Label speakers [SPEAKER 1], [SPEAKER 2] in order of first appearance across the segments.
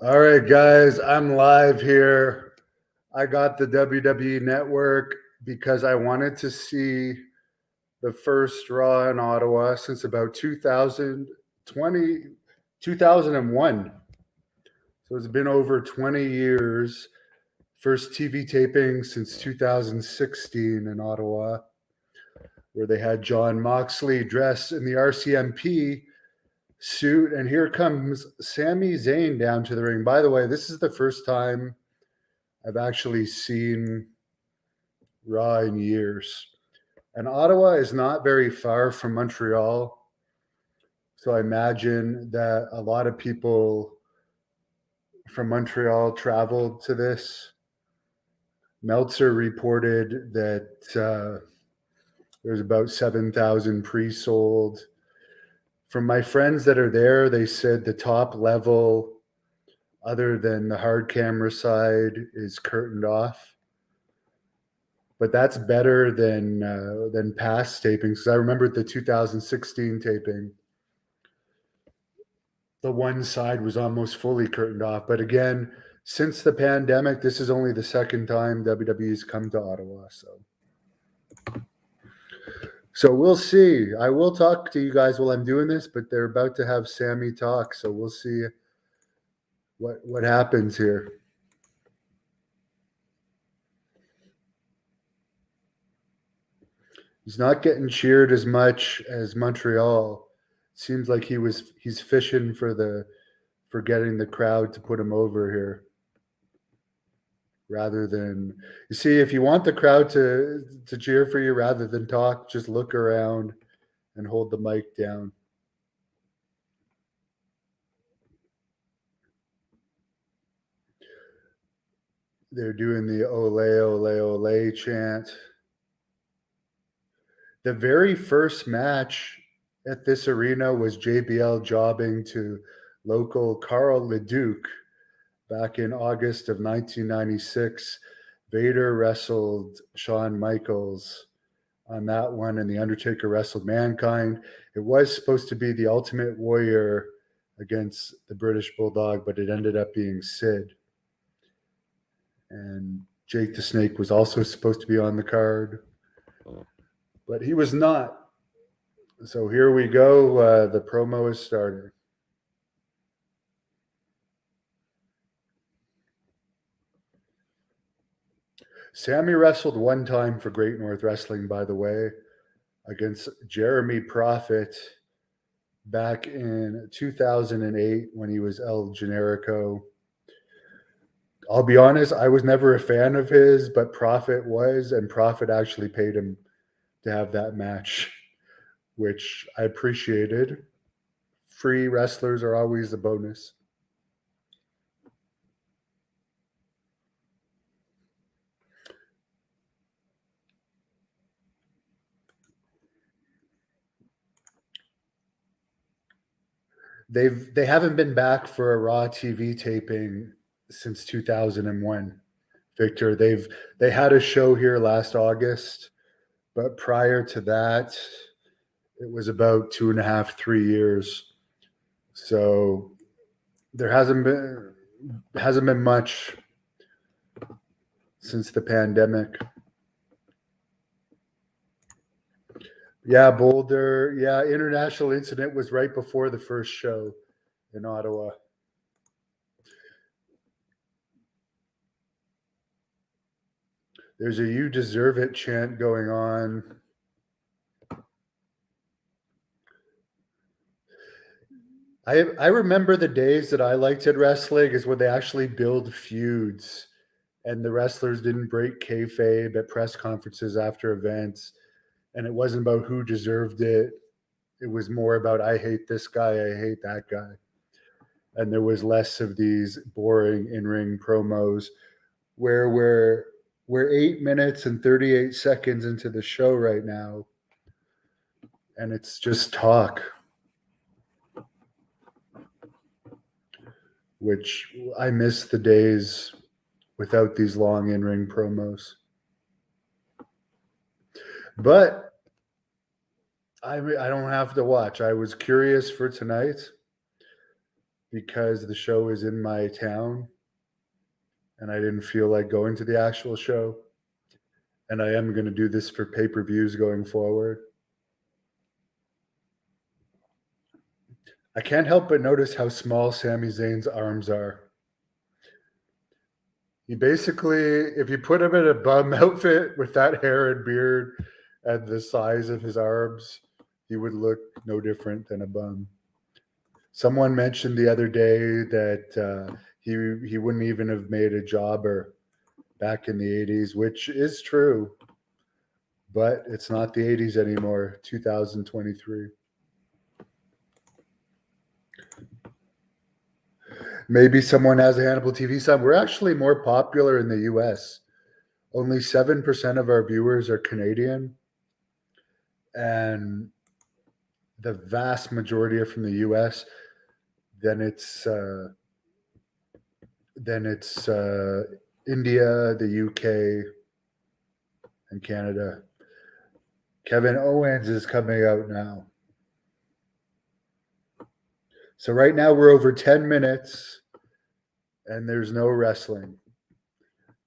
[SPEAKER 1] All right, guys, I'm live here. I got the WWE Network because I wanted to see the first Raw in Ottawa since about 2020, 2001. So it's been over 20 years. First TV taping since 2016 in Ottawa, where they had John Moxley dressed in the RCMP suit. And here comes Sami Zayn down to the ring. By the way, this is the first time I've actually seen Raw in years. And Ottawa is not very far from Montreal. So I imagine that a lot of people from Montreal traveled to this. Meltzer reported that there's about 7,000 pre sold. From my friends that are there, they said the top level, other than the hard camera side, is curtained off. But that's better than past tapings. Because I remember the 2016 taping, the one side was almost fully curtained off. But again, since the pandemic, this is only the second time WWE's come to Ottawa. So we'll see. I will talk to you guys while I'm doing this, but they're about to have Sami talk, so we'll see what happens here. He's not getting cheered as much as Montreal. Seems like he's fishing for getting the crowd to put him over here. Rather than, you see, if you want the crowd to cheer for you rather than talk, just look around and hold the mic down. They're doing the ole, ole, ole chant. The very first match at this arena was JBL jobbing to local Carl LeDuc back in August of 1996. Vader wrestled Shawn Michaels on that one, and The Undertaker wrestled Mankind. It was supposed to be the Ultimate Warrior against the British Bulldog, but it ended up being Sid. And Jake the Snake was also supposed to be on the card, but he was not. So here we go. The promo is starting. Sami wrestled one time for Great North Wrestling, by the way, against Jeremy Prophet back in 2008 when he was El Generico. I'll be honest, I was never a fan of his, but Prophet was, and Prophet actually paid him to have that match, which I appreciated. Free wrestlers are always a bonus. They haven't been back for a Raw TV taping since 2001. Victor, they had a show here last August, but prior to that, it was about 2.5, 3 years. So there hasn't been much since the pandemic. Yeah, Boulder. Yeah, International Incident was right before the first show in Ottawa. There's a "You Deserve It" chant going on. I remember the days that I liked at wrestling is when they actually build feuds and the wrestlers didn't break kayfabe at press conferences after events. And it wasn't about who deserved it. It was more about, I hate this guy, I hate that guy. And there was less of these boring in-ring promos where we're 8 minutes and 38 seconds into the show right now, and it's just talk, which I miss the days without these long in-ring promos. But I don't have to watch. I was curious for tonight. because the show is in my town and I didn't feel like going to the actual show. And I am going to do this for pay-per-views going forward. I can't help but notice how small Sami Zayn's arms are. He basically, if you put him in a bum outfit with that hair and beard and the size of his arms, he would look no different than a bum. Someone mentioned the other day that he wouldn't even have made a jobber back in the 80s, which is true, but it's not the 80s anymore, 2023. Maybe someone has a Hannibal TV sign. We're actually more popular in the US. Only 7% of our viewers are Canadian, and the vast majority are from the US. Then it's India, the UK, and Canada. Kevin Owens is coming out now. So right now we're over 10 minutes and there's no wrestling.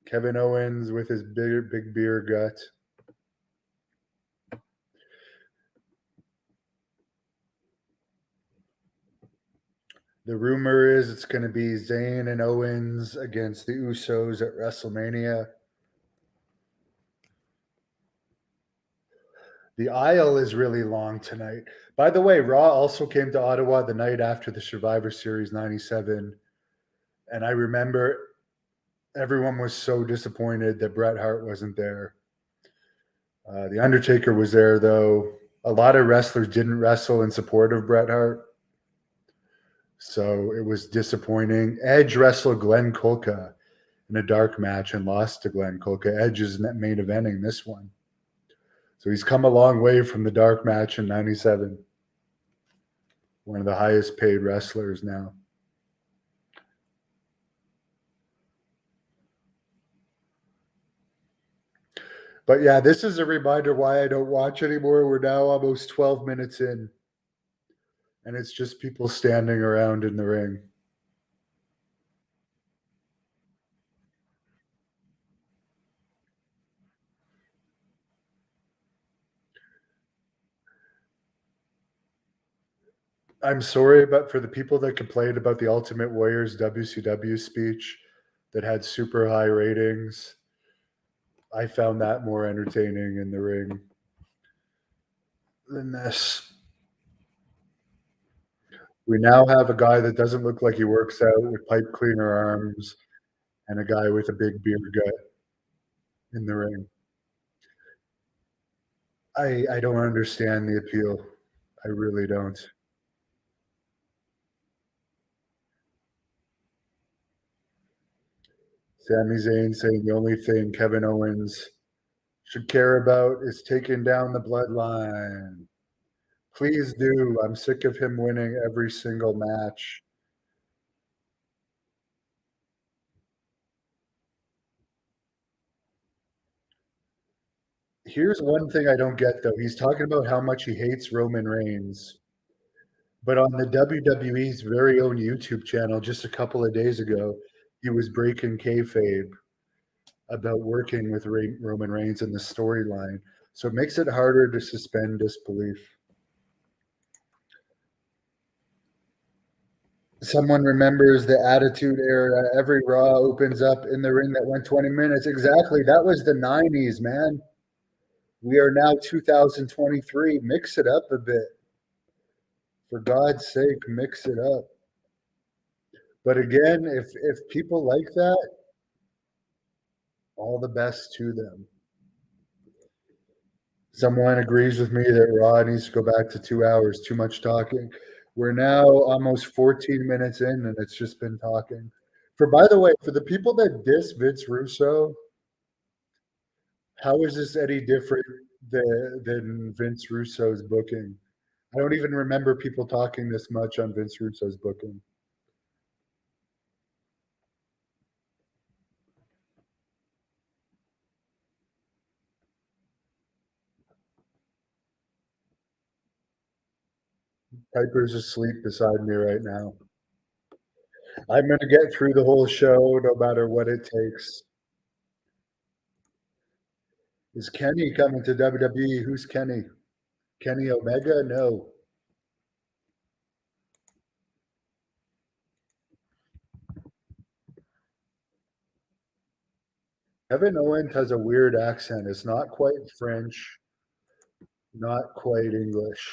[SPEAKER 1] Kevin Owens with his big beer gut. The rumor is it's going to be Zayn and Owens against the Usos at WrestleMania. The aisle is really long tonight. By the way, Raw also came to Ottawa the night after the Survivor Series 97. And I remember everyone was so disappointed that Bret Hart wasn't there. The Undertaker was there, though. A lot of wrestlers didn't wrestle in support of Bret Hart. So it was disappointing. Edge wrestled Glenn Kulka in a dark match and lost to Glenn Kulka. Edge is main eventing this one. So he's come a long way from the dark match in 97. One of the highest paid wrestlers now. But yeah, this is a reminder why I don't watch anymore. We're now almost 12 minutes in, and it's just people standing around in the ring. I'm sorry, but for the people that complained about the Ultimate Warrior's WCW speech that had super high ratings, I found that more entertaining in the ring than this. We now have a guy that doesn't look like he works out with pipe cleaner arms and a guy with a big beer gut in the ring. I don't understand the appeal. I really don't. Sami Zayn saying the only thing Kevin Owens should care about is taking down the bloodline. Please do. I'm sick of him winning every single match. Here's one thing I don't get though. He's talking about how much he hates Roman Reigns. But on the WWE's very own YouTube channel just a couple of days ago, he was breaking kayfabe about working with Roman Reigns in the storyline. So it makes it harder to suspend disbelief. Someone remembers the Attitude Era. Every Raw opens up in the ring that went 20 minutes. Exactly. That was the 90s, man. We are now 2023. Mix it up a bit. For God's sake, mix it up. But again, if people like that, all the best to them. Someone agrees with me that Raw needs to go back to 2 hours. Too much talking. We're now almost 14 minutes in, and it's just been talking. By the way, for the people that diss Vince Russo, how is this any different than Vince Russo's booking? I don't even remember people talking this much on Vince Russo's booking. Piper's asleep beside me right now. I'm going to get through the whole show no matter what it takes. Is Kenny coming to WWE? Who's Kenny? Kenny Omega? No. Kevin Owens has a weird accent. It's not quite French, not quite English.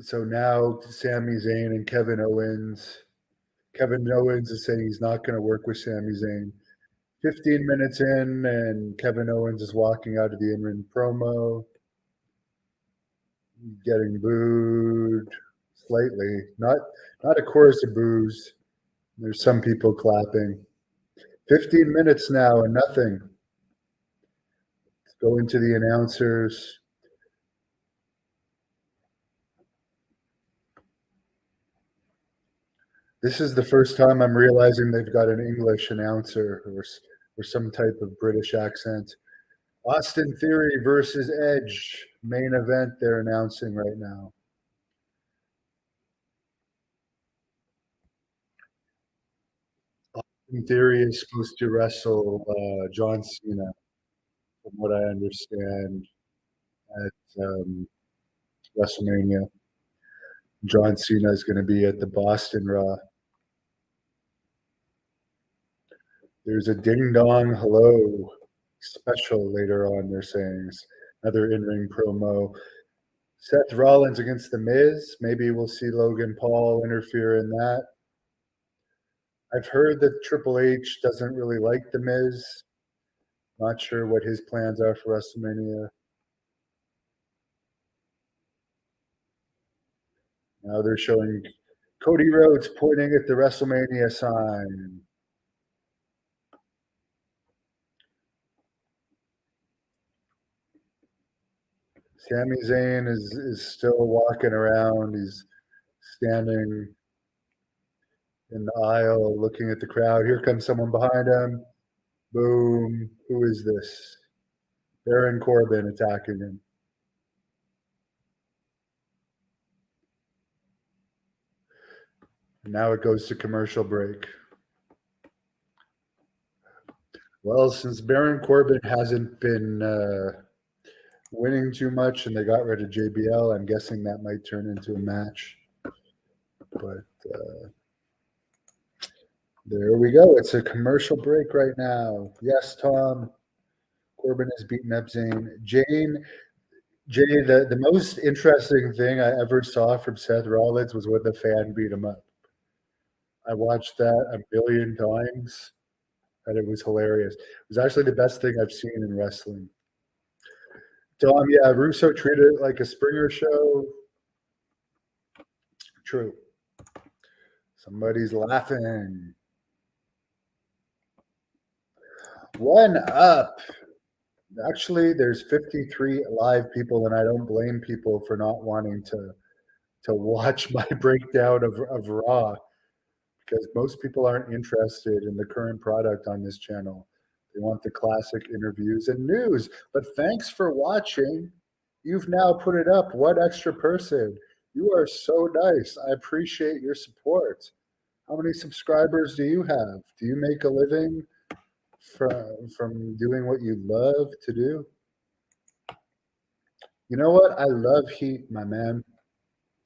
[SPEAKER 1] So now Sami Zayn and Kevin Owens. Kevin Owens is saying he's not going to work with Sami Zayn. 15 minutes in, and Kevin Owens is walking out of the in-ring promo, getting booed slightly. Not a chorus of boos. There's some people clapping. 15 minutes now and nothing. Let's go into the announcers. This is the first time I'm realizing they've got an English announcer or some type of British accent. Austin Theory versus Edge, main event they're announcing right now. Austin Theory is supposed to wrestle John Cena, from what I understand, at WrestleMania. John Cena is going to be at the Boston Raw. There's a ding dong hello special later on, they're saying. Another in ring promo. Seth Rollins against The Miz. Maybe we'll see Logan Paul interfere in that. I've heard that Triple H doesn't really like The Miz. Not sure what his plans are for WrestleMania. Now they're showing Cody Rhodes pointing at the WrestleMania sign. Sami Zayn is still walking around. He's standing in the aisle looking at the crowd. Here comes someone behind him. Boom. Who is this? Baron Corbin attacking him. And now it goes to commercial break. Well, since Baron Corbin hasn't been winning too much and they got rid of JBL, I'm guessing that might turn into a match. But there we go. It's a commercial break right now. Yes, Tom. Corbin has beaten up Zayn. Jay, the most interesting thing I ever saw from Seth Rollins was when the fan beat him up. I watched that a billion times, and it was hilarious. It was actually the best thing I've seen in wrestling. Tom, yeah, Russo treated it like a Springer show. True. Somebody's laughing. One up. Actually, there's 53 live people, and I don't blame people for not wanting to watch my breakdown of Raw, because most people aren't interested in the current product on this channel. They want the classic interviews and news. But thanks for watching. You've now put it up. One extra person. You are so nice. I appreciate your support. How many subscribers do you have? Do you make a living from doing what you love to do? You know what? I love heat, my man.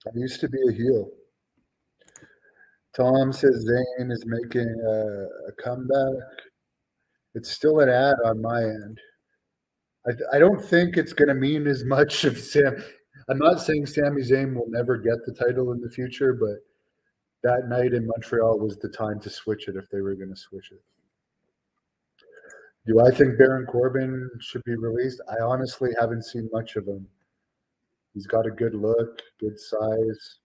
[SPEAKER 1] I used to be a heel. Tom says Zayn is making a comeback. It's still an ad on my end. I don't think it's going to mean as much if Sam. I'm not saying Sami Zayn will never get the title in the future, but that night in Montreal was the time to switch it if they were going to switch it. Do I think Baron Corbin should be released? I honestly haven't seen much of him. He's got a good look, good size.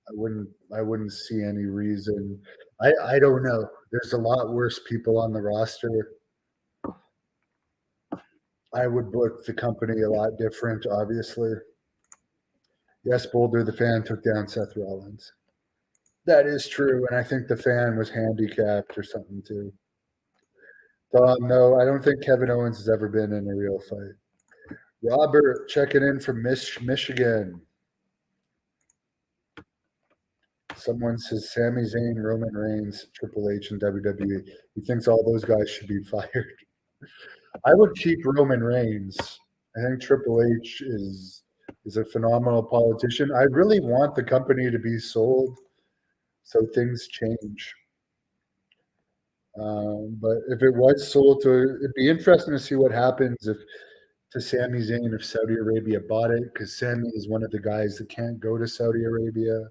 [SPEAKER 1] I wouldn't see any reason. I don't know. There's a lot worse people on the roster. I would book the company a lot different, obviously. Yes, Boulder, the fan, took down Seth Rollins. That is true, and I think the fan was handicapped or something too. No, I don't think Kevin Owens has ever been in a real fight. Robert checking in from Michigan. Someone says Sami Zayn, Roman Reigns, Triple H, and WWE. He thinks all those guys should be fired. I would keep Roman Reigns. I think Triple H is a phenomenal politician. I really want the company to be sold so things change. But if it was sold to, it'd be interesting to see what happens if to Sami Zayn if Saudi Arabia bought it, because Sami is one of the guys that can't go to Saudi Arabia.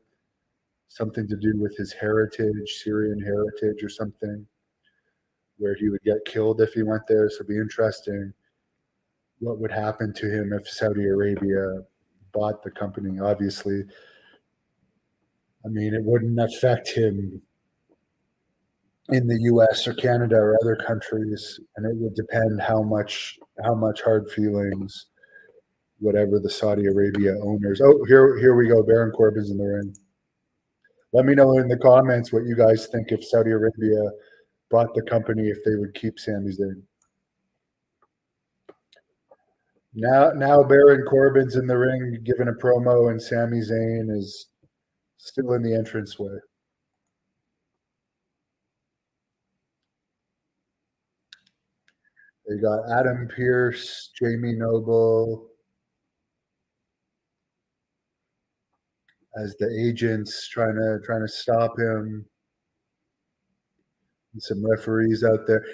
[SPEAKER 1] Something to do with his heritage, Syrian heritage, or something, where he would get killed if he went there. So it'd be interesting what would happen to him if Saudi Arabia bought the company. Obviously, I mean, it wouldn't affect him in the U.S. or Canada or other countries, and it would depend how much hard feelings whatever the Saudi Arabia owners. Oh, here we go. Baron Corbin's in the ring. Let me know in the comments what you guys think if Saudi Arabia bought the company, if they would keep Sami Zayn. Now Baron Corbin's in the ring giving a promo, and Sami Zayn is still in the entranceway. They got Adam Pearce, Jamie Noble as the agents trying to stop him. And some referees out there.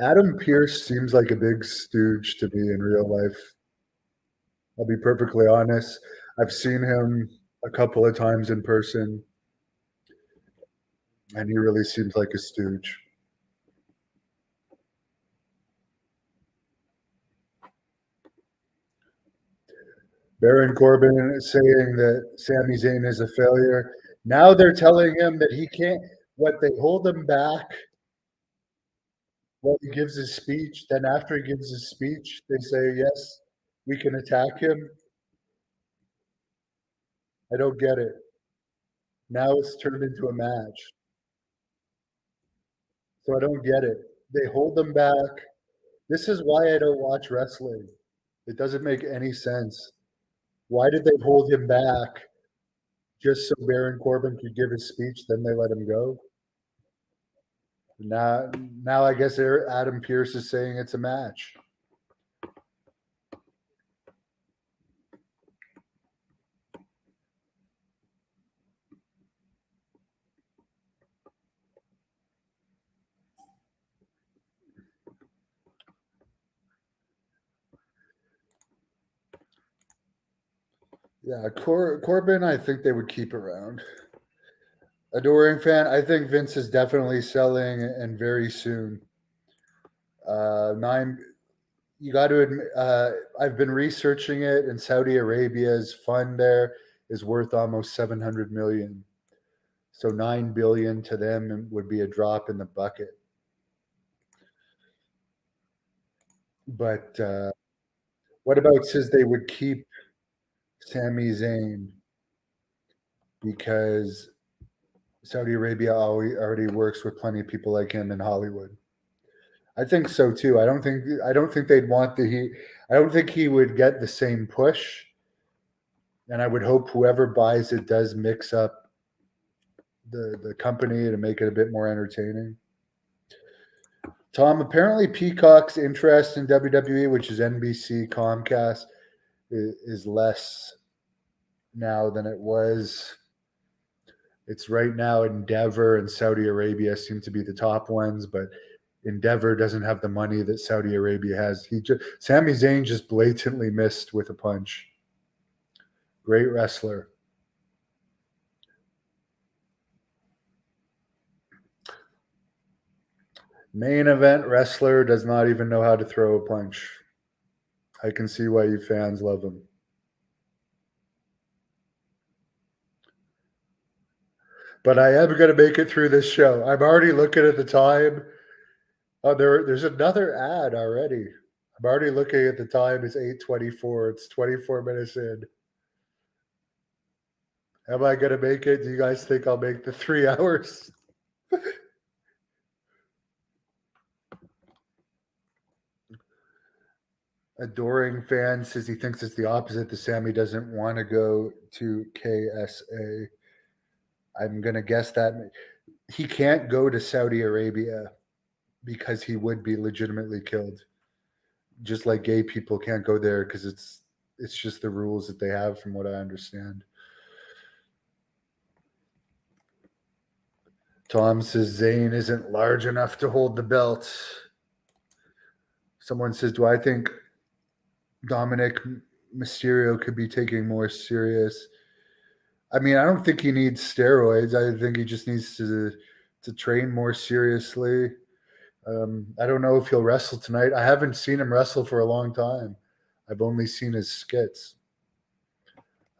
[SPEAKER 1] Adam Pearce seems like a big stooge to me in real life. I'll be perfectly honest. I've seen him a couple of times in person, and he really seems like a stooge. Baron Corbin is saying that Sami Zayn is a failure. Now they're telling him that he can't. What they hold him back while he gives his speech. Then after he gives his speech, they say, "Yes, we can attack him." I don't get it. Now it's turned into a match. So I don't get it. They hold them back. This is why I don't watch wrestling. It doesn't make any sense. Why did they hold him back? Just so Baron Corbin could give his speech, then they let him go? Now I guess Adam Pearce is saying it's a match. Yeah, Corbin, I think they would keep around. Adoring fan, I think Vince is definitely selling and very soon. Nine, you got to admit, I've been researching it, and Saudi Arabia's fund there is worth almost 700 million. So 9 billion to them would be a drop in the bucket. But what about says they would keep Sami Zayn because Saudi Arabia already works with plenty of people like him in Hollywood. I think so too. I don't think they'd want the he. I don't think he would get the same push. And I would hope whoever buys it does mix up the company to make it a bit more entertaining. Tom, apparently Peacock's interest in WWE, which is NBC, Comcast, is less now than it was. It's right now Endeavor and Saudi Arabia seem to be the top ones, but Endeavor doesn't have the money that Saudi Arabia has. Sami Zayn just blatantly missed with a punch. Great wrestler. Main event wrestler does not even know how to throw a punch. I can see why you fans love him. But I am going to make it through this show. I'm already looking at the time. Oh, there's another ad already. I'm already looking at the time. It's 8:24. It's 24 minutes in. Am I going to make it? Do you guys think I'll make the 3 hours? Adoring fan says he thinks it's the opposite. The Sammy doesn't want to go to KSA. I'm going to guess that he can't go to Saudi Arabia because he would be legitimately killed. Just like gay people can't go there because it's just the rules that they have, from what I understand. Tom says Zayn isn't large enough to hold the belt. Someone says, do I think Dominic Mysterio could be taking more serious? I mean, I don't think he needs steroids. I think he just needs to train more seriously. I don't know if he'll wrestle tonight. I haven't seen him wrestle for a long time. I've only seen his skits.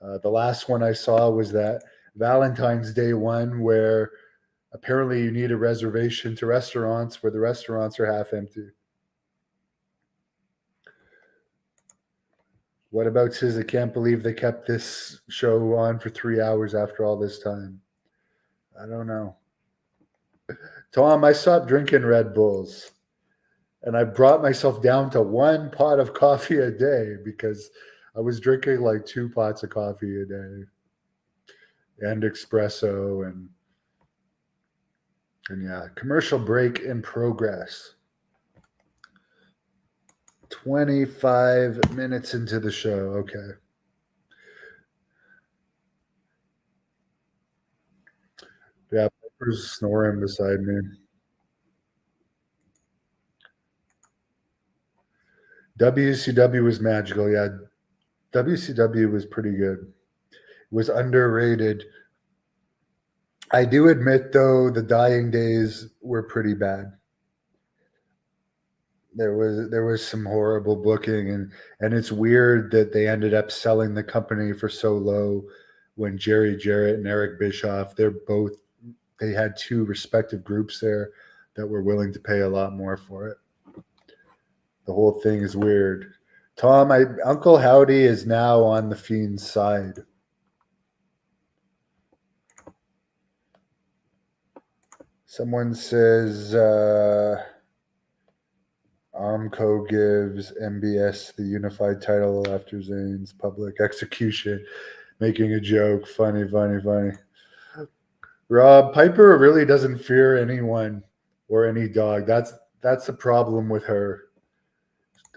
[SPEAKER 1] The last one I saw was that Valentine's Day one where apparently you need a reservation to restaurants where the restaurants are half empty. What about says I can't believe they kept this show on for 3 hours after all this time. I don't know. Tom, I stopped drinking Red Bulls and I brought myself down to 1 pot of coffee a day because I was drinking like 2 pots of coffee a day and espresso and yeah, commercial break in progress. 25 minutes into the show. Okay. Yeah, Piper's snoring beside me. WCW was magical. Yeah, WCW was pretty good. It was underrated. I do admit, though, the dying days were pretty bad. There was some horrible booking, and it's weird that they ended up selling the company for so low when Jerry Jarrett and Eric Bischoff, they had 2 respective groups there that were willing to pay a lot more for it. The whole thing is weird. Tom, Uncle Howdy is now on the Fiend's side. Someone says Armco gives MBS the unified title after Zayn's public execution, making a joke. Funny. Rob, Piper really doesn't fear anyone or any dog. That's the problem with her.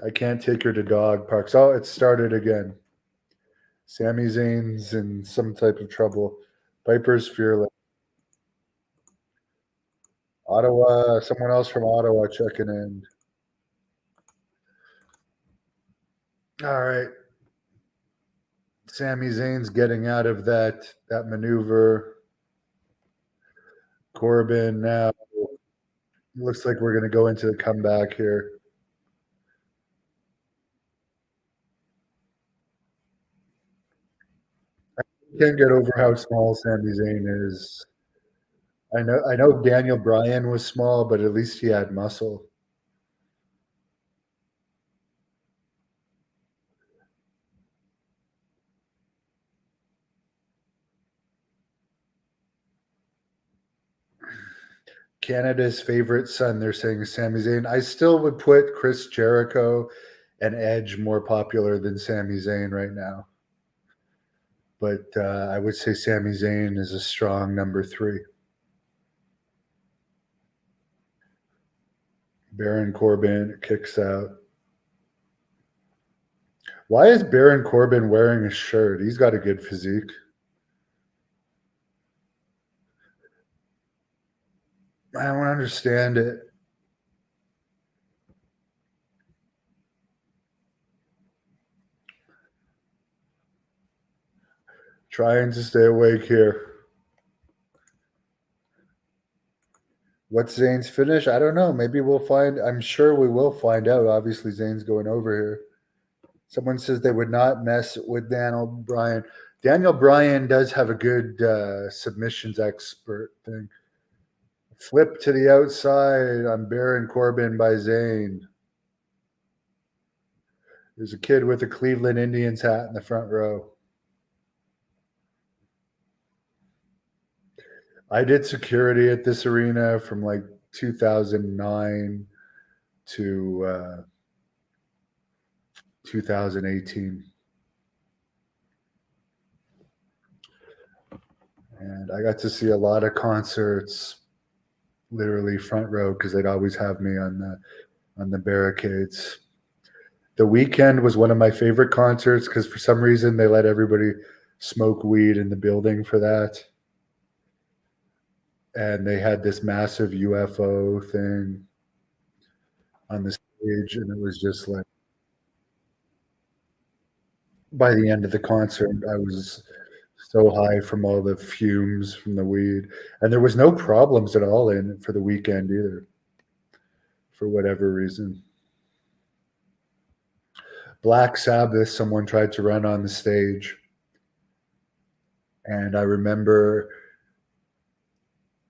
[SPEAKER 1] I can't take her to dog parks. Oh, it started again. Sami Zayn's in some type of trouble. Piper's fearless. Ottawa, someone else from Ottawa checking in. All right. Sami Zayn's getting out of that maneuver. Corbin now. Looks like we're going to go into the comeback here. I can't get over how small Sami Zayn is. I know Daniel Bryan was small, but at least he had muscle. Canada's favorite son, they're saying Sami Zayn. I still would put Chris Jericho and Edge more popular than Sami Zayn right now. But I would say Sami Zayn is a strong number 3. Baron Corbin kicks out. Why is Baron Corbin wearing a shirt? He's got a good physique. I don't understand it. Trying to stay awake here. What's Zayn's finish? I don't know. Maybe we'll find. I'm sure we will find out. Obviously, Zayn's going over here. Someone says they would not mess with Daniel Bryan. Daniel Bryan does have a good submissions expert thing. Flip to the outside on Baron Corbin by Zayn. There's a kid with a Cleveland Indians hat in the front row. I did security at this arena from like 2009 to 2018. And I got to see a lot of concerts, literally front row, because they'd always have me on the barricades. The Weekend was one of my favorite concerts because for some reason they let everybody smoke weed in the building for that. And they had this massive UFO thing on the stage, and it was just like, by the end of the concert, I was so high from all the fumes from the weed, and there was no problems at all in it for the Weekend either, for whatever reason. Black Sabbath, someone tried to run on the stage, and I remember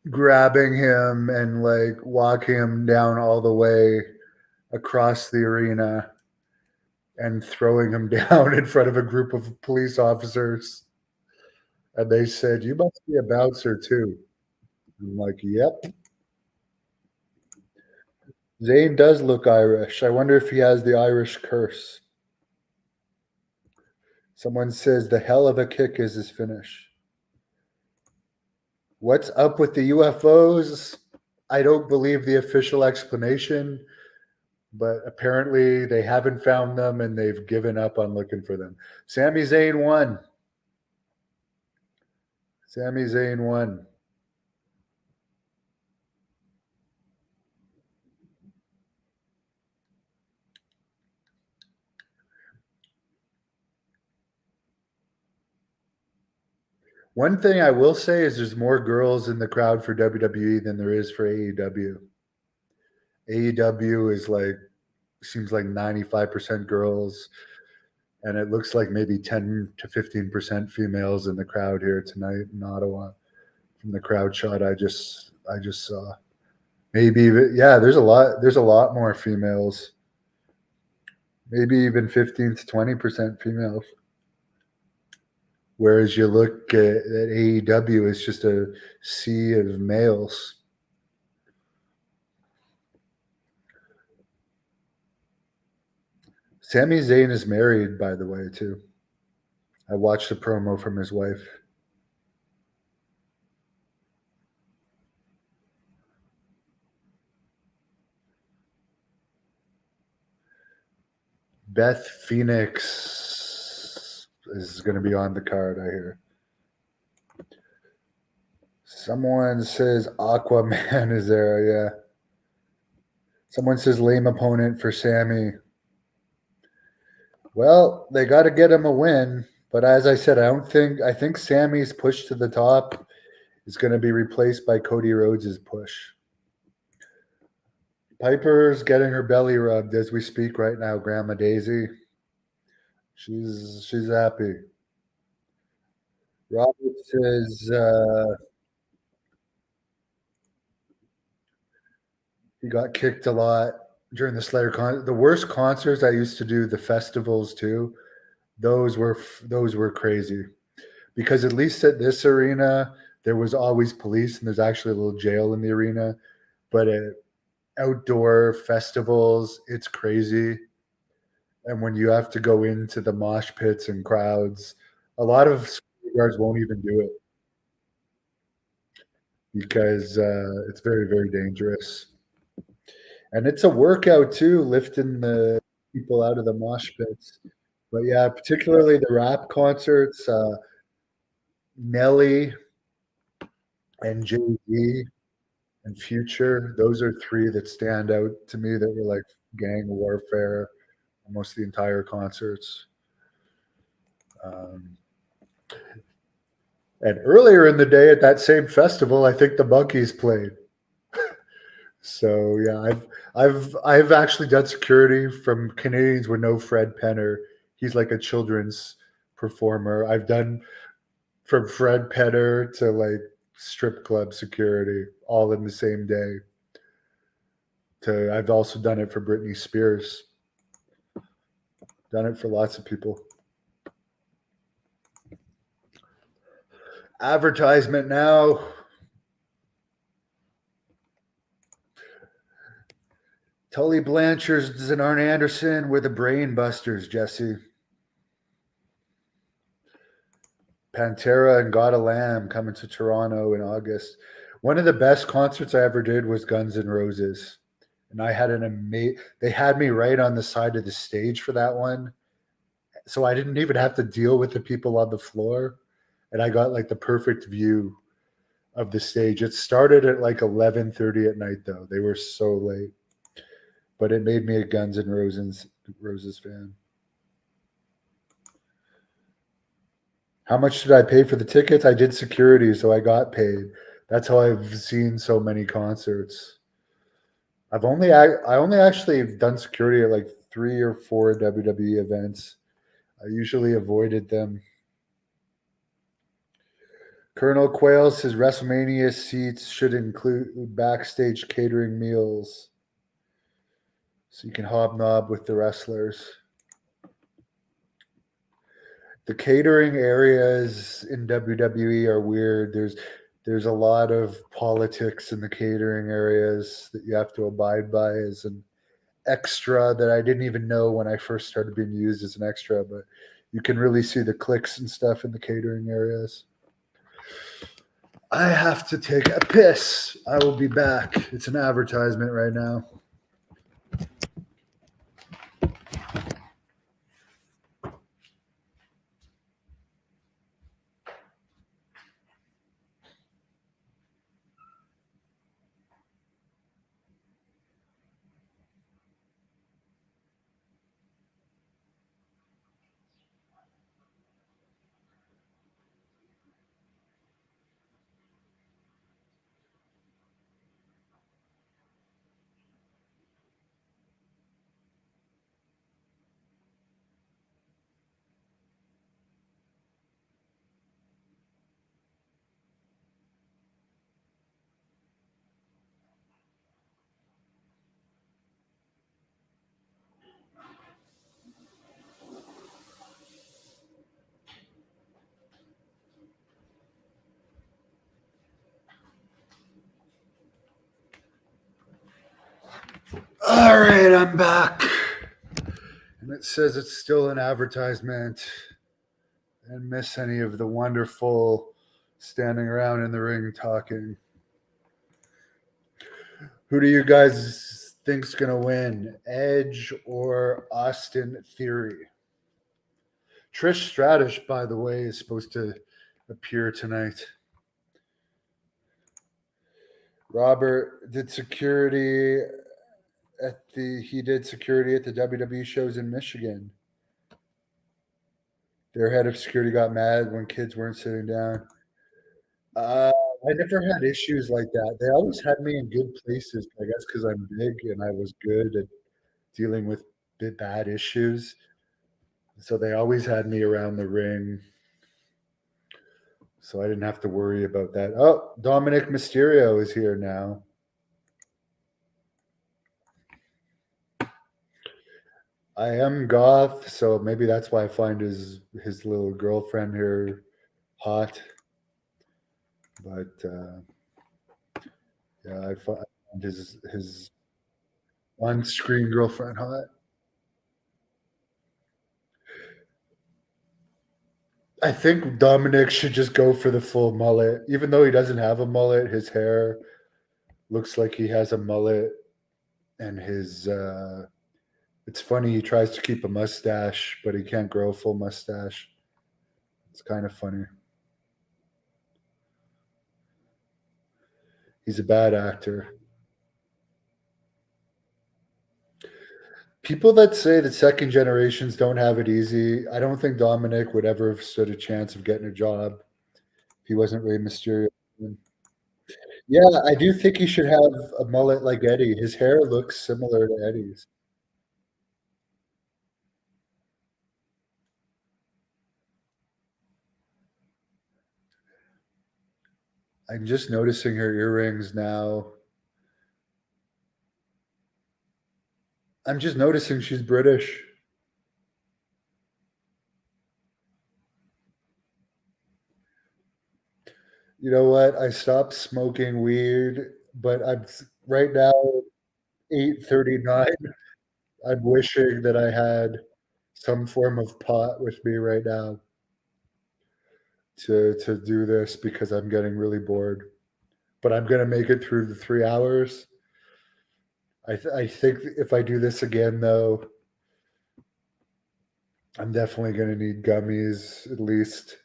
[SPEAKER 1] grabbing him and like walking him down all the way across the arena and throwing him down in front of a group of police officers. And they said, "You must be a bouncer too." I'm like, "Yep." Zayn does look Irish. I wonder if he has the Irish curse. Someone says the hell of a kick is his finish. What's up with the UFOs? I don't believe the official explanation, but apparently they haven't found them and they've given up on looking for them. Sami Zayn won. Sami Zayn won. One thing I will say is there's more girls in the crowd for WWE than there is for AEW. AEW is like, seems like 95% girls, and it looks like maybe 10 to 15% females in the crowd here tonight in Ottawa from the crowd shot I just saw. Maybe even, yeah, there's a lot more females. Maybe even 15 to 20% females. Whereas you look at AEW, it's just a sea of males. Sami Zayn is married, by the way, too. I watched a promo from his wife. Beth Phoenix is going to be on the card, I hear. Someone says Aquaman is there, yeah. Someone says lame opponent for Sammy. Well, they got to get him a win, but as I said, I think Sammy's push to the top is going to be replaced by Cody Rhodes' push. Piper's getting her belly rubbed as we speak right now, Grandma Daisy. She's happy. Robert says he got kicked a lot during the Slayer concert. The worst concerts I used to do, the festivals too. Those were crazy because at least at this arena there was always police and there's actually a little jail in the arena. But at outdoor festivals, it's crazy. And when you have to go into the mosh pits and crowds, a lot of security guards won't even do it because it's very, very dangerous. And it's a workout too, lifting the people out of the mosh pits. But yeah, particularly the rap concerts, Nelly and Jay-Z and Future, those are three that stand out to me that were like gang warfare almost the entire concerts. And earlier in the day at that same festival, I think the Monkees played. So yeah, I've actually done security from Canadians Would Know Fred Penner. He's like a children's performer. I've done from Fred Penner to like strip club security all in the same day. I've also done it for Britney Spears. Done it for lots of people. Advertisement now. Tully Blanchard's and Arn Anderson were the brain busters, Jesse. Pantera and God of Lamb coming to Toronto in August. One of the best concerts I ever did was Guns N' Roses. And I had an amazing, they had me right on the side of the stage for that one. So I didn't even have to deal with the people on the floor. And I got like the perfect view of the stage. It started at like 11:30 at night though. They were so late. But it made me a Guns N' Roses fan. How much did I pay for the tickets? I did security, so I got paid. That's how I've seen so many concerts. I only actually done security at like 3 or 4 WWE events. I usually avoided them. Colonel Quayle says WrestleMania seats should include backstage catering meals, so you can hobnob with the wrestlers. The catering areas in WWE are weird. There's a lot of politics in the catering areas that you have to abide by as an extra that I didn't even know when I first started being used as an extra, but you can really see the clicks and stuff in the catering areas. I have to take a piss. I will be back. It's an advertisement right now. All right, I'm back. And it says it's still an advertisement. And miss any of the wonderful standing around in the ring talking. Who do you guys think's gonna win, Edge or Austin Theory? Trish Stratus, by the way, is supposed to appear tonight. Robert did security he did security at the WWE shows in Michigan. Their head of security got mad when kids weren't sitting down. I never had issues like that. They always had me in good places, I guess, because I'm big and I was good at dealing with bad issues. So they always had me around the ring. So I didn't have to worry about that. Oh, Dominic Mysterio is here now. I am goth, so maybe that's why I find his little girlfriend here hot. But yeah, I find his on-screen girlfriend hot. I think Dominic should just go for the full mullet, even though he doesn't have a mullet. His hair looks like he has a mullet, and his it's funny, he tries to keep a mustache, but he can't grow a full mustache. It's kind of funny. He's a bad actor. People that say that second generations don't have it easy, I don't think Dominic would ever have stood a chance of getting a job if he wasn't Rey Mysterio. Yeah, I do think he should have a mullet like Eddie. His hair looks similar to Eddie's. I'm just noticing her earrings now. I'm just noticing she's British. You know what? I stopped smoking weed, but right now 8:39. I'm wishing that I had some form of pot with me right now to do this because I'm getting really bored. But I'm gonna make it through the 3 hours. I think if I do this again, though, I'm definitely gonna need gummies at least.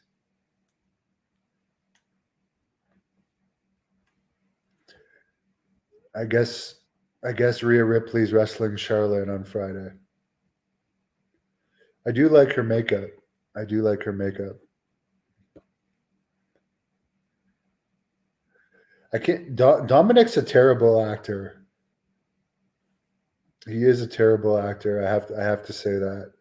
[SPEAKER 1] I guess I guess Rhea Ripley's wrestling Charlotte on Friday. I do like her makeup. I do like her makeup. I can't. Dominic's a terrible actor. He is a terrible actor. I have to say that.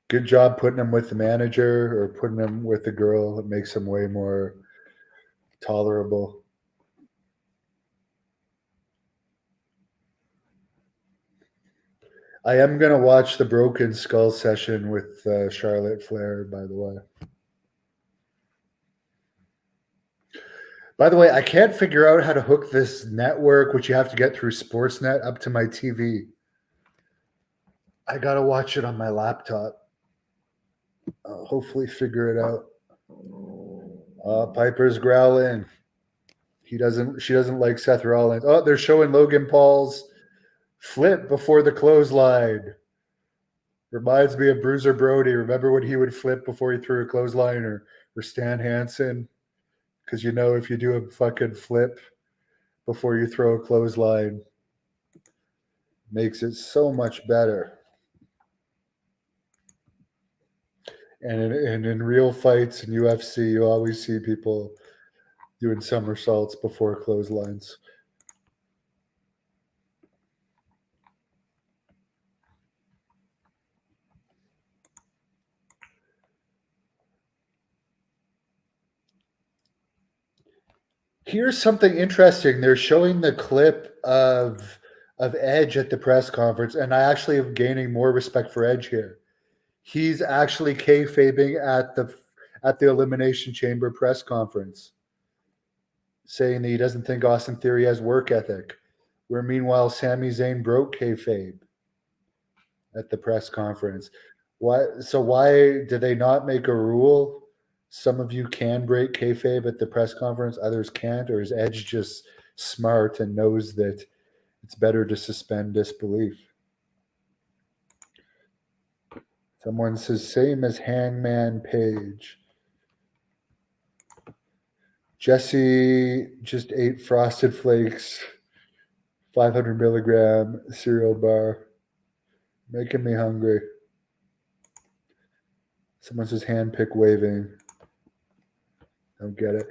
[SPEAKER 1] Good job putting him with the manager or putting him with the girl. It makes him way more tolerable. I am gonna watch the Broken Skull session with Charlotte Flair. By the way, I can't figure out how to hook this network, which you have to get through Sportsnet, up to my TV. I gotta watch it on my laptop. I'll hopefully figure it out. Piper's growling. He doesn't. She doesn't like Seth Rollins. Oh, they're showing Logan Paul's flip before the clothesline. Reminds me of Bruiser Brody. Remember when he would flip before he threw a clothesline, or Stan Hansen? Because you know if you do a fucking flip before you throw a clothesline, makes it so much better. And in real fights in UFC, you always see people doing somersaults before clotheslines. Here's something interesting. They're showing the clip of Edge at the press conference, and I actually am gaining more respect for Edge here. He's actually kayfabing at the Elimination Chamber press conference, saying that he doesn't think Austin Theory has work ethic. Where meanwhile Sami Zayn broke kayfabe at the press conference. Why did they not make a rule? Some of you can break kayfabe at the press conference, others can't, or is Edge just smart and knows that it's better to suspend disbelief? Someone says same as Hangman Page. Jesse just ate Frosted Flakes, 500 milligram cereal bar, making me hungry. Someone says handpick waving. Don't get it.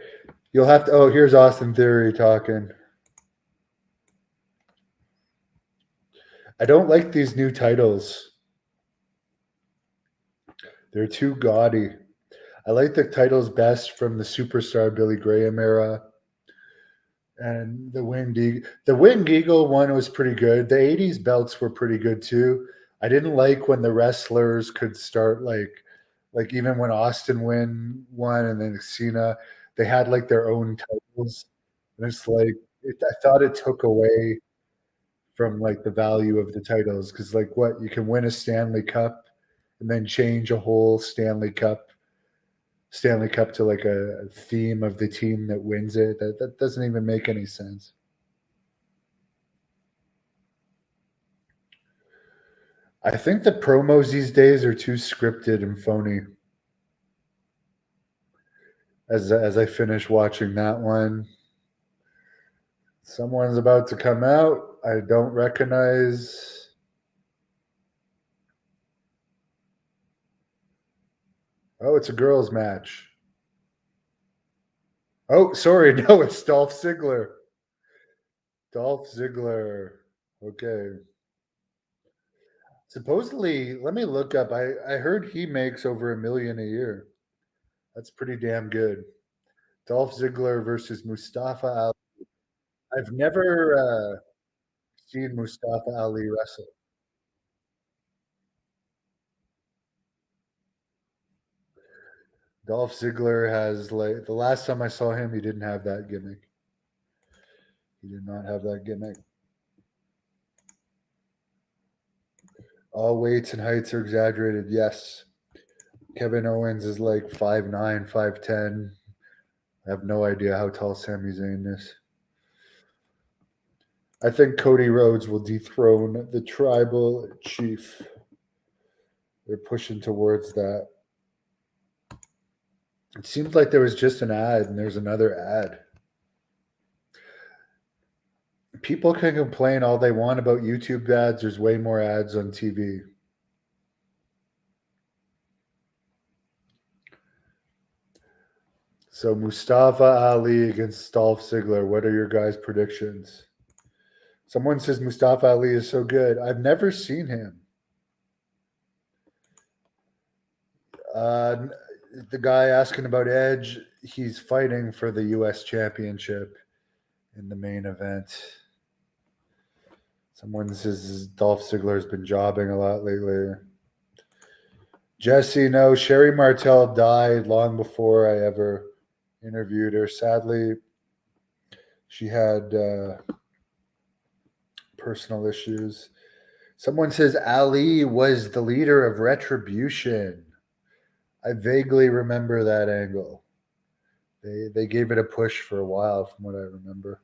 [SPEAKER 1] You'll have to. Oh, here's Austin Theory talking. I don't like these new titles. They're too gaudy. I like the titles best from the Superstar Billy Graham era. And the Winged Eagle one was pretty good. The 80s belts were pretty good too. I didn't like when the wrestlers could start like even when Austin won and then Cena, they had like their own titles. And it's like I thought it took away from like the value of the titles because like what you can win a Stanley Cup and then change a whole Stanley Cup to like a theme of the team that wins it. That doesn't even make any sense. I think the promos these days are too scripted and phony. As I finish watching that one, someone's about to come out. I don't recognize. Oh, it's a girls' match. Oh, sorry, no, it's Dolph Ziggler. Dolph Ziggler. Okay. Supposedly, let me look up. I heard he makes over $1 million a year. That's pretty damn good. Dolph Ziggler versus Mustafa Ali. I've never seen Mustafa Ali wrestle. Dolph Ziggler has, like, the last time I saw him, he didn't have that gimmick. He did not have that gimmick. All weights and heights are exaggerated. Yes. Kevin Owens is like 5'9", 5'10". I have no idea how tall Sami Zayn is. I think Cody Rhodes will dethrone the tribal chief. They're pushing towards that. It seems like there was just an ad and there's another ad. People can complain all they want about YouTube ads. There's way more ads on TV. So Mustafa Ali against Dolph Ziggler. What are your guys' predictions? Someone says Mustafa Ali is so good. I've never seen him. The guy asking about Edge, he's fighting for the U.S. Championship in the main event. Someone says Dolph Ziggler has been jobbing a lot lately. Jesse, no, Sherry Martel died long before I ever interviewed her. Sadly, she had personal issues. Someone says Ali was the leader of Retribution. I vaguely remember that angle. They gave it a push for a while, from what I remember.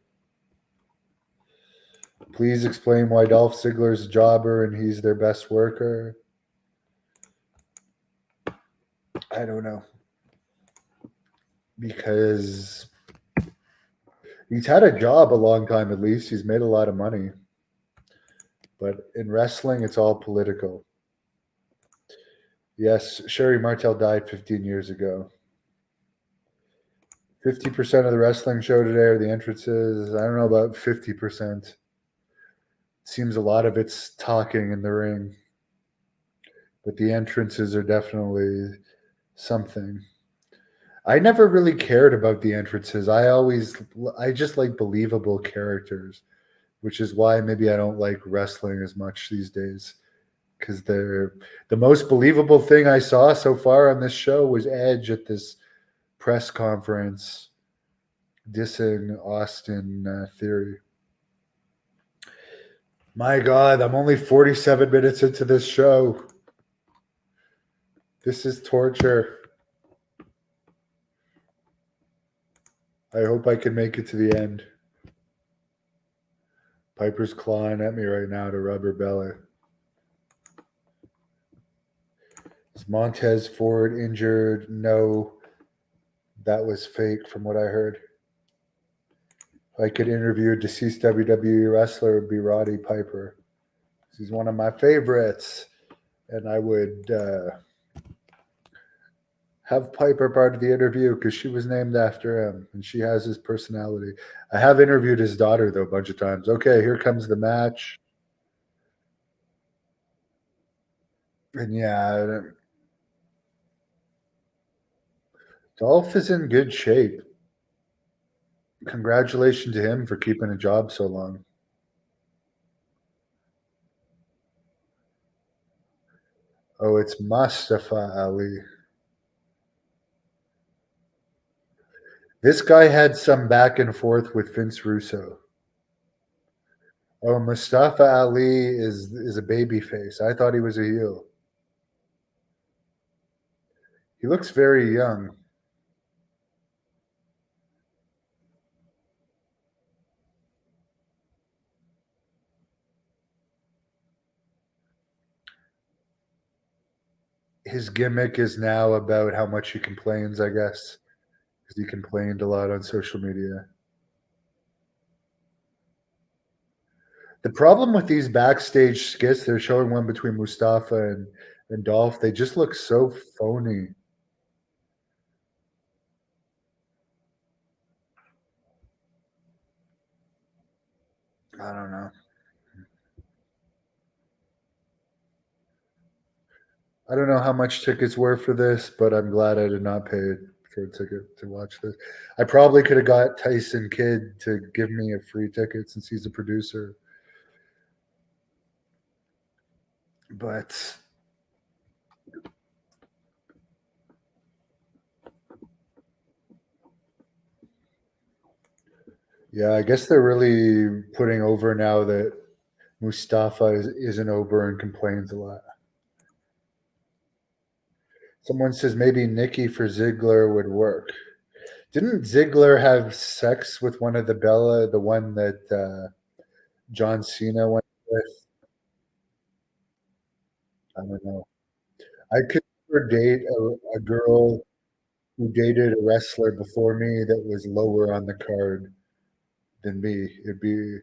[SPEAKER 1] Please explain why Dolph Ziggler's a jobber and he's their best worker. I don't know. Because he's had a job a long time at least. He's made a lot of money. But in wrestling, it's all political. Yes, Sherry Martel died 15 years ago. 50% of the wrestling show today are the entrances. I don't know about 50%. Seems a lot of it's talking in the ring. But the entrances are definitely something. I never really cared about the entrances. I just like believable characters, which is why maybe I don't like wrestling as much these days. Because they're the most believable thing I saw so far on this show was Edge at this press conference dissing Austin Theory. My God, I'm only 47 minutes into this show. This is torture. I hope I can make it to the end. Piper's clawing at me right now to rub her belly. Is Montez Ford injured? No. That was fake from what I heard. If I could interview a deceased WWE wrestler, it would be Roddy Piper. He's one of my favorites. And I would have Piper part of the interview because she was named after him and she has his personality. I have interviewed his daughter, though, a bunch of times. Okay, here comes the match. And yeah, Dolph is in good shape. Congratulations to him for keeping a job so long. Oh, it's Mustafa Ali. This guy had some back and forth with Vince Russo. Oh, Mustafa Ali is a baby face. I thought he was a heel. He looks very young. His gimmick is now about how much he complains, I guess, because he complained a lot on social media. The problem with these backstage skits, they're showing one between Mustafa and Dolph, they just look so phony. I don't know. I don't know how much tickets were for this, but I'm glad I did not pay for a ticket to watch this. I probably could have got Tyson Kidd to give me a free ticket since he's a producer. But Yeah, I guess they're really putting over now that Mustafa isn't over and complains a lot. Someone says maybe Nikki for Ziggler would work. Didn't Ziggler have sex with one of the Bella, the one that John Cena went with? I don't know. I could never date a girl who dated a wrestler before me that was lower on the card than me. It'd be.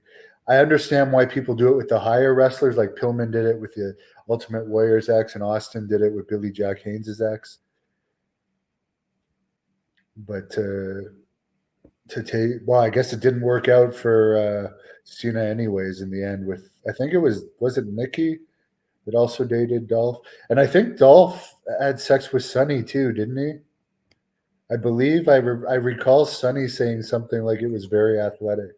[SPEAKER 1] I understand why people do it with the higher wrestlers, like Pillman did it with the Ultimate Warrior's ex, and Austin did it with Billy Jack Haynes' ex. But to take, well, I guess it didn't work out for Cena anyways in the end. With I think it was it Nikki that also dated Dolph, and I think Dolph had sex with Sonny too, didn't he? I believe I recall Sonny saying something like it was very athletic.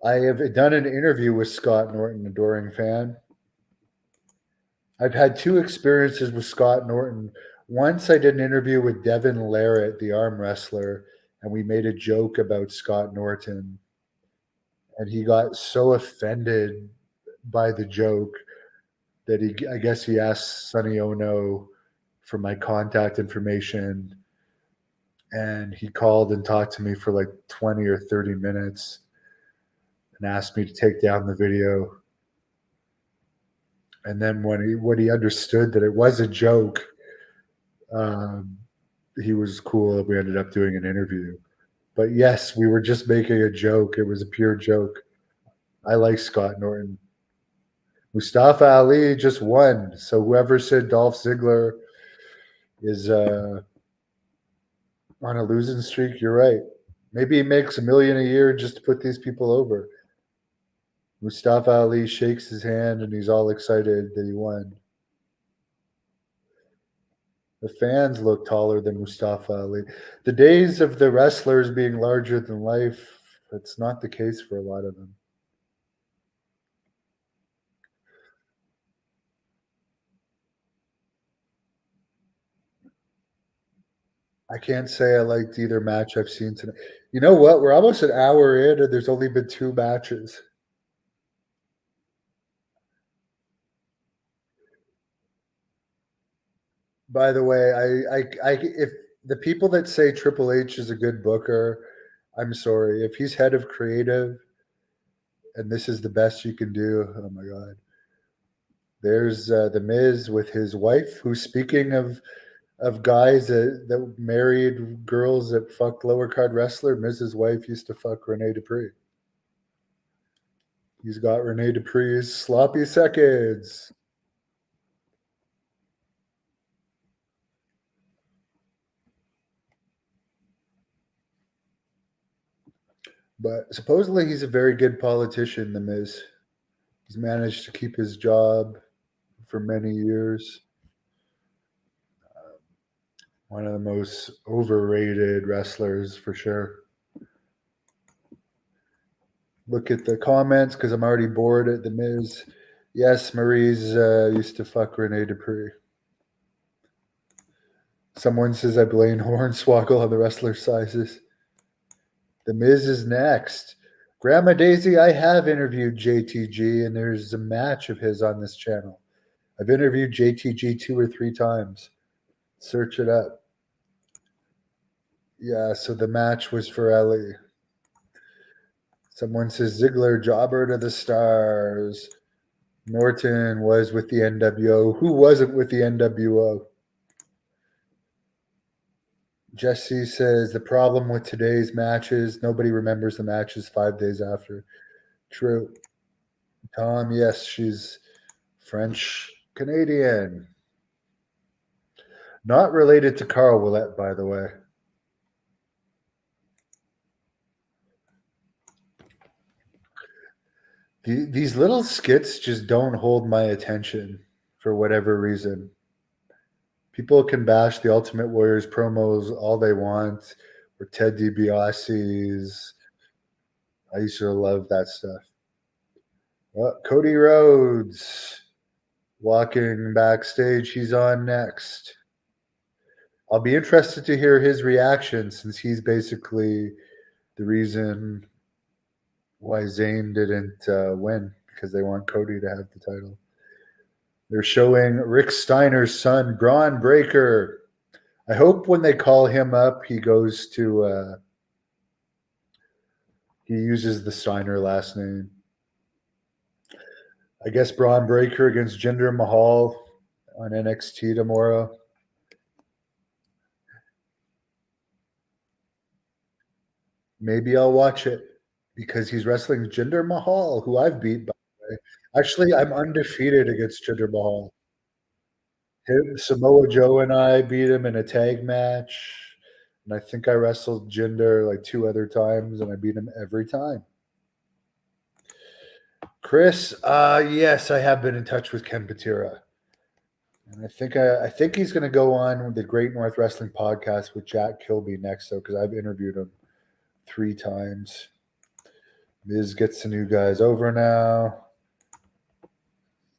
[SPEAKER 1] I have done an interview with Scott Norton, adoring fan. I've had two experiences with Scott Norton. Once I did an interview with Devin Larratt, the arm wrestler, and we made a joke about Scott Norton, and he got so offended by the joke that I guess he asked Sonny Ono for my contact information, and he called and talked to me for like 20 or 30 minutes and asked me to take down the video. And then when he understood that it was a joke, um, he was cool. We ended up doing an interview. But yes, we were just making a joke. It was a pure joke. I like Scott Norton. Mustafa Ali just won. So whoever said Dolph Ziggler is on a losing streak, you're right. Maybe he makes $1 million a year just to put these people over. Mustafa Ali shakes his hand and he's all excited that he won. The fans look taller than Mustafa Ali. The days of the wrestlers being larger than life, it's not the case for a lot of them. I can't say I liked either match I've seen tonight. You know what? We're almost an hour in and there's only been two matches. By the way, if the people that say Triple H is a good booker, I'm sorry. If he's head of creative and this is the best you can do, oh my god. There's the Miz with his wife, who's speaking of guys that married girls that fucked lower card wrestler. Miz's wife used to fuck Rene Dupree. He's got Rene Dupree's sloppy seconds. But supposedly he's a very good politician, the Miz. He's managed to keep his job for many years. One of the most overrated wrestlers for sure. Look at the comments because I'm already bored at the Miz. Yes, Marie's used to fuck Rene Dupree. Someone says I blame Hornswoggle on the wrestler sizes. The Miz is next. Grandma Daisy, I have interviewed JTG, and there's a match of his on this channel. I've interviewed JTG 2 or 3 times. Search it up. Yeah, so the match was for Ellie. Someone says Ziggler, jobber to the stars. Norton was with the NWO. Who wasn't with the NWO? Jesse says the problem with today's matches, nobody remembers the matches 5 days after. True. Tom, yes, she's French Canadian. Not related to Carl Willett, by the way. These little skits just don't hold my attention for whatever reason. People can bash the Ultimate Warriors promos all they want, or Ted DiBiase's. I used to love that stuff. Well, Cody Rhodes walking backstage. He's on next. I'll be interested to hear his reaction since he's basically the reason why Zayn didn't win because they want Cody to have the title. They're showing Rick Steiner's son, Braun Breaker. I hope when they call him up, he goes to he uses the Steiner last name. I guess Braun Breaker against Jinder Mahal on NXT tomorrow. Maybe I'll watch it because he's wrestling Jinder Mahal, who I've beat, by the way. Actually, I'm undefeated against Jinder Mahal. Samoa Joe and I beat him in a tag match. And I think I wrestled Jinder like 2 other times, and I beat him every time. Chris, yes, I have been in touch with Ken Patera. And I think he's going to go on with the Great North Wrestling podcast with Jack Kilby next, though, because I've interviewed him 3 times. Miz gets the new guys over now.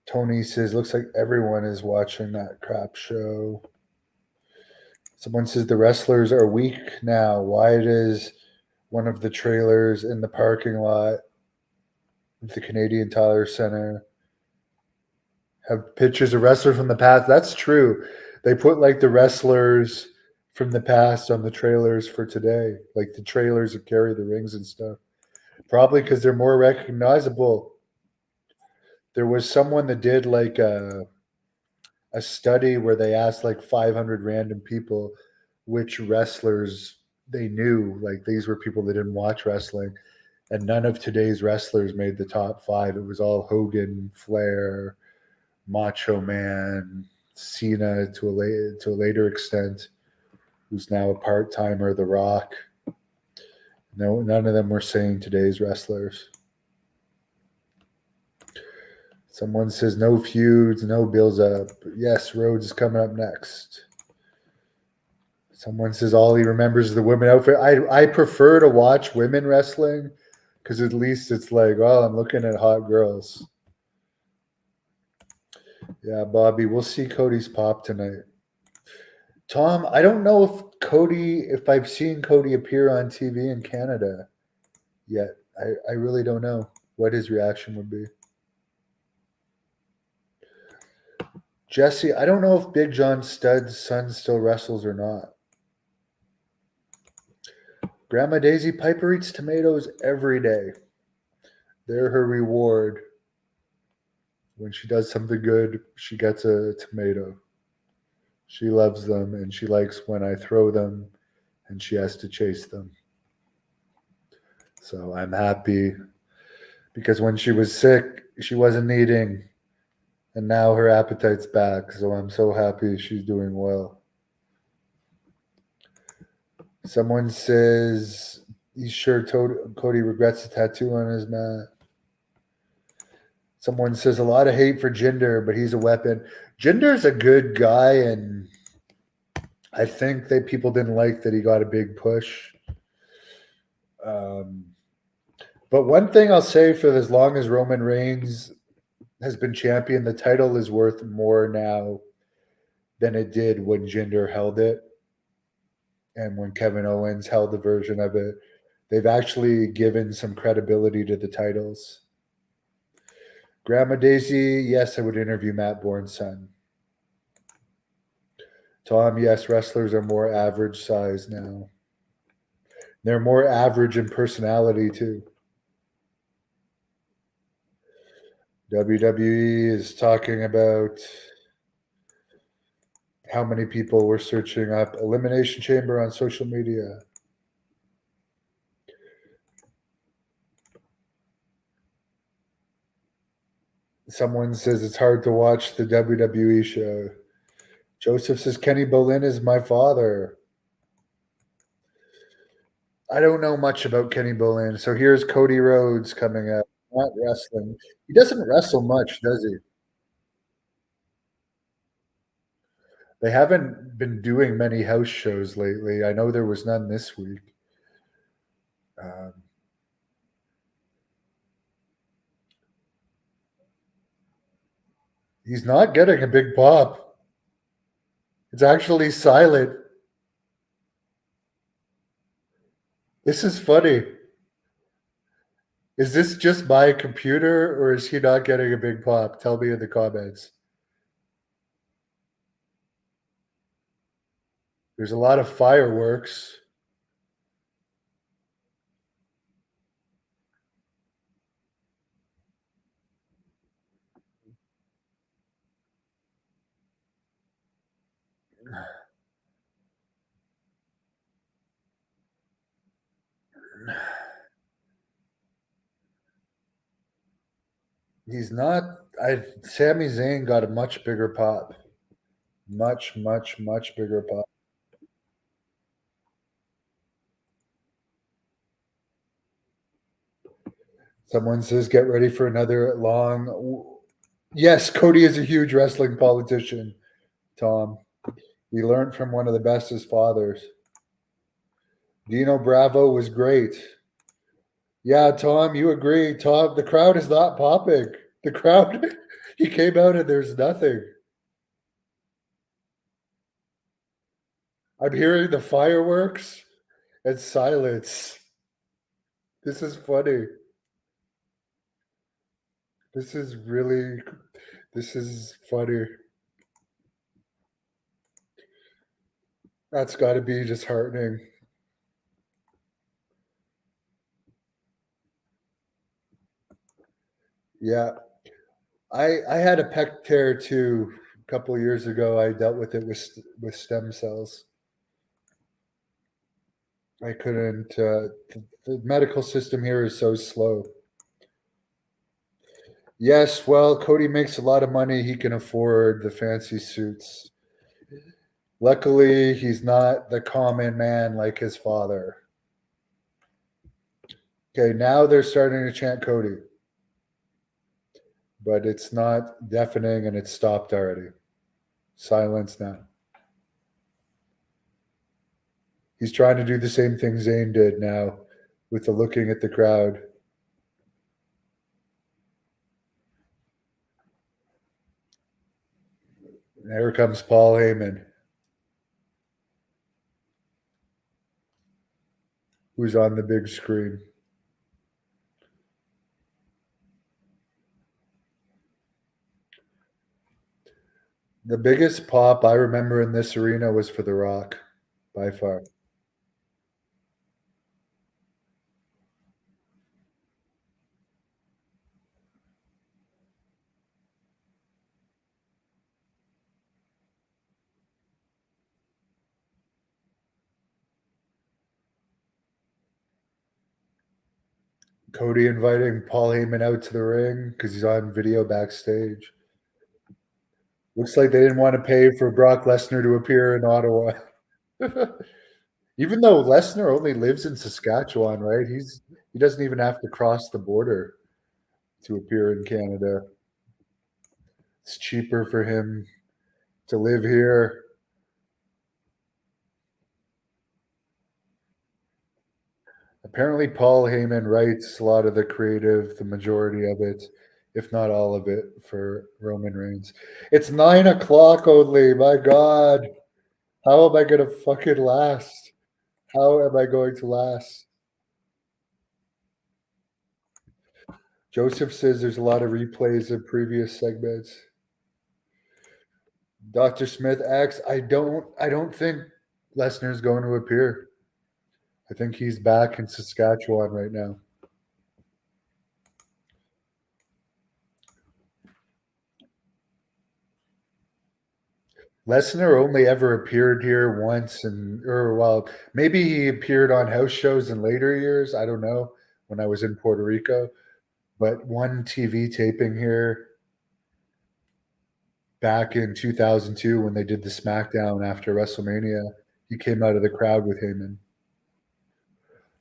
[SPEAKER 1] Tony says, looks like everyone is watching that crap show. Someone says the wrestlers are weak now. Why does one of the trailers in the parking lot of the Canadian Tire Center have pictures of wrestlers from the past? That's true. They put like the wrestlers from the past on the trailers for today, like the trailers that carry the rings and stuff. Probably because they're more recognizable. There was someone that did like a study where they asked like 500 random people which wrestlers they knew. Like these were people that didn't watch wrestling, and none of today's wrestlers made the top 5. It was all Hogan, Flair, Macho Man, Cena to a later extent, who's now a part timer, The Rock. No, none of them were saying today's wrestlers. Someone says no feuds, no builds up. Yes, Rhodes is coming up next. Someone says all he remembers is the women outfit. I prefer to watch women wrestling because at least it's like, oh, I'm looking at hot girls. Yeah, Bobby, we'll see Cody's pop tonight. Tom, I don't know if I've seen Cody appear on TV in Canada yet. I really don't know what his reaction would be. Jesse, I don't know if Big John Studd's son still wrestles or not. Grandma Daisy Piper eats tomatoes every day. They're her reward. When she does something good, she gets a tomato. She loves them, and she likes when I throw them, and she has to chase them. So I'm happy because when she was sick, she wasn't eating, and now her appetite's back. So I'm so happy she's doing well. Someone says he's sure Cody regrets the tattoo on his mat. Someone says a lot of hate for Jinder, but he's a weapon. Jinder's a good guy, and I think that people didn't like that he got a big push. But one thing I'll say, for as long as Roman Reigns has been champion, the title is worth more now than it did when Jinder held it and when Kevin Owens held the version of it. They've actually given some credibility to the titles. Grandma Daisy, yes, I would interview Matt Bourne's son. Tom, yes, wrestlers are more average size now. They're more average in personality, too. WWE is talking about how many people were searching up Elimination Chamber on social media. Someone says it's hard to watch the WWE show. Joseph says Kenny Bolin is my father. I don't know much about Kenny Bolin. So here's Cody Rhodes coming up. Not wrestling. He doesn't wrestle much, does he? They haven't been doing many house shows lately. I know there was none this week. He's not getting a big pop. It's actually silent. This is funny. Is this just my computer or is he not getting a big pop? Tell me in the comments. There's a lot of fireworks. He's not. I Sami Zayn got a much bigger pop. Much, much, much bigger pop. Someone says, "Get ready for another long." Yes, Cody is a huge wrestling politician. Tom, he learned from one of the best his fathers. Dino Bravo was great. Yeah, Tom, you agree. Tom, the crowd is not popping. The crowd, he came out and there's nothing. I'm hearing the fireworks and silence. This is funny. This is really, this is funny. That's got to be disheartening. Yeah. I had a pec tear too a couple of years ago. I dealt with it with stem cells. I couldn't. The medical system here is so slow. Yes, well, Cody makes a lot of money. He can afford the fancy suits. Luckily, he's not the common man like his father. Okay, now they're starting to chant Cody, but it's not deafening and it's stopped already. Silence now. He's trying to do the same thing Zayn did now with the looking at the crowd. And here comes Paul Heyman, who's on the big screen. The biggest pop I remember in this arena was for The Rock, by far. Cody inviting Paul Heyman out to the ring because he's on video backstage. Looks like they didn't want to pay for Brock Lesnar to appear in Ottawa. Even though Lesnar only lives in Saskatchewan, right? He doesn't even have to cross the border to appear in Canada. It's cheaper for him to live here. Apparently, Paul Heyman writes a lot of the creative, the majority of it, if not all of it, for Roman Reigns. It's 9 o'clock only. My God. How am I going to fucking last? How am I going to last? Joseph says there's a lot of replays of previous segments. Dr. Smith asks, I don't think Lesnar's going to appear. I think he's back in Saskatchewan right now. Lesnar only ever appeared here once, or well, maybe he appeared on house shows in later years. I don't know, when I was in Puerto Rico, but one TV taping here back in 2002 when they did the SmackDown after WrestleMania. He came out of the crowd with Heyman.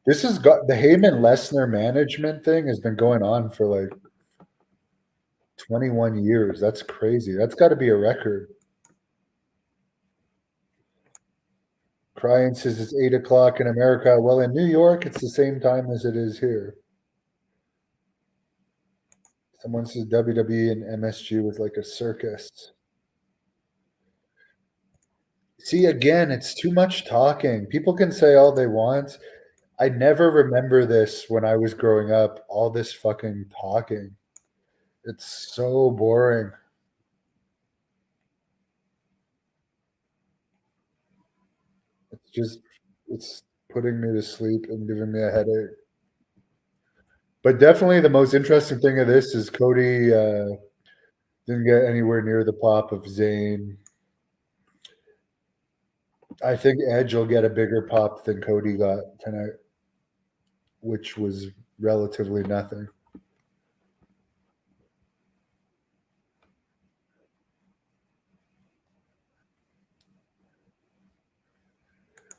[SPEAKER 1] This has got the Heyman Lesnar management thing has been going on for like 21 years. That's crazy. That's got to be a record. Crying says it's 8 o'clock in America. Well, in New York, it's the same time as it is here. Someone says WWE and MSG was like a circus. See, again, it's too much talking. People can say all they want. I never remember this when I was growing up, all this fucking talking. It's so boring. It's just it's putting me to sleep and giving me a headache. But definitely the most interesting thing of this is Cody, didn't get anywhere near the pop of Zayn. I think Edge will get a bigger pop than Cody got tonight, which was relatively nothing.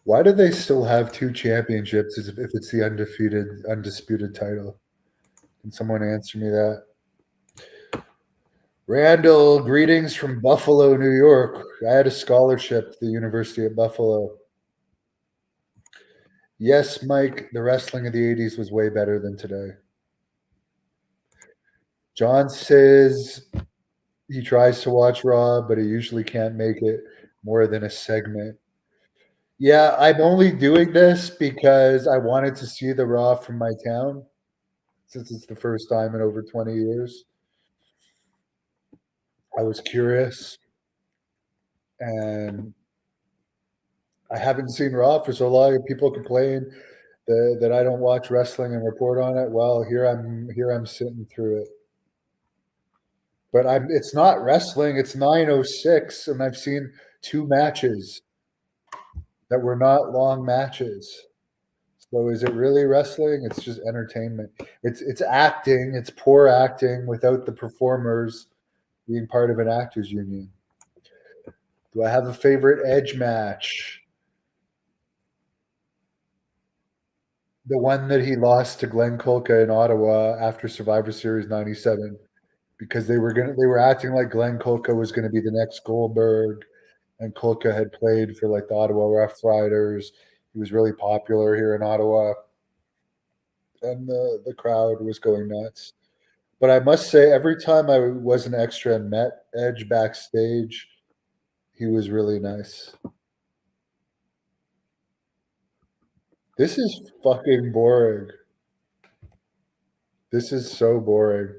[SPEAKER 1] Why do they still have 2 championships as if it's the undisputed title? Can someone answer me that? Randall, greetings from Buffalo, New York. I had a scholarship at the University of Buffalo. Yes, Mike, the wrestling of the 80s was way better than today. John says he tries to watch Raw, but he usually can't make it more than a segment. Yeah, I'm only doing this because I wanted to see the Raw from my town since it's the first time in over 20 years. I was curious, and I haven't seen Raw for so long. And people complain that I don't watch wrestling and report on it. Well, here I'm sitting through it. But it's not wrestling. It's 9:06, and I've seen 2 matches that were not long matches. So is it really wrestling? It's just entertainment. It's acting. It's poor acting without the performers being part of an actors union. Do I have a favorite Edge match? The one that he lost to Glenn Kolka in Ottawa after Survivor Series '97, because they were acting like Glenn Kolka was gonna be the next Goldberg, and Kolka had played for like the Ottawa Rough Riders. He was really popular here in Ottawa, and the crowd was going nuts. But I must say, every time I was an extra and met Edge backstage, he was really nice. This is fucking boring. This is so boring.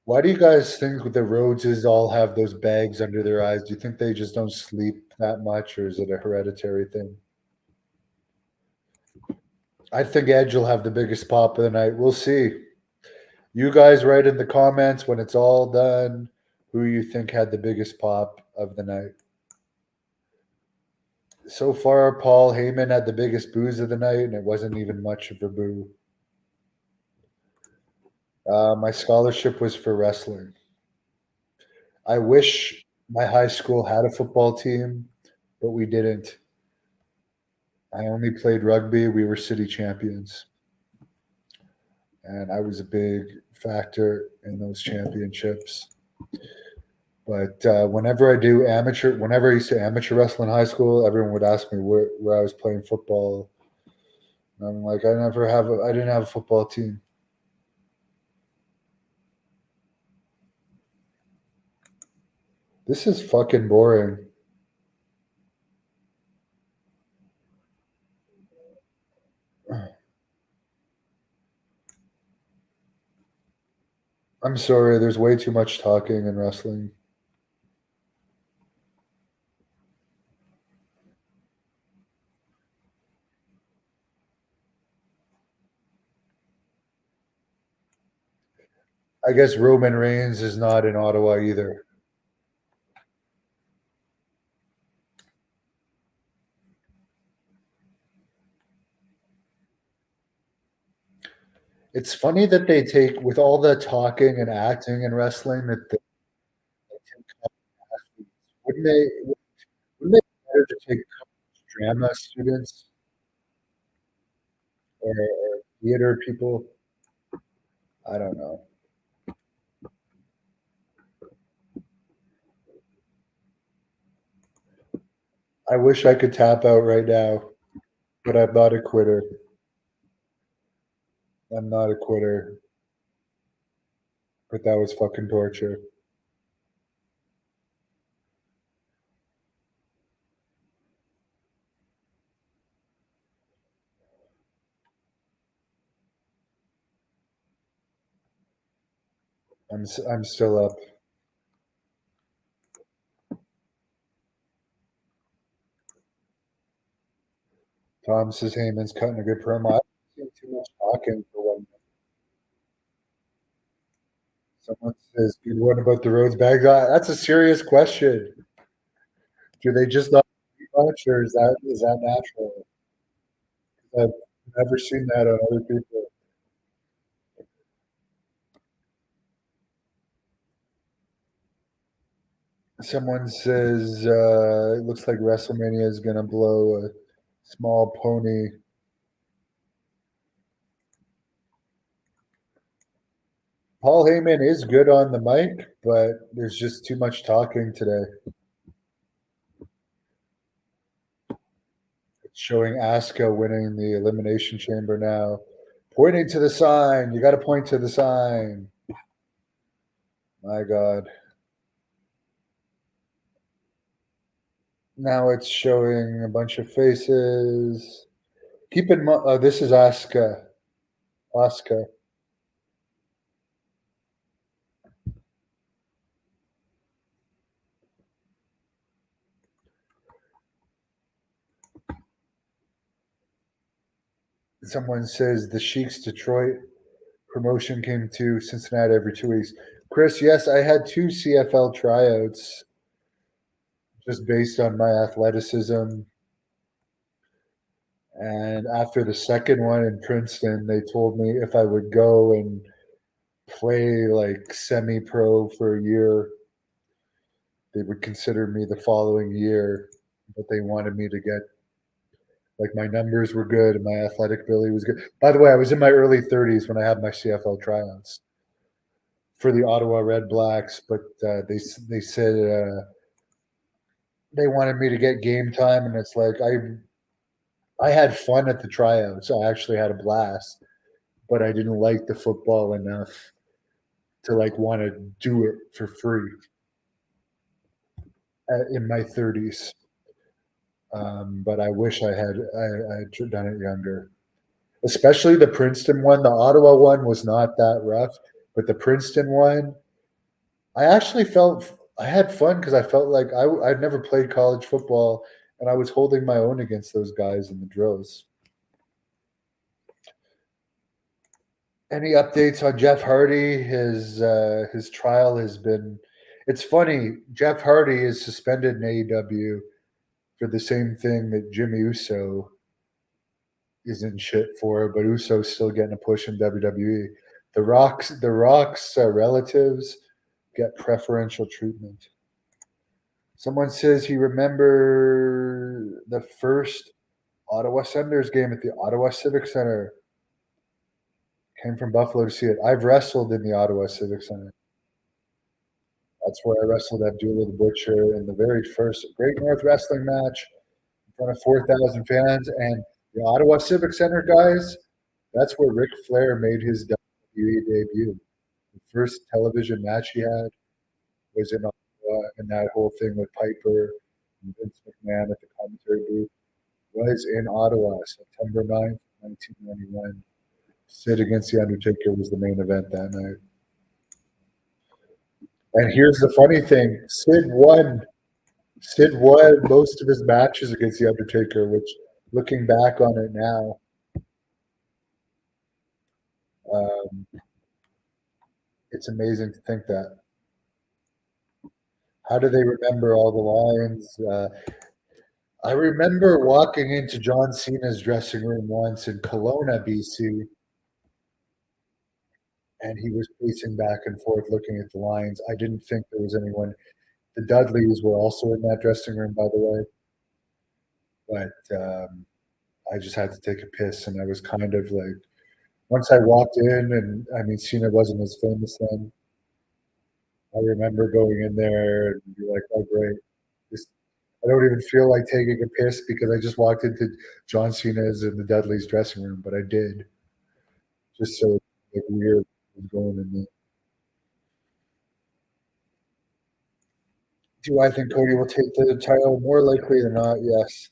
[SPEAKER 1] Why do you guys think the Rhodeses all have those bags under their eyes? Do you think they just don't sleep that much, or is it a hereditary thing? I think Edge will have the biggest pop of the night. We'll see. You guys write in the comments when it's all done who you think had the biggest pop of the night. So far, Paul Heyman had the biggest booze of the night, and it wasn't even much of a boo. My scholarship was for wrestling. I wish my high school had a football team, but we didn't. I only played rugby. We were city champions, and I was a big factor in those championships. But whenever I used to amateur wrestle in high school, everyone would ask me where I was playing football. And I'm like, I didn't have a football team. This is fucking boring. I'm sorry. There's way too much talking in wrestling. I guess Roman Reigns is not in Ottawa either. It's funny that they take with all the talking and acting and wrestling that they take athletes. Wouldn't they be better to take drama students or theater people? I don't know. I wish I could tap out right now, but I'm not a quitter. I'm not a quitter, but that was fucking torture. I'm still up. Tom says Heyman's cutting a good promo. I've seen too much talking for 1 minute. Someone says, "Good one about the Rhodes bag." That's a serious question. Do they just not eat much, or is that natural? I've never seen that on other people. Someone says it looks like WrestleMania is going to blow a small pony. Paul Heyman is good on the mic, but there's just too much talking today. It's showing Asuka winning the Elimination Chamber now. Pointing to the sign. You got to point to the sign. My God. Now it's showing a bunch of faces. Keep in mind, this is Asuka. Asuka. Someone says the Sheik's Detroit promotion came to Cincinnati every 2 weeks. Chris, yes, I had 2 CFL tryouts just based on my athleticism. And after the second one in Princeton, they told me if I would go and play like semi pro for a year, they would consider me the following year. But they wanted me to get, like, my numbers were good and my athletic ability was good. By the way, I was in my early 30s when I had my CFL tryouts for the Ottawa Red Blacks, but they said they wanted me to get game time, and it's like I had fun at the tryouts. I actually had a blast, but I didn't like the football enough to like want to do it for free in my 30s. But I wish I had done it younger. Especially the Princeton one. The Ottawa one was not that rough, but the Princeton one, I actually felt I had fun because I felt like I'd never played college football, and I was holding my own against those guys in the drills. Any updates on Jeff Hardy? His trial has been. It's funny. Jeff Hardy is suspended in AEW for the same thing that Jimmy Uso isn't shit for, but Uso's still getting a push in WWE. The Rock's relatives get preferential treatment. Someone says he remember the first Ottawa Senators game at the Ottawa Civic Center. Came from Buffalo to see it. I've wrestled in the Ottawa Civic Center. That's where I wrestled Abdullah the Butcher in the very first Great North Wrestling match in front of 4,000 fans. And the Ottawa Civic Center, guys, that's where Ric Flair made his WWE debut. The first television match he had was in Ottawa, and that whole thing with Piper and Vince McMahon at the commentary booth was in Ottawa, September 9th, 1991. Sid against The Undertaker was the main event that night. And here's the funny thing: Sid won. Sid won most of his matches against The Undertaker, which, looking back on it now, um, it's amazing to think that. How do they remember all the lines? I remember walking into John Cena's dressing room once in Kelowna, BC, and he was pacing back and forth looking at the lines. I didn't think there was anyone. The Dudleys were also in that dressing room, by the way, but I just had to take a piss, and I was kind of like, once I walked in, and I mean, Cena wasn't as famous then. I remember going in there and be like, "Oh, great! This, I don't even feel like taking a piss because I just walked into John Cena's and the Dudleys dressing room, but I did, just so like weird was going in there." Do I think Cody will take the title? More likely than not, yes.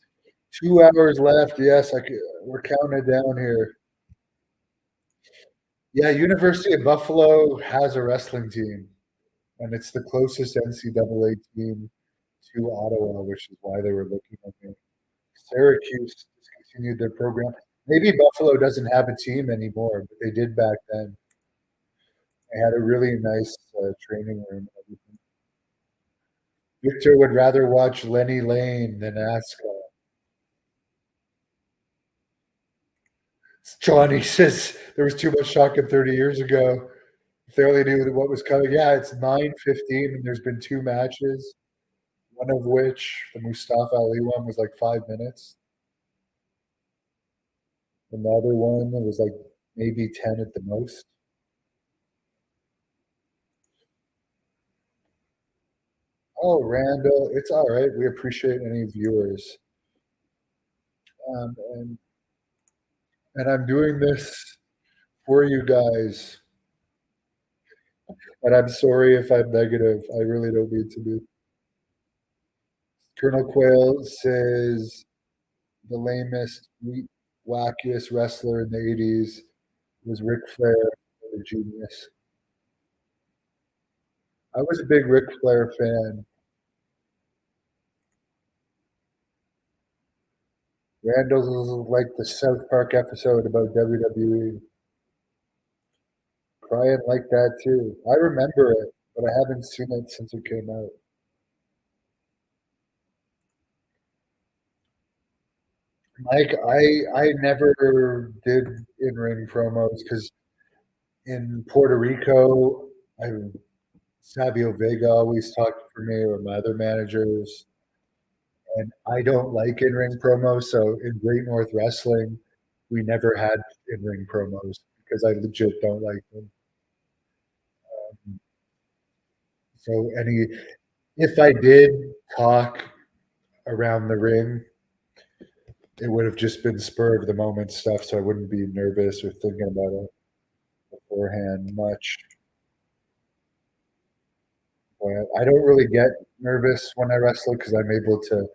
[SPEAKER 1] 2 hours left. Yes, we're counting down here. Yeah, University of Buffalo has a wrestling team, and it's the closest NCAA team to Ottawa, which is why they were looking at me. Syracuse discontinued their program. Maybe Buffalo doesn't have a team anymore, but they did back then. They had a really nice training room and everything. Victor would rather watch Lenny Lane than Asuka. Johnny says there was too much talking 30 years ago. If they only knew what was coming. Yeah, it's 9:15 and there's been two matches, one of which, the Mustafa Ali one, was like 5 minutes. Another one was like maybe 10 at the most. Oh, Randall, it's all right. We appreciate any viewers. And I'm doing this for you guys. And I'm sorry if I'm negative. I really don't mean to be. Colonel Quayle says the lamest, wackiest wrestler in the 80s was Ric Flair, the genius. I was a big Ric Flair fan. Randall's like the South Park episode about WWE. Crying like that too. I remember it, but I haven't seen it since it came out. Mike, I never did in ring promos because in Puerto Rico, I Savio Vega always talked for me or my other managers, and I don't like in ring promos. So in Great North Wrestling, we never had in ring promos because I legit don't like them. So if I did talk around the ring, it would have just been spur of the moment stuff, so I wouldn't be nervous or thinking about it beforehand much. But I don't really get nervous when I wrestle because I'm able to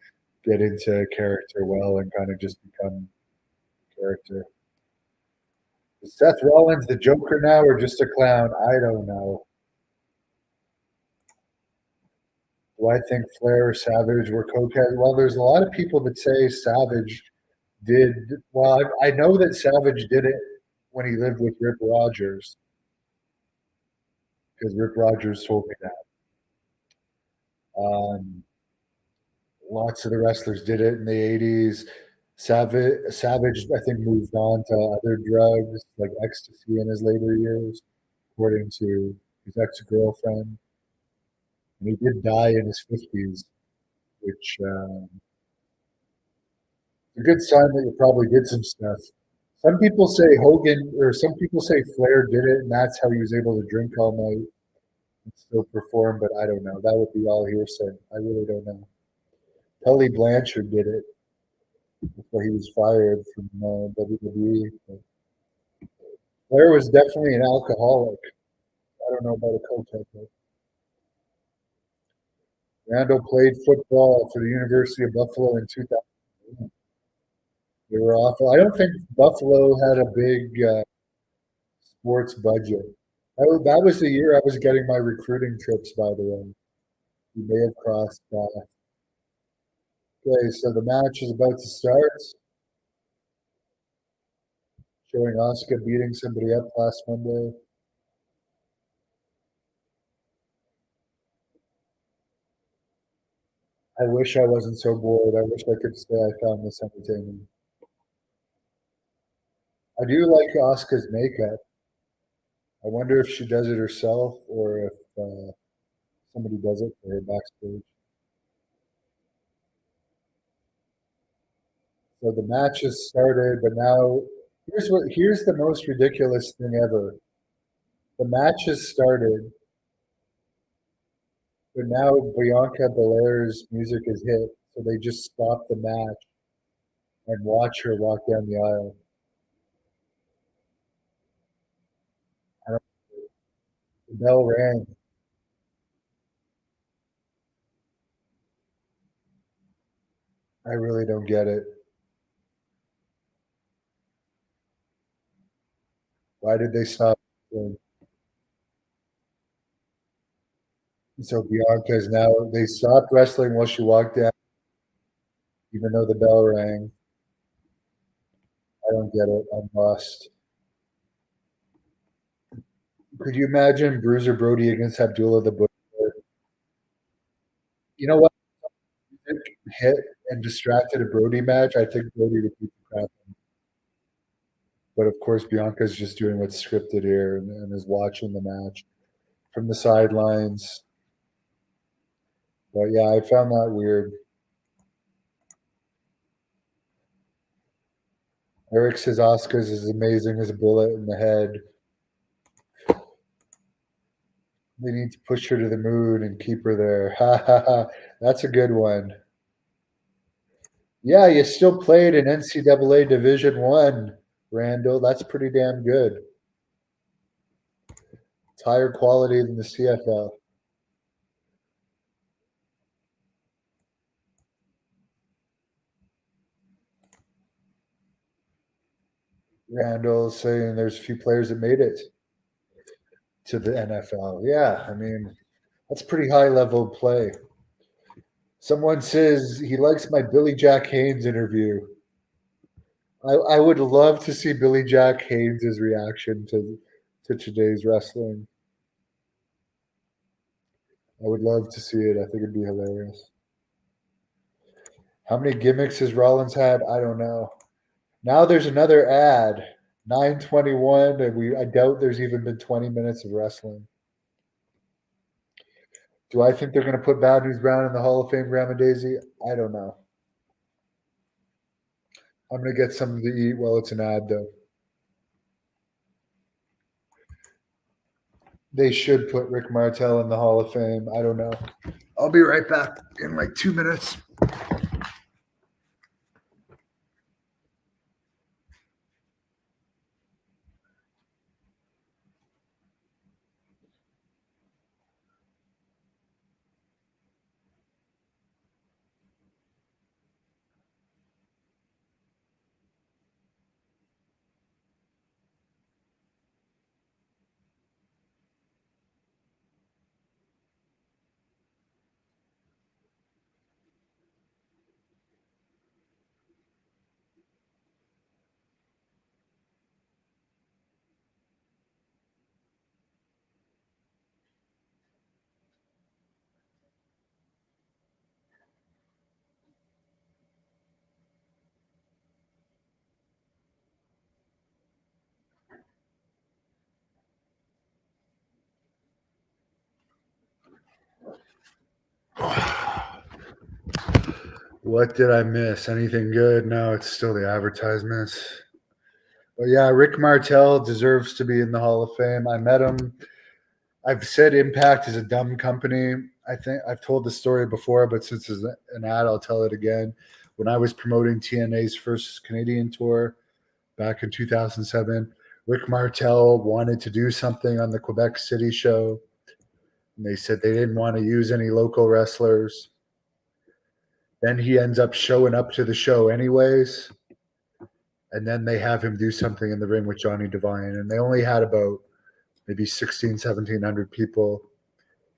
[SPEAKER 1] get into character well and kind of just become character. Is Seth Rollins the Joker now or just a clown? I don't know. Do I think Flair or Savage were cokeheads? Well, there's a lot of people that say Savage did. Well, I know that Savage did it when he lived with Rip Rogers because Rip Rogers told me that. Lots of the wrestlers did it in the 80s. Savage, I think, moved on to other drugs like ecstasy in his later years, according to his ex girlfriend. And he did die in his 50s, which is a good sign that you probably did some stuff. Some people say Hogan, or some people say Flair did it, and that's how he was able to drink all night and still perform, but I don't know. That would be all hearsay. I really don't know. Tully Blanchard did it before he was fired from WWE. Flair was definitely an alcoholic. I don't know about a cokehead. Randall played football for the University of Buffalo in 2000. They were awful. I don't think Buffalo had a big sports budget. That was the year I was getting my recruiting trips, by the way. We may have crossed paths. Okay, so the match is about to start. Showing Oscar beating somebody up last Monday. I wish I wasn't so bored. I wish I could say I found this entertaining. I do like Oscar's makeup. I wonder if she does it herself or if somebody does it for her backstage. So the match has started, but now here's the most ridiculous thing ever. The match has started, but now Bianca Belair's music is hit, so they just stop the match and watch her walk down the aisle. I don't, the bell rang. I really don't get it. Why did they stop? So Bianca's now, they stopped wrestling while she walked down, even though the bell rang. I don't get it. I'm lost. Could you imagine Bruiser Brody against Abdullah the Butcher? You know what? Hit and distracted a Brody match. I think Brody would beat the crap. But of course, Bianca's just doing what's scripted here and is watching the match from the sidelines. But yeah, I found that weird. Eric says Oscars is amazing as a bullet in the head. They need to push her to the moon and keep her there. Ha ha ha. That's a good one. Yeah, you still played in NCAA Division One, Randall. That's pretty damn good. It's higher quality than the CFL. Randall saying there's a few players that made it to the NFL. Yeah, I mean, that's pretty high level play. Someone says he likes my Billy Jack Haynes interview. I would love to see Billy Jack Haynes' reaction to today's wrestling. I would love to see it. I think it'd be hilarious. How many gimmicks has Rollins had? I don't know. Now there's another ad. 9:21, and I doubt there's even been 20 minutes of wrestling. Do I think they're going to put Bad News Brown in the Hall of Fame, Grandma Daisy? I don't know. I'm going to get something to eat while it's an ad, though. They should put Rick Martel in the Hall of Fame. I don't know. I'll be right back in like 2 minutes. What did I miss? Anything good? No, it's still the advertisements. But yeah, Rick Martel deserves to be in the Hall of Fame. I met him. I've said Impact is a dumb company. I think I've told the story before, but since it's an ad, I'll tell it again. When I was promoting TNA's first Canadian tour back in 2007, Rick Martel wanted to do something on the Quebec City show. And they said they didn't want to use any local wrestlers. Then he ends up showing up to the show anyways. And then they have him do something in the ring with Johnny Devine. And they only had about maybe 1,700 people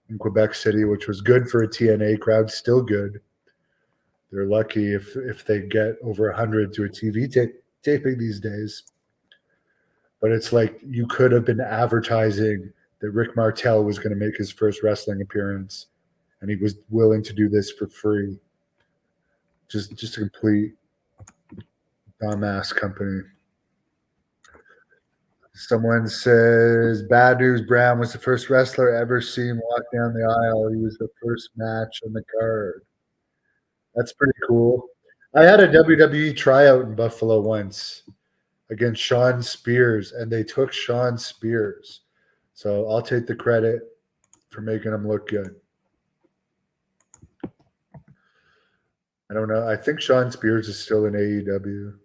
[SPEAKER 1] in Quebec City, which was good for a TNA crowd, still good. They're lucky if they get over 100 to a TV taping these days. But it's like you could have been advertising that Rick Martel was going to make his first wrestling appearance, and he was willing to do this for free. Just a complete dumbass company. Someone says Bad News Brown was the first wrestler ever seen walk down the aisle. He was the first match on the card. That's pretty cool. I had a WWE tryout in Buffalo once against Sean Spears, and they took Sean Spears. So I'll take the credit for making him look good. I don't know. I think Sean Spears is still in AEW.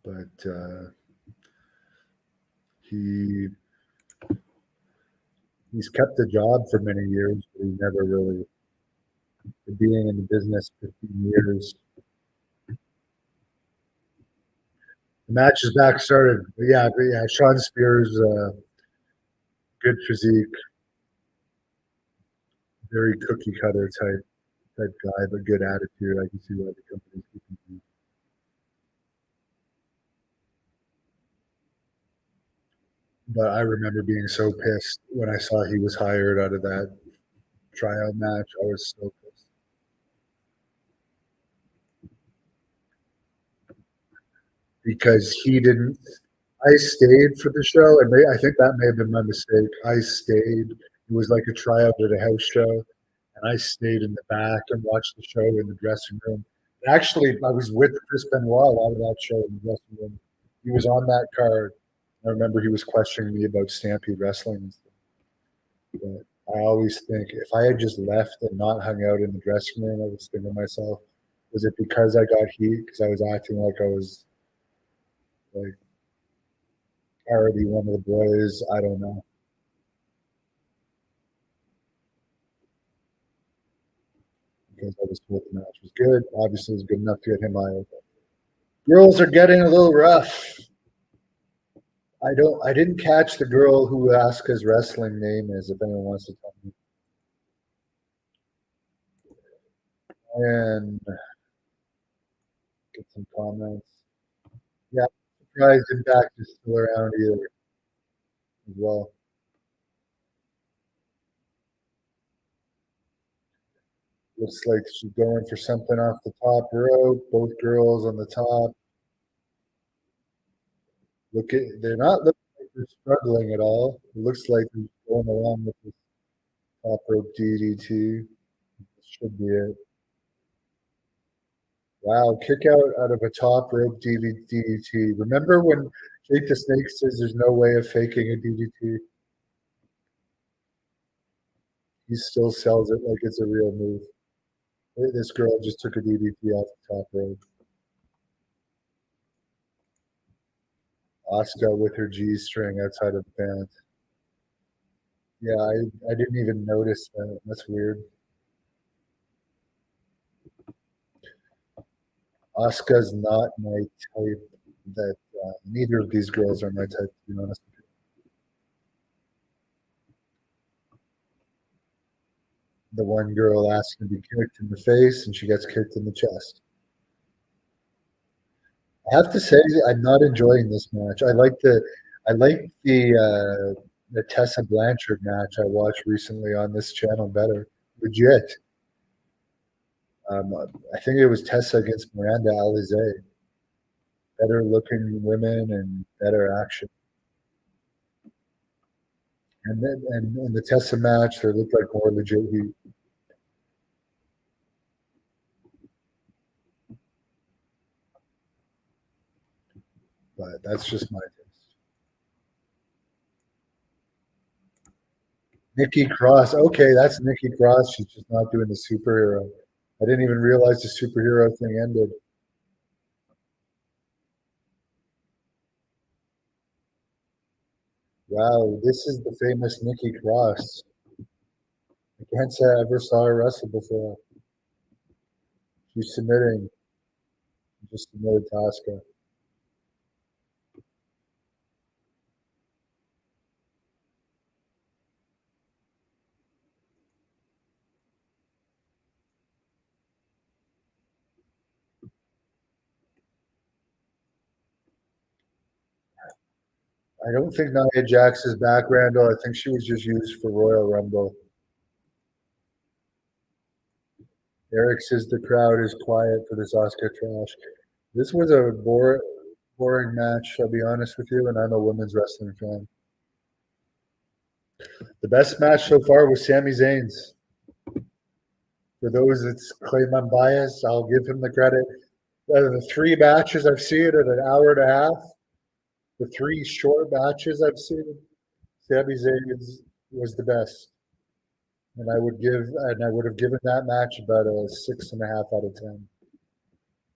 [SPEAKER 1] But he's kept the job for many years, but he never really being in the business 15 years. The match is back started. But yeah, Sean Spears, good physique, very cookie cutter type guy, but good attitude. I can see why the company's keeping him. But I remember being so pissed when I saw he was hired out of that tryout match. I was so pissed because he didn't. I stayed for the show, and I think that may have been my mistake. I stayed. It was like a tryout at a house show, and I stayed in the back and watched the show in the dressing room. Actually, I was with Chris Benoit a lot of that show in the dressing room. He was on that card. I remember he was questioning me about Stampede Wrestling. But I always think if I had just left and not hung out in the dressing room, I was thinking to myself, was it because I got heat? Because I was acting like I was like already one of the boys. I don't know. Because I was told the match was good. Obviously, it was good enough to get him hired. Girls are getting a little rough. I didn't catch the girl who Asuka's wrestling name is. If anyone wants to tell me, and get some comments. Yeah, I'm surprised Impact is still around either as well. Looks like she's going for something off the top rope. Both girls on the top. They're not looking like they're struggling at all. It looks like they're going along with this top rope DDT. Should be it. Wow, kick out of a top rope DDT. Remember when Jake the Snake says there's no way of faking a DDT? He still sells it like it's a real move. This girl just took a DDT off the top rope. Asuka with her G string outside of the band. Yeah, I didn't even notice that. That's weird. Asuka's not my type. That neither of these girls are my type, to be honest. The one girl asks to be kicked in the face, and she gets kicked in the chest. I have to say, I'm not enjoying this match. I like the Tessa Blanchard match I watched recently on this channel better. Legit. I think it was Tessa against Miranda Alizé. Better looking women and better action. And then and in the Tessa match, there looked like more legit heat. But that's just my taste. Nikki Cross. Okay, that's Nikki Cross. She's just not doing the superhero. I didn't even realize the superhero thing ended. Wow, this is the famous Nikki Cross. I can't say I ever saw her wrestle before. She's submitting. She just submitted Tosca. I don't think Nia Jax is back, Randall. I think she was just used for Royal Rumble. Eric says the crowd is quiet for this Oscar trash. This was a boring match, I'll be honest with you, and I'm a women's wrestling fan. The best match so far was Sami Zayn's. For those that claim I'm biased, I'll give him the credit. Out of the three matches I've seen in an hour and a half, the three short matches I've seen, Sami Zayn was the best. And I would have given that match about a 6.5 out of 10.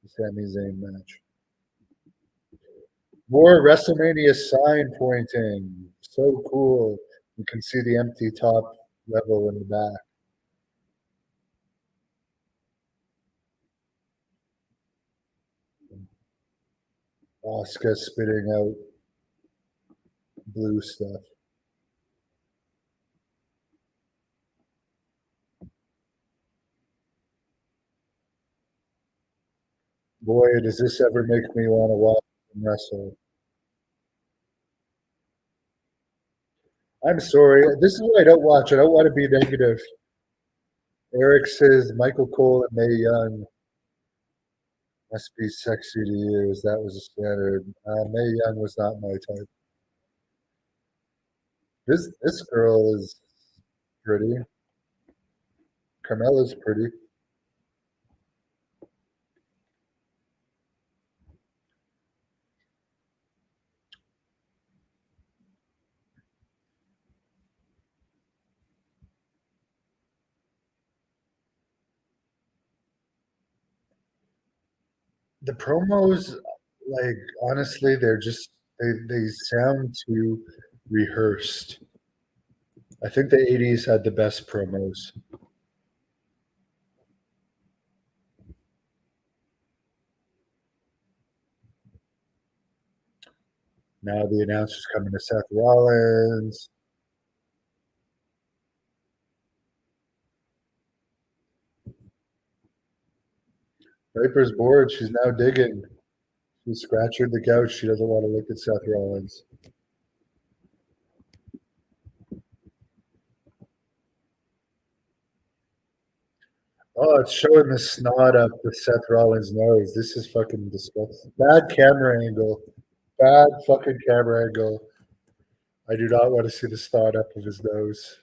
[SPEAKER 1] The Sami Zayn match. More WrestleMania sign pointing. So cool. You can see the empty top level in the back. Oscar spitting out blue stuff. Boy, does this ever make me want to watch him wrestle. I'm sorry. This is why I don't watch. I don't want to be negative. Eric says Michael Cole and Mae Young must be sexy to you. That was a standard. Mae Young was not my type. This girl is pretty. Carmella's pretty. The promos, like honestly, they're just they sound too rehearsed. I think the '80s had the best promos. Now the announcer's coming to Seth Rollins. Viper's bored. She's now digging. She's scratching the couch. She doesn't want to look at Seth Rollins. Oh, it's showing the snot up the Seth Rollins' nose. This is fucking disgusting. Bad camera angle. Bad fucking camera angle. I do not want to see the snot up of his nose.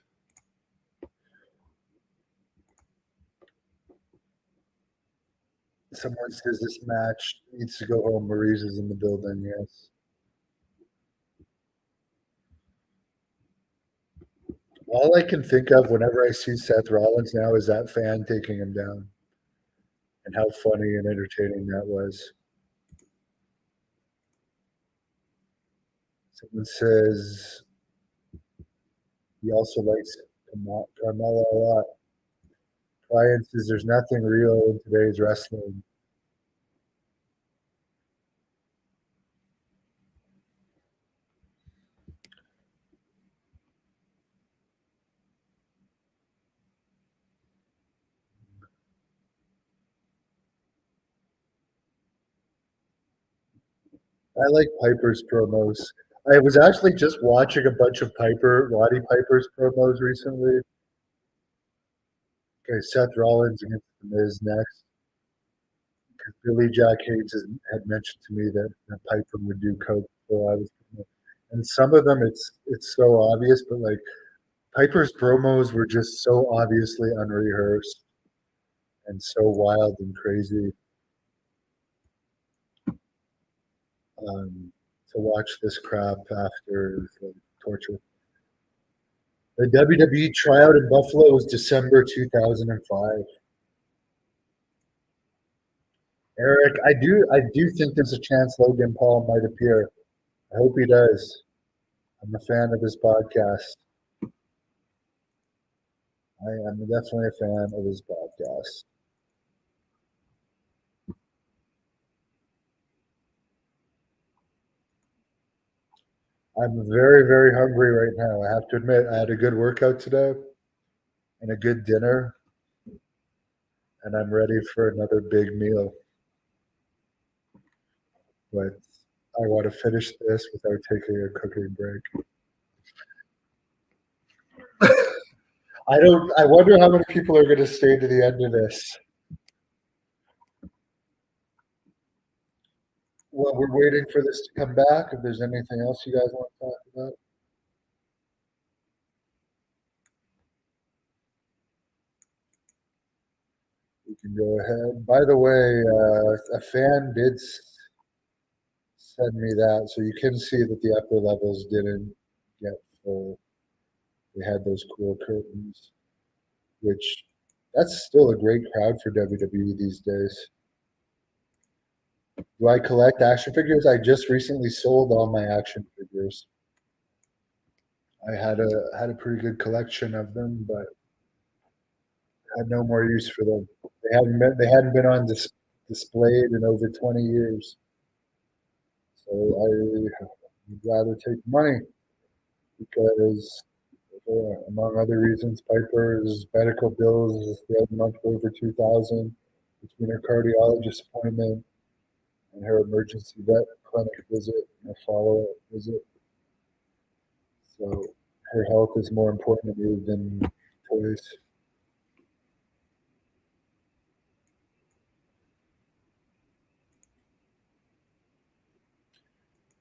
[SPEAKER 1] Someone says this match needs to go home. Maurice is in the building. Yes. All I can think of whenever I see Seth Rollins now is that fan taking him down and how funny and entertaining that was. Someone says he also likes Carmella a lot. Ryan says there's nothing real in today's wrestling. I like Piper's promos. I was actually just watching a bunch of Roddy Piper's promos recently. Okay, Seth Rollins against The Miz next. Billy Jack Haynes had mentioned to me that Piper would do coke before I was, and some of them it's so obvious, but like Piper's promos were just so obviously unrehearsed and so wild and crazy. To watch this crap after the torture. The WWE tryout in Buffalo was December 2005. Eric, I do think there's a chance Logan Paul might appear. I hope he does. I'm a fan of his podcast. I am definitely a fan of his podcast. I'm very, very hungry right now. I have to admit, I had a good workout today and a good dinner, and I'm ready for another big meal. But I want to finish this without taking a cooking break. I wonder how many people are going to stay to the end of this. Well, we're waiting for this to come back. If there's anything else you guys want to talk about. You can go ahead. By the way, a fan did send me that, so you can see that the upper levels didn't get full. They had those cool curtains, which that's still a great crowd for WWE these days. Do I collect action figures? I just recently sold all my action figures. I had a pretty good collection of them, but had no more use for them. They hadn't been on displayed in over 20 years. So I would rather take money because, among other reasons, Piper's medical bills the other month were over 2,000 between her cardiologist appointment. and her emergency vet clinic visit and a follow-up visit. So her health is more important to me than toys.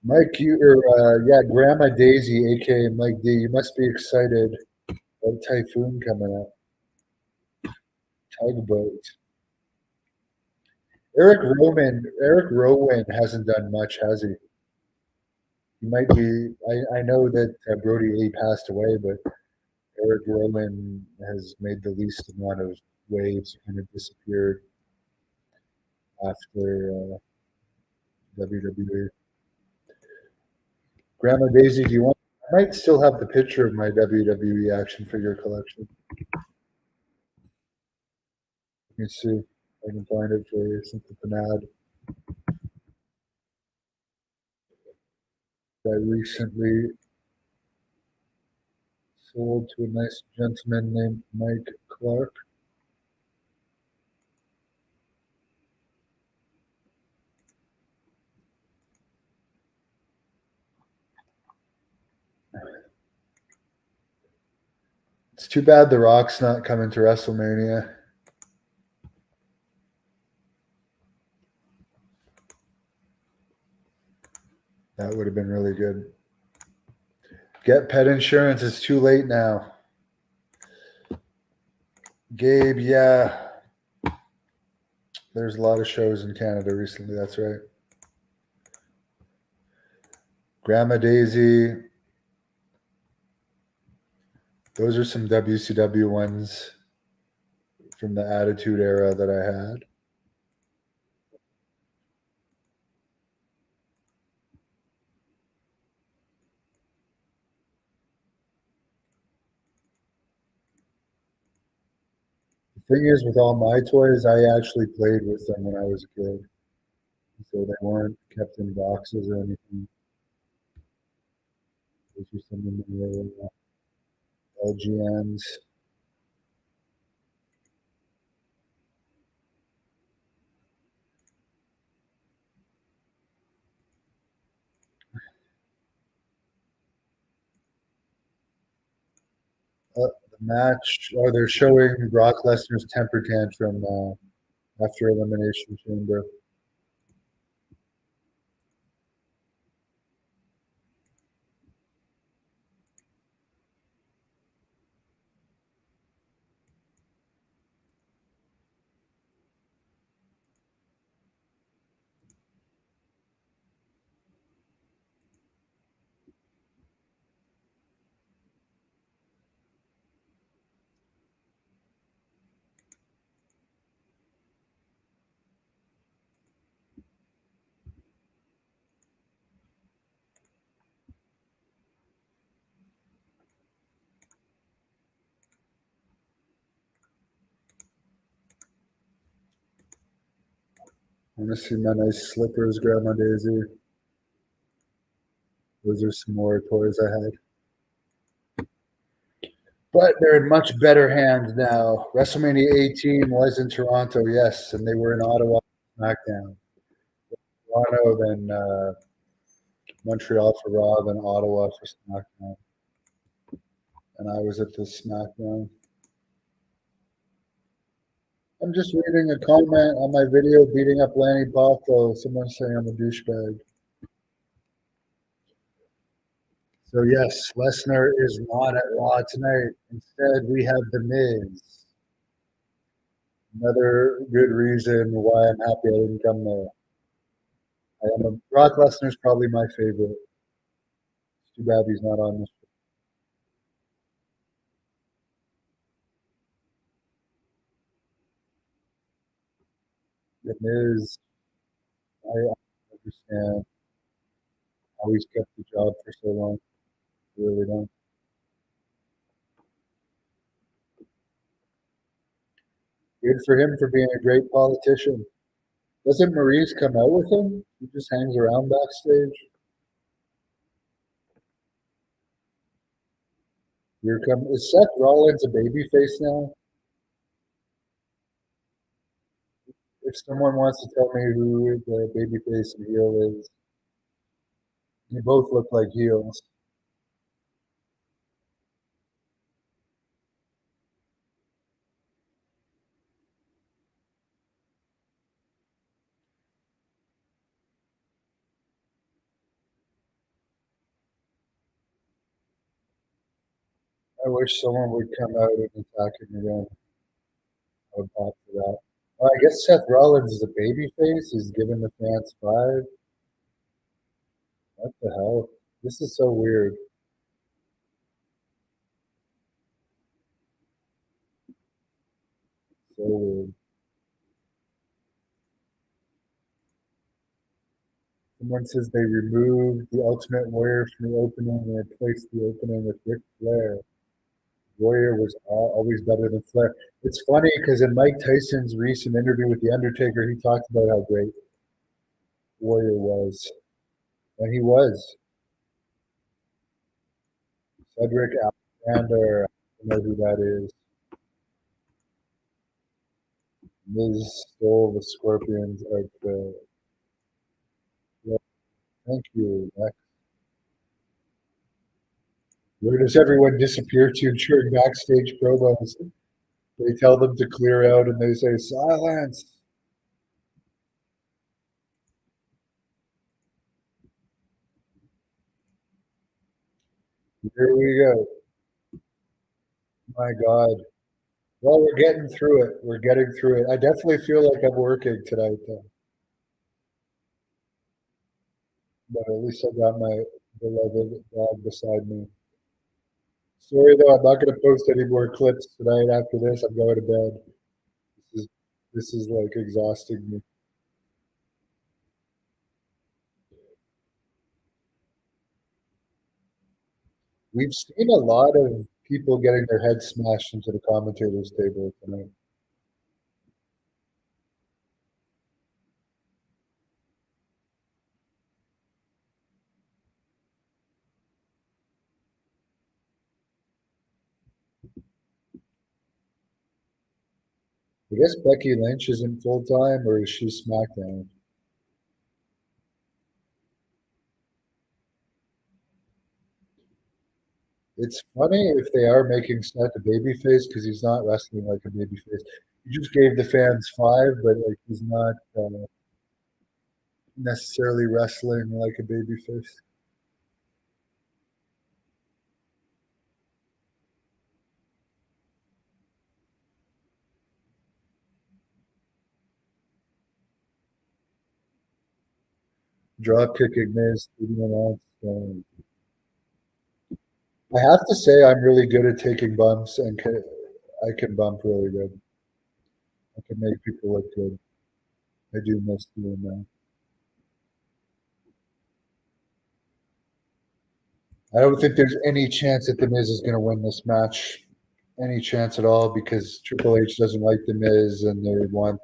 [SPEAKER 1] Mike, Grandma Daisy, aka Mike D, you must be excited about Typhoon coming up. Tugboat. Eric Rowan hasn't done much, has he? He might be. I know that Brody Lee passed away, but Eric Rowan has made the least amount of waves, kind of disappeared after WWE. Grandma Daisy, do you want? I might still have the picture of my WWE action figure collection. Let me see if I can find it for you since it's an ad. I recently sold to a nice gentleman named Mike Clark. It's too bad The Rock's not coming to WrestleMania. That would have been really good. Get pet insurance. It's too late now. Gabe, yeah. There's a lot of shows in Canada recently. That's right. Grandma Daisy. Those are some WCW ones from the Attitude Era that I had. The thing is, with all my toys, I actually played with them when I was a kid. So they weren't kept in boxes or anything. Those were some of the LGNs. The match, they're showing Brock Lesnar's temper tantrum after Elimination Chamber. I want to see my nice slippers, Grandma Daisy. Those are some more toys I had. But they're in much better hands now. WrestleMania 18 was in Toronto, yes, and they were in Ottawa SmackDown. Toronto, then Montreal for Raw, then Ottawa for SmackDown. And I was at the SmackDown. I'm just reading a comment on my video beating up Lanny Boffo. Someone saying I'm a douchebag. So yes, Lesnar is not at Raw tonight. Instead, we have The Miz. Another good reason why I'm happy I didn't come there. Brock Lesnar's probably my favorite. It's too bad he's not on this. The Miz, I understand how he's kept the job for so long. I really don't. Good for him for being a great politician. Doesn't Maurice come out with him? He just hangs around backstage. Is Seth Rollins a babyface now? If someone wants to tell me who the babyface and heel is, you both look like heels. I wish someone would come out and attack him again. I would pop for that. I guess Seth Rollins is a babyface. He's giving the fans five. What the hell? This is so weird. So weird. Someone says they removed the Ultimate Warrior from the opening and replaced the opening with Ric Flair. Warrior was always better than Flair. It's funny because in Mike Tyson's recent interview with The Undertaker, he talked about how great Warrior was. And he was. Cedric Alexander, I don't know who that is. Miz stole the Scorpions out the. Yeah, thank you. Where does everyone disappear to during backstage promos? They tell them to clear out and they say, silence. Here we go. My God. Well, we're getting through it. We're getting through it. I definitely feel like I'm working tonight, though. But at least I got my beloved dog beside me. Sorry, though, I'm not going to post any more clips tonight after this. I'm going to bed. This is, this is like exhausting me. We've seen a lot of people getting their heads smashed into the commentators' table tonight. I guess Becky Lynch isn't full time, or is she SmackDown? It's funny if they are making Seth a babyface because he's not wrestling like a babyface. He just gave the fans five, but like he's not necessarily wrestling like a babyface. Drop kicking Miz, I have to say I'm really good at taking bumps and I can bump really good. I can make people look good. I do miss doing that. I don't think there's any chance that the Miz is going to win this match. Any chance at all because Triple H doesn't like the Miz and they want.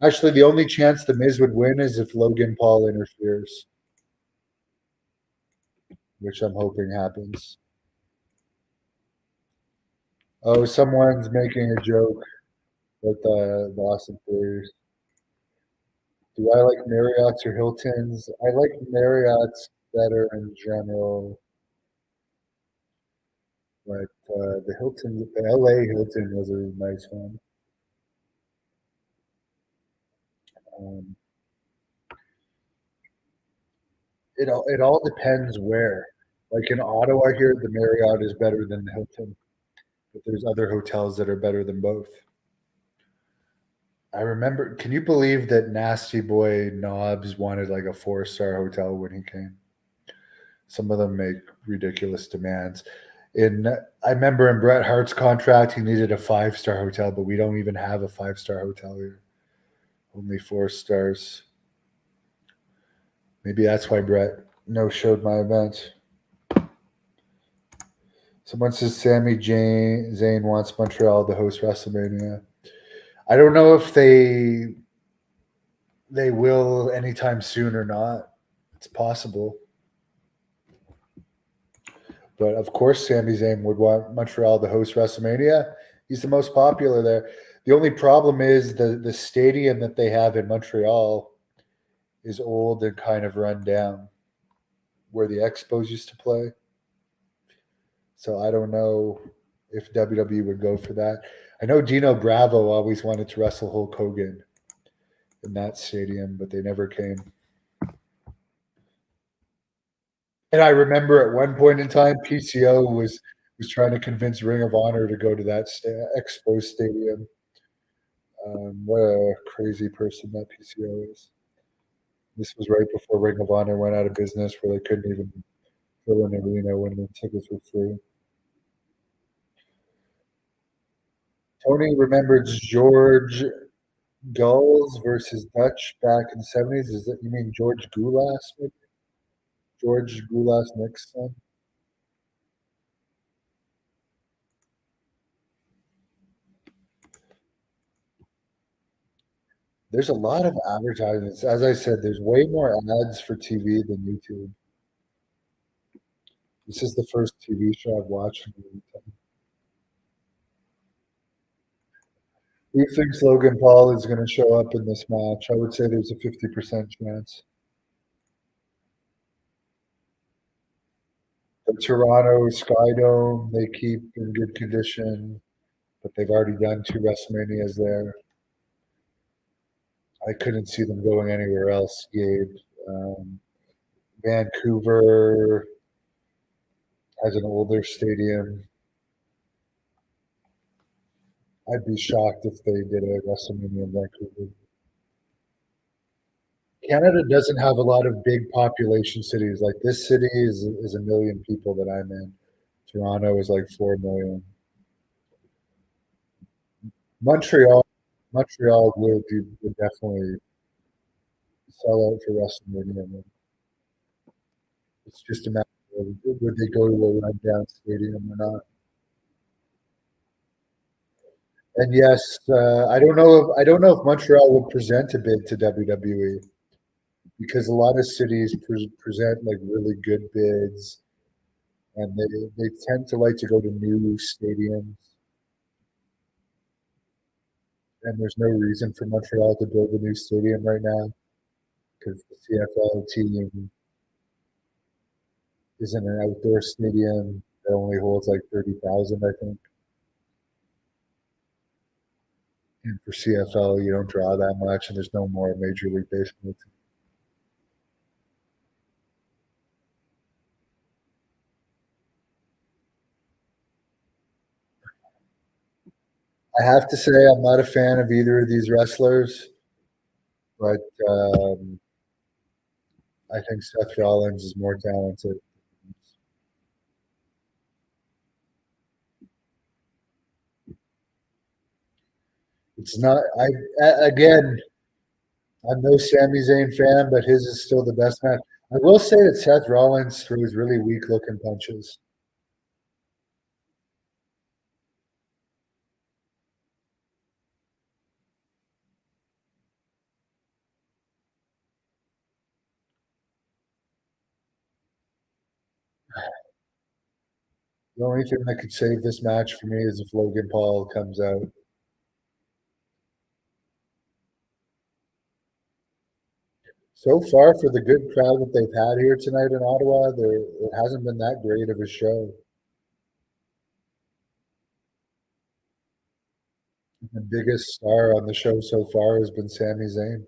[SPEAKER 1] Actually, the only chance the Miz would win is if Logan Paul interferes, which I'm hoping happens. Oh, someone's making a joke with the Austin Theories. Do I like Marriott's or Hilton's? I like Marriott's better in general, but the Hilton, the LA Hilton was a nice one. Um, it all depends where. Like in Ottawa here, the Marriott is better than the Hilton, but there's other hotels that are better than both. I remember. Can you believe that Nasty Boy Knobs wanted like a 4-star hotel when he came? Some of them make ridiculous demands. In I remember in Bret Hart's contract, he needed a 5-star hotel, but we don't even have a 5-star hotel here. Only 4 stars. Maybe that's why Bret no showed my event. Someone says Zayn wants Montreal to host WrestleMania. I don't know if they will anytime soon or not. It's possible. But of course, Sami Zayn would want Montreal to host WrestleMania. He's the most popular there. The only problem is the stadium that they have in Montreal is old and kind of run down, where the Expos used to play. So I don't know if WWE would go for that. I know Dino Bravo always wanted to wrestle Hulk Hogan in that stadium, but they never came. And I remember at one point in time, PCO was trying to convince Ring of Honor to go to that Expo Stadium. What a crazy person that PCO is. This was right before Ring of Honor went out of business, where they couldn't even fill an arena when the tickets were free. Tony remembers George Gulls versus Dutch back in the 70s. Is that, you mean George Goulas, maybe? George Goulas Nick's son? There's a lot of advertisements. As I said, there's way more ads for TV than YouTube. This is the first TV show I've watched in a long time. Who thinks Logan Paul is going to show up in this match? I would say there's a 50% chance. The Toronto Skydome, they keep in good condition, but they've already done 2 WrestleManias there. I couldn't see them going anywhere else, Gabe. Vancouver has an older stadium. I'd be shocked if they did a WrestleMania in Vancouver. Canada doesn't have a lot of big population cities. Like this city is a million people that I'm in. Toronto is like 4 million. Montreal, Montreal would definitely sell out for WrestleMania. It's just a matter of would they go to a rundown stadium or not. And yes, I don't know if Montreal would present a bid to WWE because a lot of cities present like really good bids, and they tend to like to go to new stadiums. And there's no reason for Montreal to build a new stadium right now because the CFL team is in an outdoor stadium that only holds like 30,000, I think. And for CFL, you don't draw that much, and there's no more Major League Baseball. I have to say, I'm not a fan of either of these wrestlers, but I think Seth Rollins is more talented. It's not. Again, I'm no Sami Zayn fan, but his is still the best match. I will say that Seth Rollins throws really weak looking punches. The only thing that could save this match for me is if Logan Paul comes out. So far, for the good crowd that they've had here tonight in Ottawa, it hasn't been that great of a show. The biggest star on the show so far has been Sami Zayn.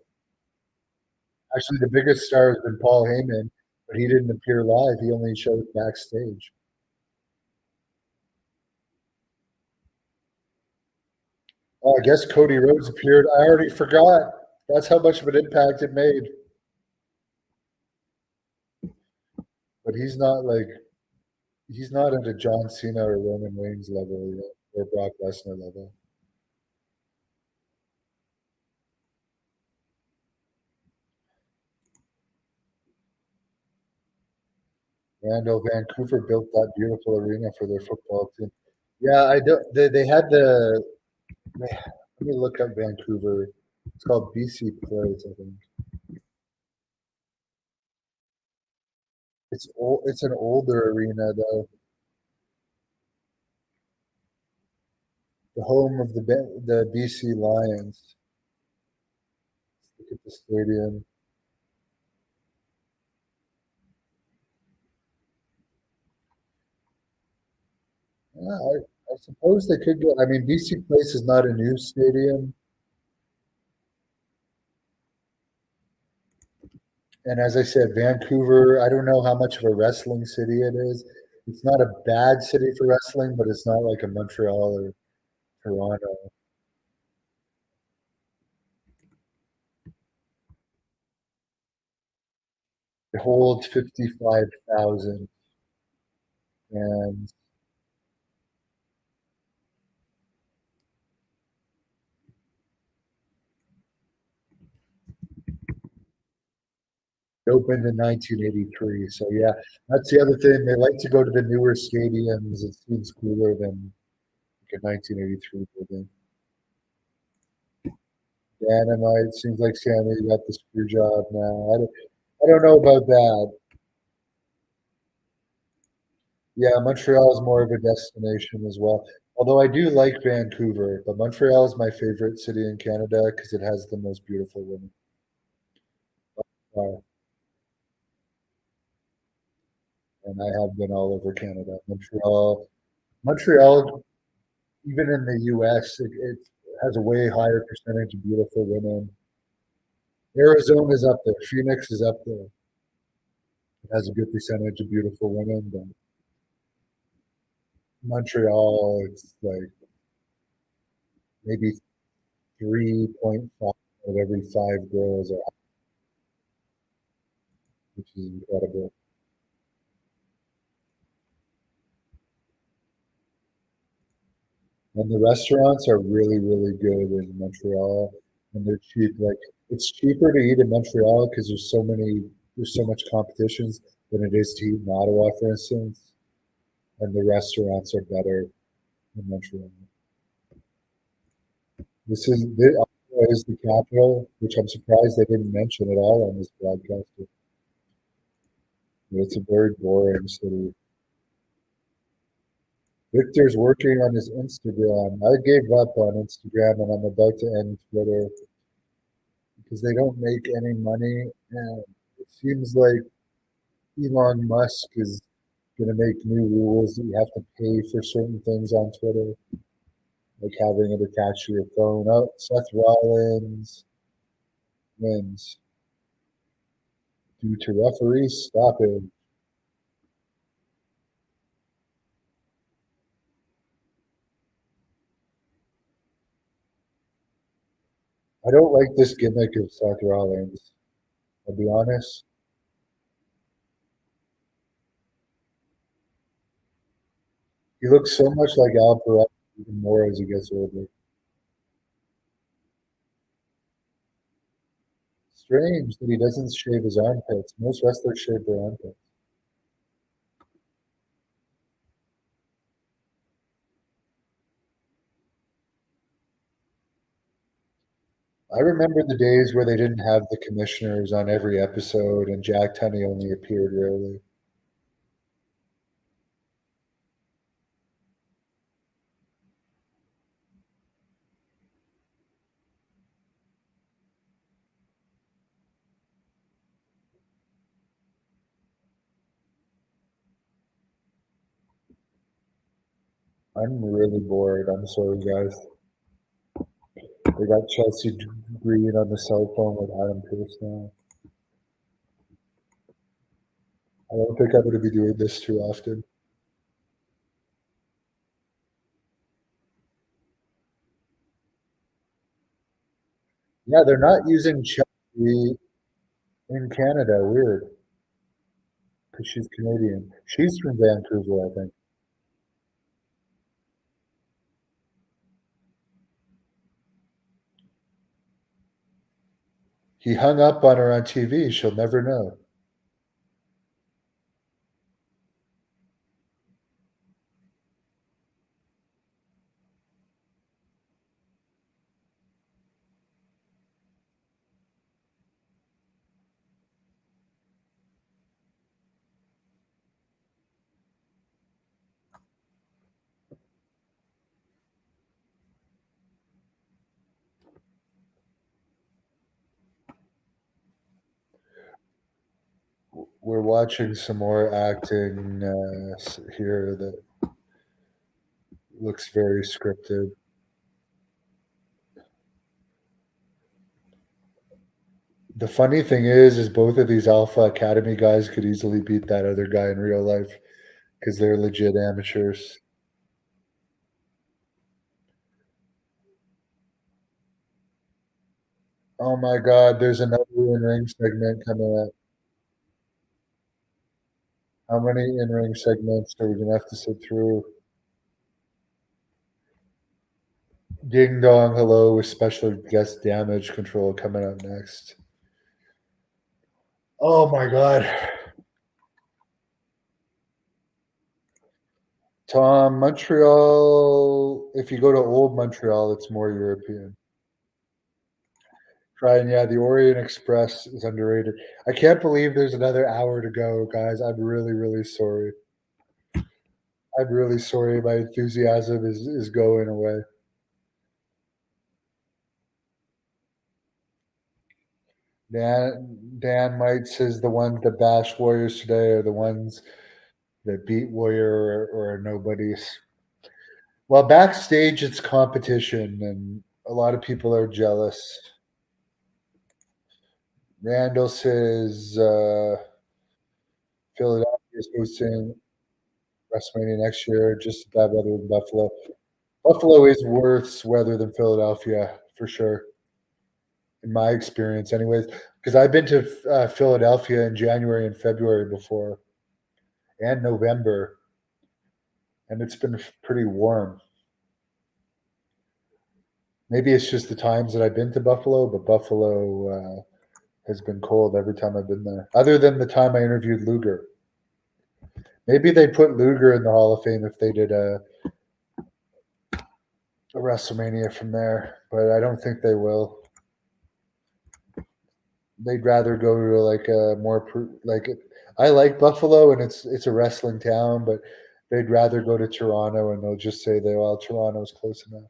[SPEAKER 1] Actually, the biggest star has been Paul Heyman, but he didn't appear live. He only showed backstage. Oh, I guess Cody Rhodes appeared. I already forgot. That's how much of an impact it made. But he's not at a John Cena or Roman Reigns level yet, or Brock Lesnar level. Randall, Vancouver built that beautiful arena for their football team. Yeah, I do. They had the. Let me look up Vancouver. It's called BC Place, I think. It's old. It's an older arena though. the home of the BC Lions. Look at the stadium. Yeah, I suppose they could go. I mean, BC Place is not a new stadium, and as I said, Vancouver. I don't know how much of a wrestling city it is. It's not a bad city for wrestling, but it's not like a Montreal or Toronto. It holds 55,000, and it opened in 1983. So yeah, that's the other thing. They like to go to the newer stadiums. It seems cooler than like a 1983 building. Dynamite seems like Sammy got the screw job now. I don't know about that. Yeah, Montreal is more of a destination as well. Although I do like Vancouver, but Montreal is my favorite city in Canada because it has the most beautiful women. Uh, and I have been all over Canada. Montreal, even in the U.S., it has a way higher percentage of beautiful women. Arizona is up there. Phoenix is up there. It has a good percentage of beautiful women, but Montreal, it's like maybe 3.5 of every five girls are, which is incredible. And the restaurants are really, really good in Montreal, and they're cheap. Like it's cheaper to eat in Montreal because there's so much competitions than it is to eat in Ottawa, for instance. And the restaurants are better in Montreal. Ottawa is the capital, which I'm surprised they didn't mention at all on this broadcast. But it's a very boring city. Victor's working on his Instagram. I gave up on Instagram and I'm about to end Twitter because they don't make any money. And it seems like Elon Musk is going to make new rules that you have to pay for certain things on Twitter, like having it attached to your phone. Oh, Seth Rollins wins due to referee stoppage. I don't like this gimmick of Seth Rollins. I'll be honest. He looks so much like Al Perez even more as he gets older. Strange that he doesn't shave his armpits. Most wrestlers shave their armpits. I remember the days where they didn't have the commissioners on every episode and Jack Tunney only appeared rarely. I'm really bored. I'm sorry, guys. They got Chelsea Green on the cell phone with Adam Pearce now. I don't think I'm going to be doing this too often. Yeah, they're not using Chelsea in Canada. Weird, because she's Canadian. She's from Vancouver, I think. He hung up on her on TV. She'll never know. We're watching some more acting here that looks very scripted. The funny thing is both of these Alpha Academy guys could easily beat that other guy in real life because they're legit amateurs. Oh my God, there's another in-ring segment coming up. How many in-ring segments are we gonna have to sit through? Ding dong hello with special guest damage control coming up next. Oh my God. Tom, Montreal, if you go to old Montreal, it's more European. Trying, yeah, the Orient Express is underrated. I can't believe there's another hour to go, guys. I'm really, really sorry. I'm really sorry. My enthusiasm is going away. Dan Might says the ones that bash Warriors today are the ones that beat Warrior or are nobodies. Well, backstage it's competition, and a lot of people are jealous. Randall says Philadelphia is hosting WrestleMania next year, just bad weather in Buffalo. Buffalo is worse weather than Philadelphia for sure, in my experience, anyways. Because I've been to Philadelphia in January and February before, and November, and it's been pretty warm. Maybe it's just the times that I've been to Buffalo, but Buffalo has been cold every time I've been there. Other than the time I interviewed Luger. Maybe they put Luger in the Hall of Fame if they did a WrestleMania from there, but I don't think they will. They'd rather go to like a more like I like Buffalo and it's a wrestling town, but they'd rather go to Toronto and they'll just say they well Toronto's close enough.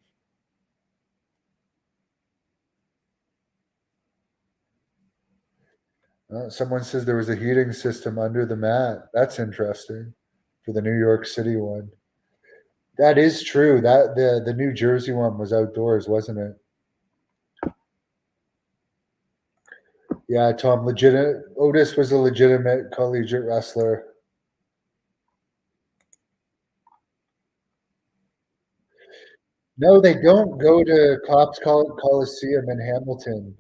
[SPEAKER 1] Someone says there was a heating system under the mat. That's interesting for the New York City one. That is true. That the New Jersey one was outdoors, wasn't it? Yeah, Tom, legitimate. Otis was a legitimate collegiate wrestler. No, they don't go to Coliseum in Hamilton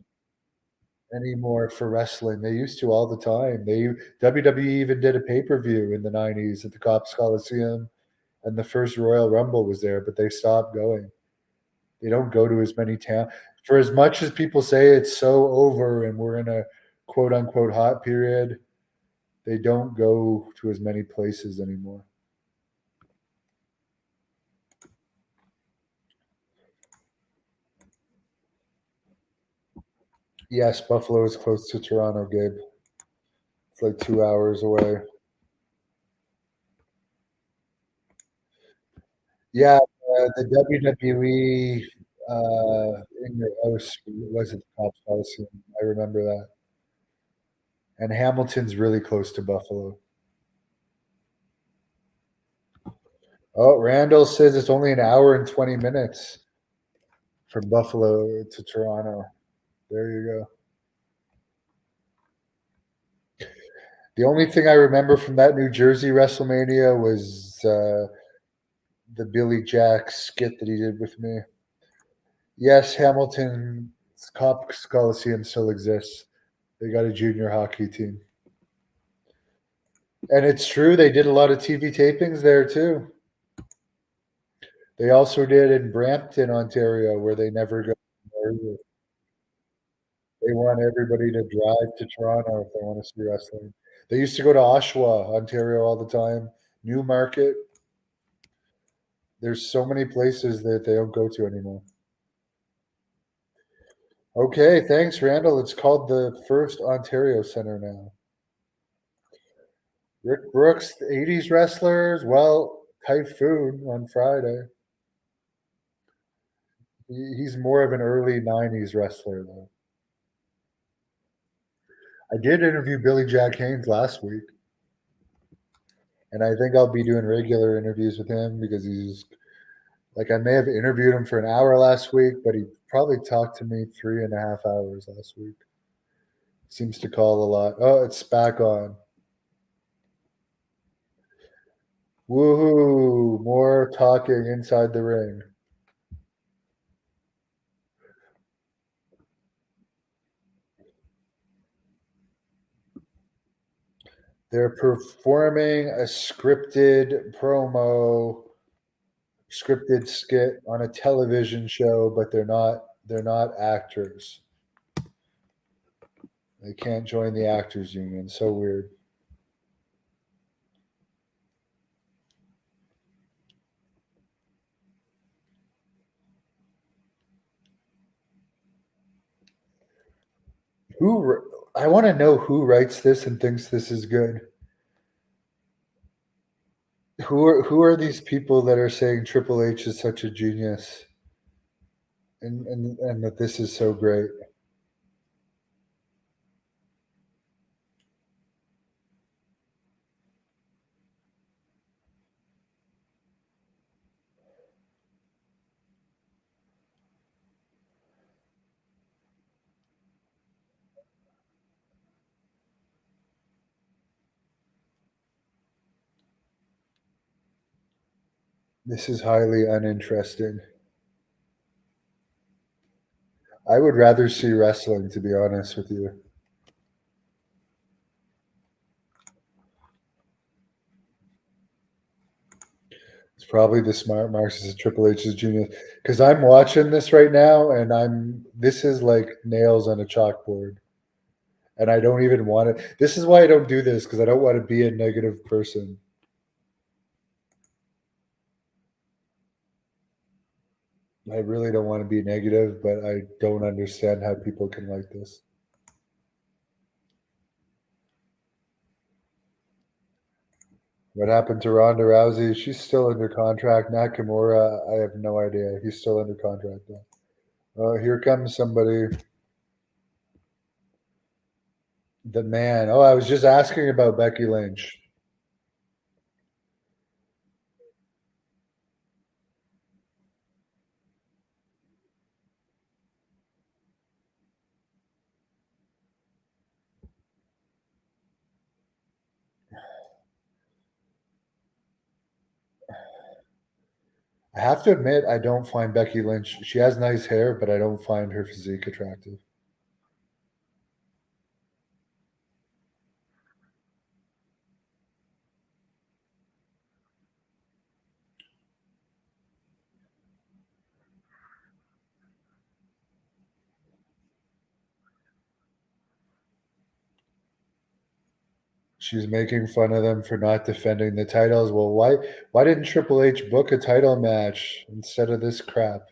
[SPEAKER 1] anymore for wrestling. They used to all the time. They WWE even did a pay-per-view in the 90s at the Cops Coliseum, and the first Royal Rumble was there, but they stopped going. They don't go to as many towns. For as much as people say it's so over and we're in a quote unquote hot period, they don't go to as many places anymore. Yes, Buffalo is close to Toronto, Gabe. It's like 2 hours away. Yeah, the WWE in your house was at the Cops Coliseum. I remember that. And Hamilton's really close to Buffalo. Oh, Randall says it's only an hour and 20 minutes from Buffalo to Toronto. There you go. The only thing I remember from that New Jersey WrestleMania was the Billy Jack skit that he did with me. Yes, Hamilton's Cops Coliseum still exists. They got a junior hockey team. And it's true, they did a lot of TV tapings there too. They also did in Brampton, Ontario, where they never go. They want everybody to drive to Toronto if they want to see wrestling. They used to go to Oshawa, Ontario all the time. Newmarket. There's so many places that they don't go to anymore. Okay, thanks, Randall. It's called the First Ontario Center now. Rick Brooks, the 80s wrestlers. Well, Typhoon on Friday. He's more of an early 90s wrestler, though. I did interview Billy Jack Haynes last week, and I think I'll be doing regular interviews with him because he's like I may have interviewed him for an hour last week, but he probably talked to me 3.5 hours last week. Seems to call a lot. Oh, it's back on. Woohoo! More talking inside the ring. They're performing a scripted promo, scripted skit on a television show, but they're not actors. They can't join the actors union. So weird. Who I want to know who writes this and thinks this is good. Who are these people that are saying Triple H is such a genius and that this is so great? This is highly uninteresting. I would rather see wrestling, to be honest with you. It's probably the smart marks is Triple H's genius because I'm watching this right now and this is like nails on a chalkboard and I don't even want it. This is why I don't do this because I don't want to be a negative person. I really don't want to be negative, but I don't understand how people can like this. What happened to Ronda Rousey? She's still under contract. Nakamura, I have no idea. He's still under contract now. Oh, here comes somebody. The man. Oh, I was just asking about Becky Lynch. I have to admit, I don't find Becky Lynch. She has nice hair, but I don't find her physique attractive. She's making fun of them for not defending the titles. Well, why didn't Triple H book a title match instead of this crap?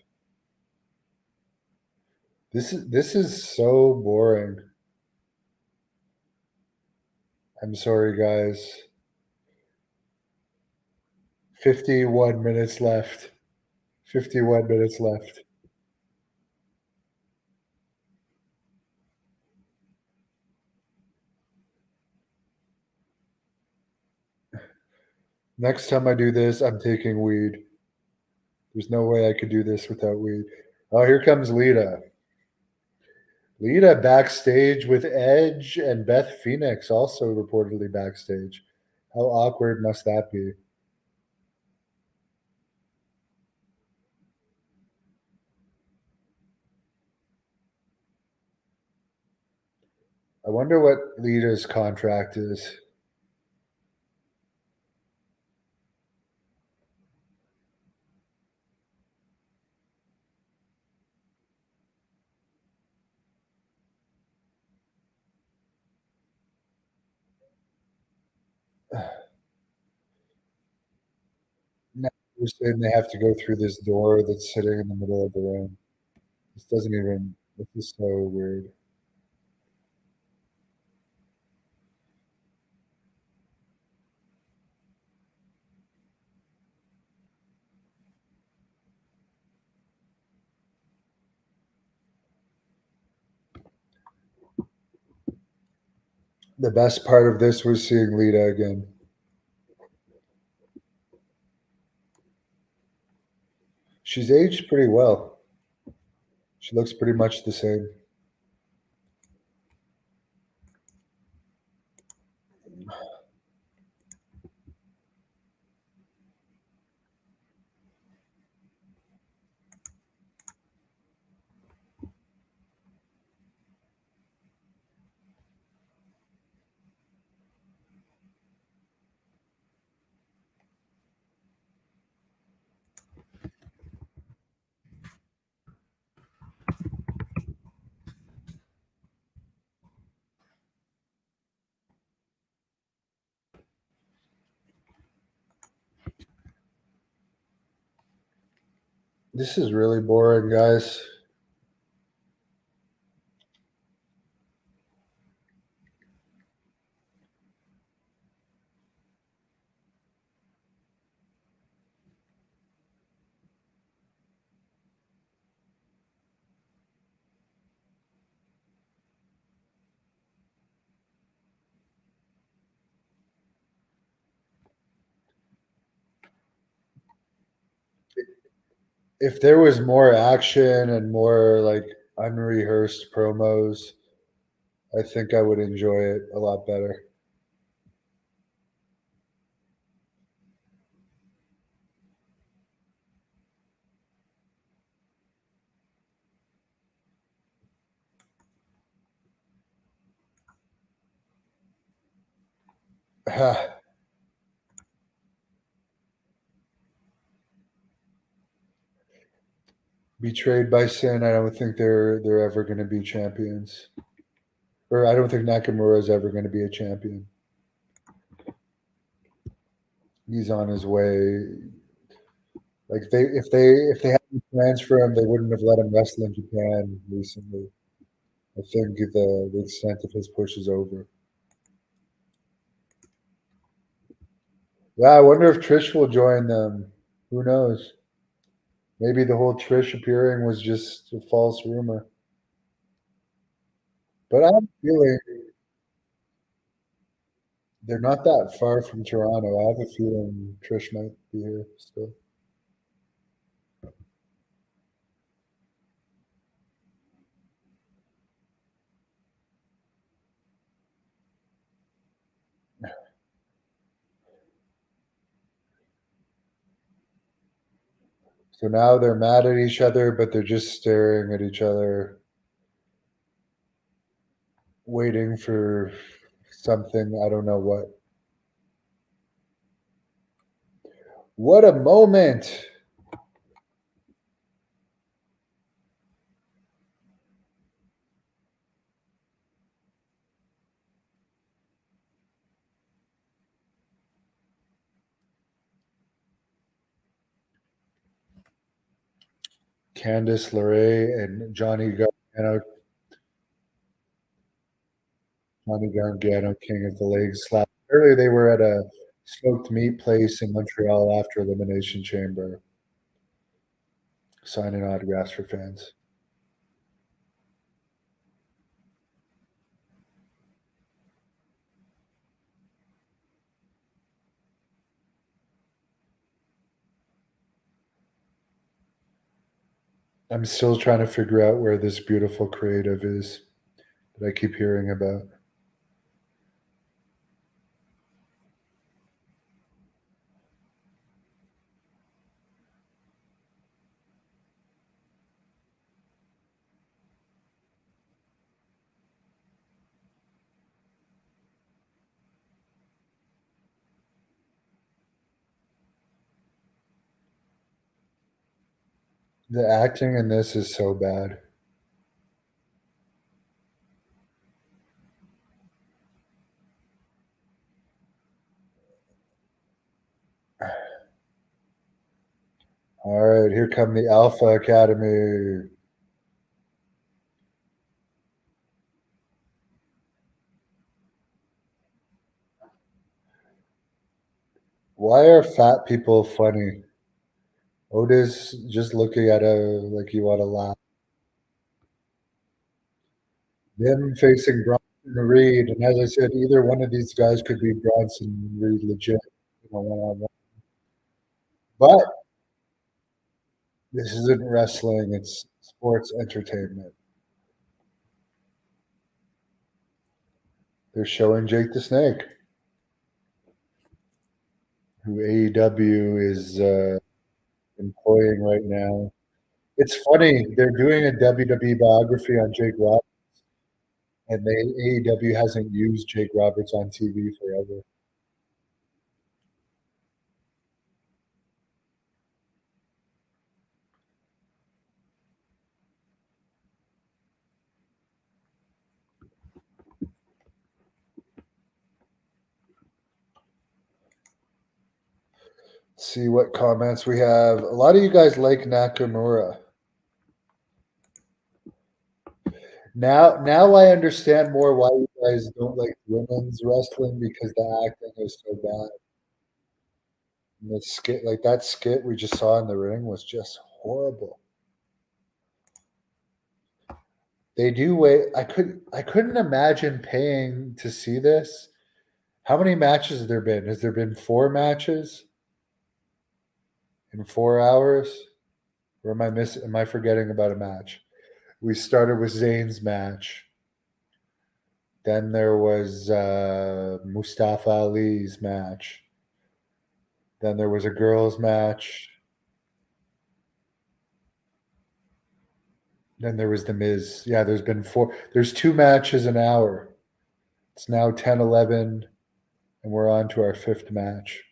[SPEAKER 1] This is so boring. I'm sorry, guys. 51 minutes left. 51 minutes left. Next time I do this, I'm taking weed. There's no way I could do this without weed. Oh, here comes Lita. Lita backstage with Edge and Beth Phoenix also reportedly backstage. How awkward must that be? I wonder what Lita's contract is. Now they're saying they have to go through this door that's sitting in the middle of the room. This doesn't even. This is so weird. The best part of this was seeing Lita again. She's aged pretty well. She looks pretty much the same. This is really boring, guys. If there was more action and more like unrehearsed promos, I think I would enjoy it a lot better. Betrayed by Sin, I don't think they're ever going to be champions. Or I don't think Nakamura is ever going to be a champion. He's on his way. Like if they had plans for him, they wouldn't have let him wrestle in Japan recently. I think the extent of his push is over. Yeah, I wonder if Trish will join them. Who knows? Maybe the whole Trish appearing was just a false rumor. But I have a feeling they're not that far from Toronto. I have a feeling Trish might be here still. So now they're mad at each other, but they're just staring at each other, waiting for something. I don't know what. What a moment! Candice LeRae and Johnny Gargano, King of the Leg Slap. Earlier, they were at a smoked meat place in Montreal after Elimination Chamber, signing autographs for fans. I'm still trying to figure out where this beautiful creative is that I keep hearing about. The acting in this is so bad. All right, here come the Alpha Academy. Why are fat people funny? Otis just looking at her like you want to laugh. Them facing Braun Reed, and as I said, either one of these guys could be Bronson Reed legit, one on one. But this isn't wrestling; it's sports entertainment. They're showing Jake the Snake, who AEW is employing right now. It's funny, they're doing a WWE biography on Jake Roberts, and AEW hasn't used Jake Roberts on TV forever. See what comments we have. A lot of you guys like Nakamura. Now I understand more why you guys don't like women's wrestling because the acting is so bad. And the skit, like that skit we just saw in the ring, was just horrible. They do wait. I couldn't imagine paying to see this. How many matches have there been? Has there been 4 matches in 4 hours? Or am I missing? Am I forgetting about a match? We started with Zayn's match. Then there was Mustafa Ali's match. Then there was a girls' match. Then there was the Miz. Yeah, there's been 4. There's 2 matches an hour. It's now 10:11, and we're on to our 5th match.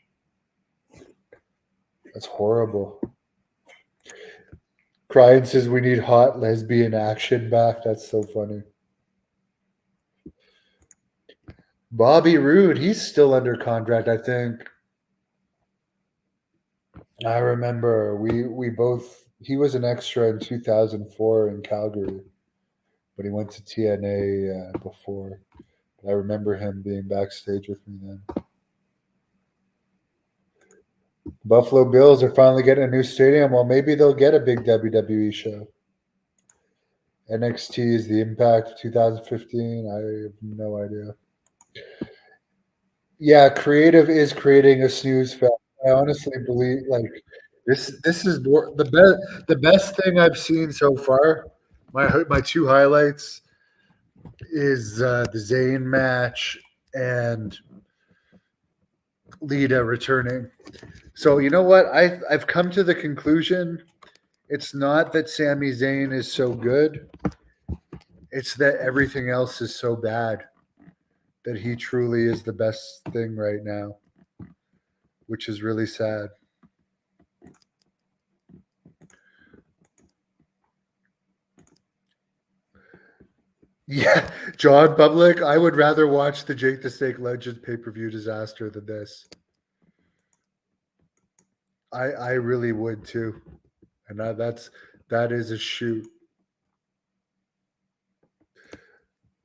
[SPEAKER 1] That's horrible. Crying says we need hot lesbian action back. That's so funny. Bobby Roode, he's still under contract, I think. I remember we both. He was an extra in 2004 in Calgary, but he went to TNA before. I remember him being backstage with me then. Buffalo Bills are finally getting a new stadium. Well, maybe they'll get a big WWE show. NXT is the Impact of 2015. I have no idea. Yeah, creative is creating a snooze fest. I honestly believe this is the best thing I've seen so far. My 2 highlights is the Zayn match and Lita returning. So you know what? I've come to the conclusion it's not that Sami Zayn is so good. It's that everything else is so bad that he truly is the best thing right now, which is really sad. Yeah, John Public, I would rather watch the Jake the Snake Legends pay-per-view disaster than this. I really would too. And that is a shoot.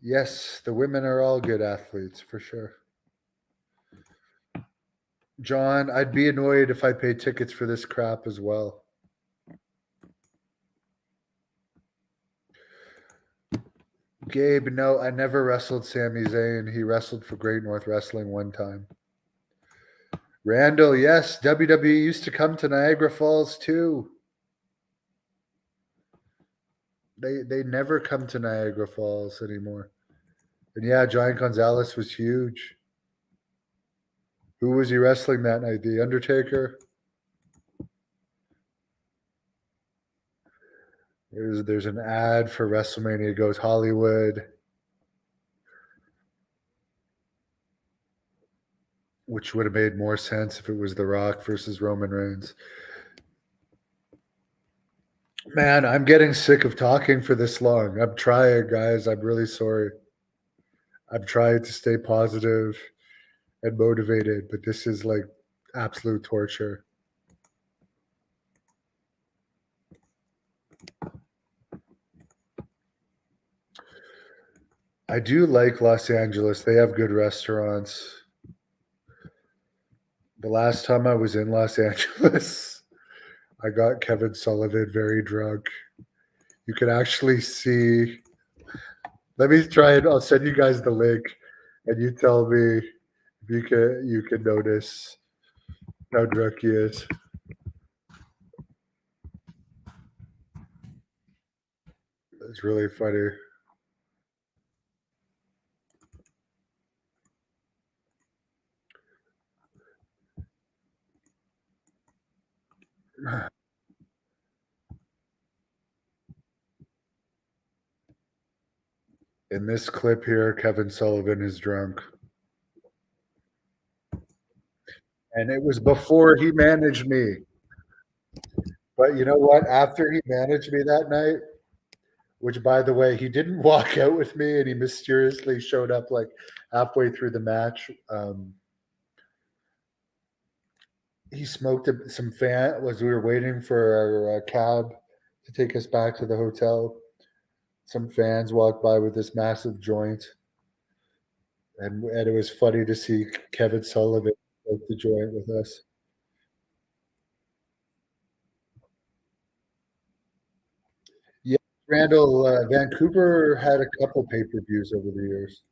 [SPEAKER 1] Yes, the women are all good athletes for sure. John, I'd be annoyed if I paid tickets for this crap as well. Gabe, no, I never wrestled Sami Zayn. He wrestled for Great North Wrestling one time. Randall, yes, WWE used to come to Niagara Falls too. They never come to Niagara Falls anymore. And yeah, Giant Gonzalez was huge. Who was he wrestling that night? The Undertaker? There's an ad for WrestleMania Goes Hollywood, which would have made more sense if it was The Rock versus Roman Reigns. Man, I'm getting sick of talking for this long. I'm trying, guys. I'm really sorry. I'm trying to stay positive and motivated, but this is like absolute torture. I do like Los Angeles. They have good restaurants. The last time I was in Los Angeles, I got Kevin Sullivan very drunk. You could actually see Let me try it. I'll send you guys the link, and you tell me if you can notice how drunk he is. It's really funny. In this clip here, Kevin Sullivan is drunk. And it was before he managed me. But you know what? After he managed me that night, which by the way, he didn't walk out with me and he mysteriously showed up like halfway through the match. He smoked some fan as we were waiting for our cab to take us back to the hotel. Some fans walked by with this massive joint, and it was funny to see Kevin Sullivan smoke the joint with us. Yeah, Randall, Vancouver had a couple pay-per-views over the years.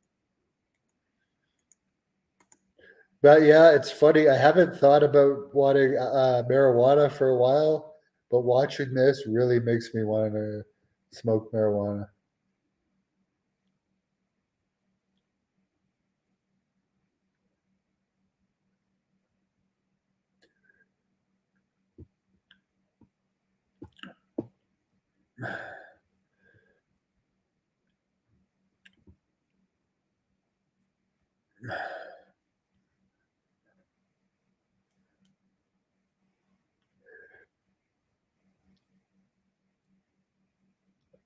[SPEAKER 1] But yeah, it's funny. I haven't thought about wanting marijuana for a while, but watching this really makes me want to smoke marijuana.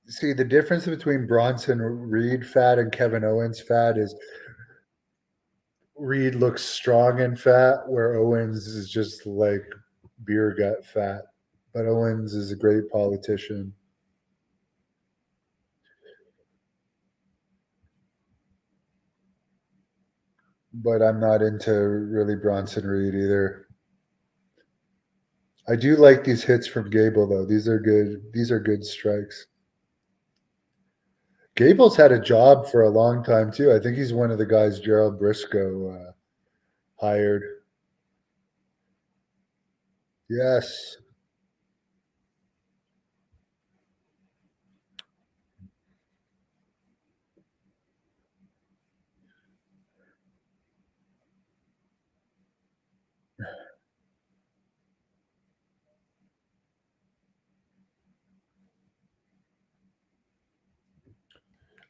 [SPEAKER 1] See, the difference between Bronson Reed fat and Kevin Owens fat is Reed looks strong and fat, where Owens is just like beer gut fat. But Owens is a great politician. But I'm not into really Bronson Reed either. I do like these hits from Gable though. These are good. These are good strikes. Gable's had a job for a long time too. I think he's one of the guys Gerald Briscoe hired. Yes,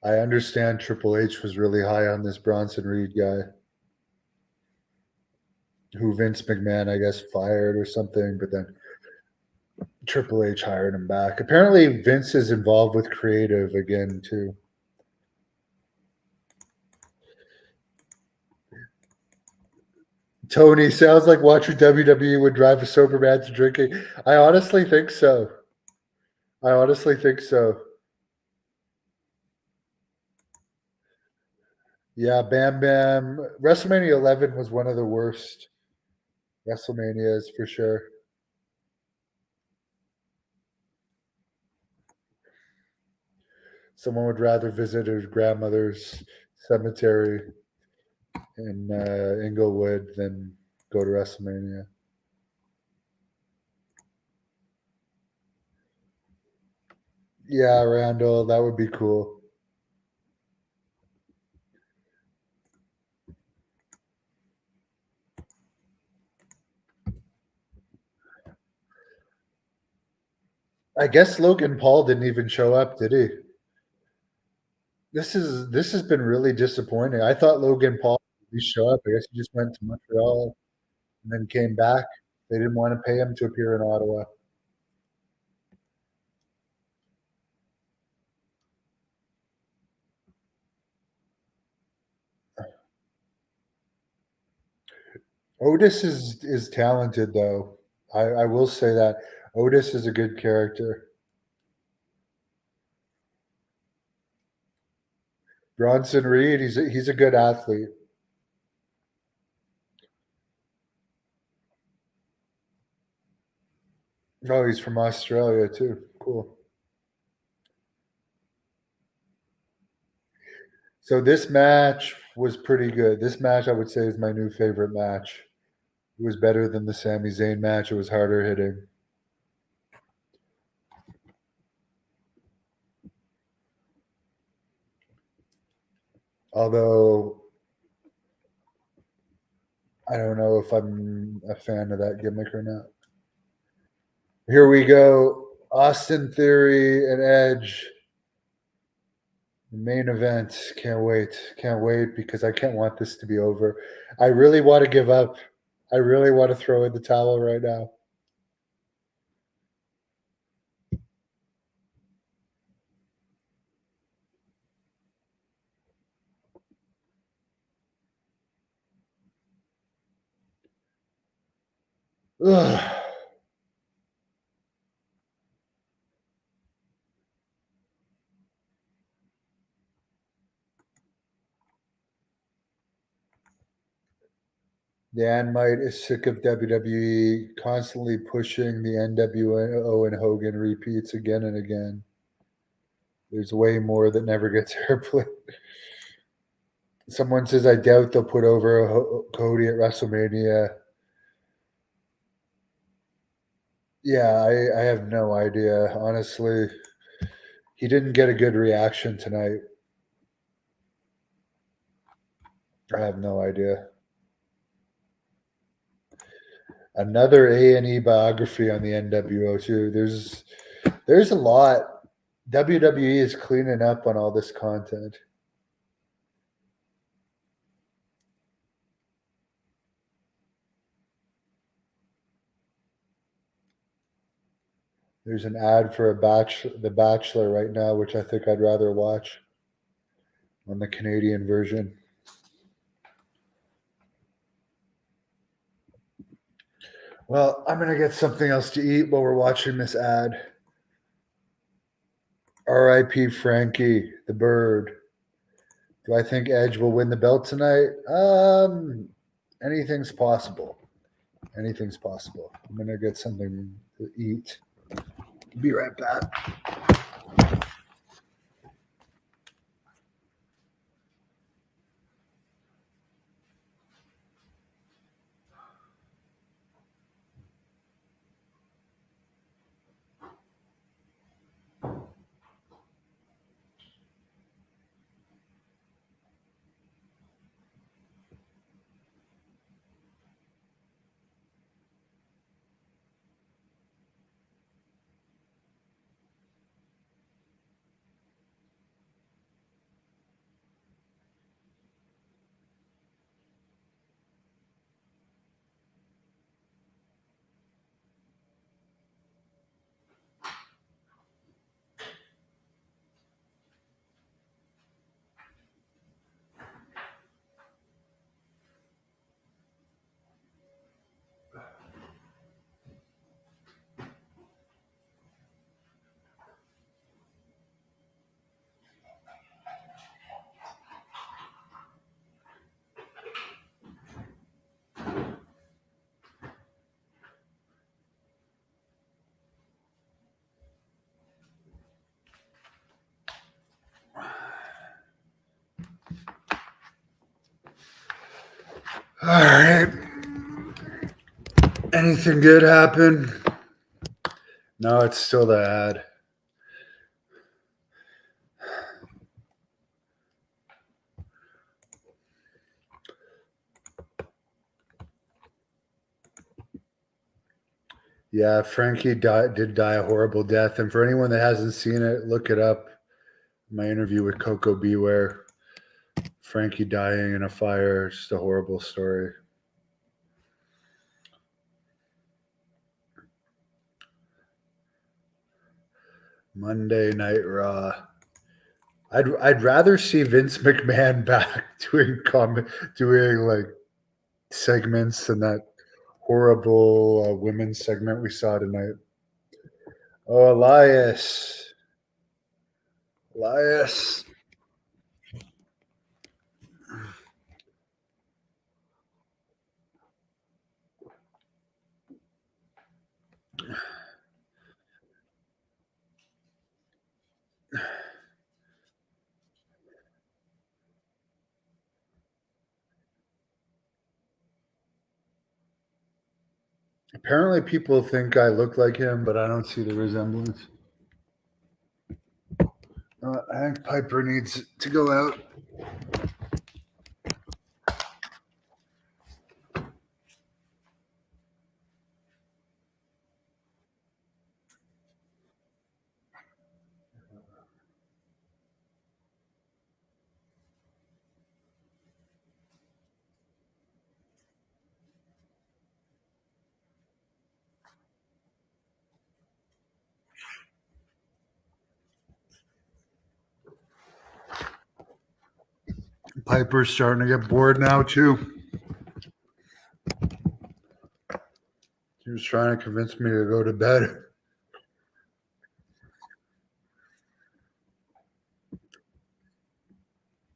[SPEAKER 1] I understand Triple H was really high on this Bronson Reed guy, who Vince McMahon, I guess, fired or something, but then Triple H hired him back. Apparently, Vince is involved with creative again too. Tony sounds like watching WWE would drive a sober man to drinking. I honestly think so. I honestly think so. Yeah, Bam Bam. WrestleMania 11 was one of the worst WrestleManias for sure. Someone would rather visit his grandmother's cemetery in Inglewood than go to WrestleMania. Yeah, Randall, that would be cool. I guess Logan Paul didn't even show up, did he? This has been really disappointing. I thought Logan Paul would show up. I guess he just went to Montreal and then came back. They didn't want to pay him to appear in Ottawa. Otis is talented though. I will say that Otis is a good character. Bronson Reed, he's a good athlete. Oh, he's from Australia too. Cool. So this match was pretty good. This match, I would say, is my new favorite match. It was better than the Sami Zayn match. It was harder hitting. Although I don't know if I'm a fan of that gimmick or not. Here we go. Austin Theory and Edge. Main event. Can't wait. Can't wait because I can't want this to be over. I really want to give up. I really want to throw in the towel right now. Ugh. Dan Might is sick of WWE constantly pushing the NWO and Hogan repeats again and again. There's way more that never gets airplay. Someone says, I doubt they'll put over Cody at WrestleMania. Yeah, I have no idea. Honestly, he didn't get a good reaction tonight. I have no idea. Another A&E biography on the NWO too. There's a lot. WWE is cleaning up on all this content. There's an ad for The Bachelor right now, which I think I'd rather watch on the Canadian version. Well, I'm gonna get something else to eat while we're watching this ad. R.I.P. Frankie the Bird. Do I think Edge will win the belt tonight? Anything's possible. Anything's possible. I'm gonna get something to eat. Be right back. All right. Anything good happen? No, it's still the ad. Yeah, Frankie did die a horrible death. And for anyone that hasn't seen it, look it up. My interview with Coco Beware. Frankie dying in a fire. Just a horrible story. Monday Night Raw. I'd rather see Vince McMahon back doing like segments than that horrible women's segment we saw tonight. Oh, Elias. Elias. Apparently, people think I look like him, but I don't see the resemblance. I think Piper needs to go out. Piper's starting to get bored now, too. He was trying to convince me to go to bed.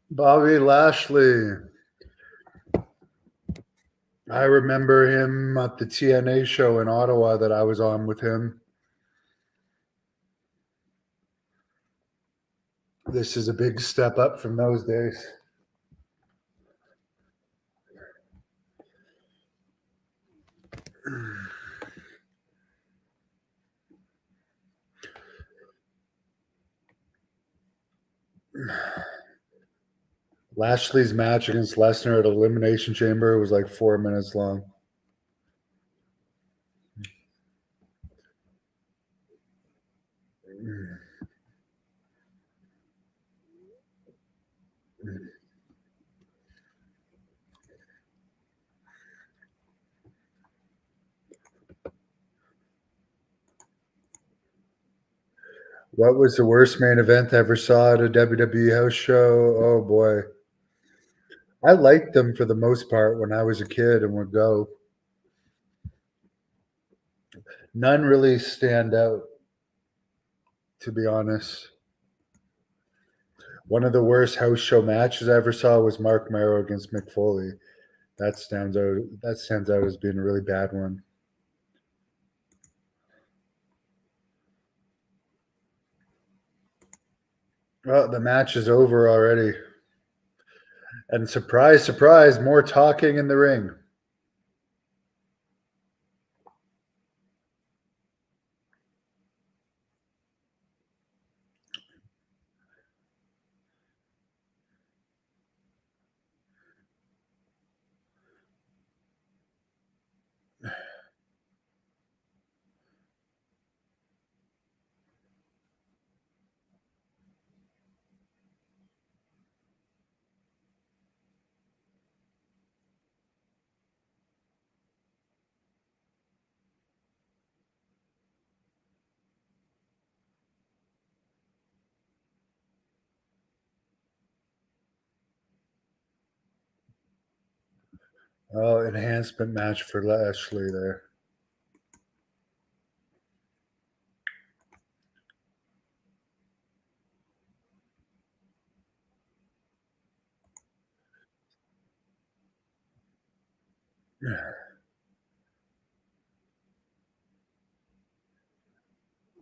[SPEAKER 1] Bobby Lashley. I remember him at the TNA show in Ottawa that I was on with him. This is a big step up from those days. Lashley's match against Lesnar at Elimination Chamber was like 4 minutes long. What was the worst main event I ever saw at a WWE house show? Oh boy. I liked them for the most part when I was a kid and would go. None really stand out, to be honest. One of the worst house show matches I ever saw was Mark Merrow against Mick Foley. That stands out. That stands out as being a really bad one. Well, the match is over already. And surprise, surprise, more talking in the ring. Oh, enhancement match for Lashley there. Yeah.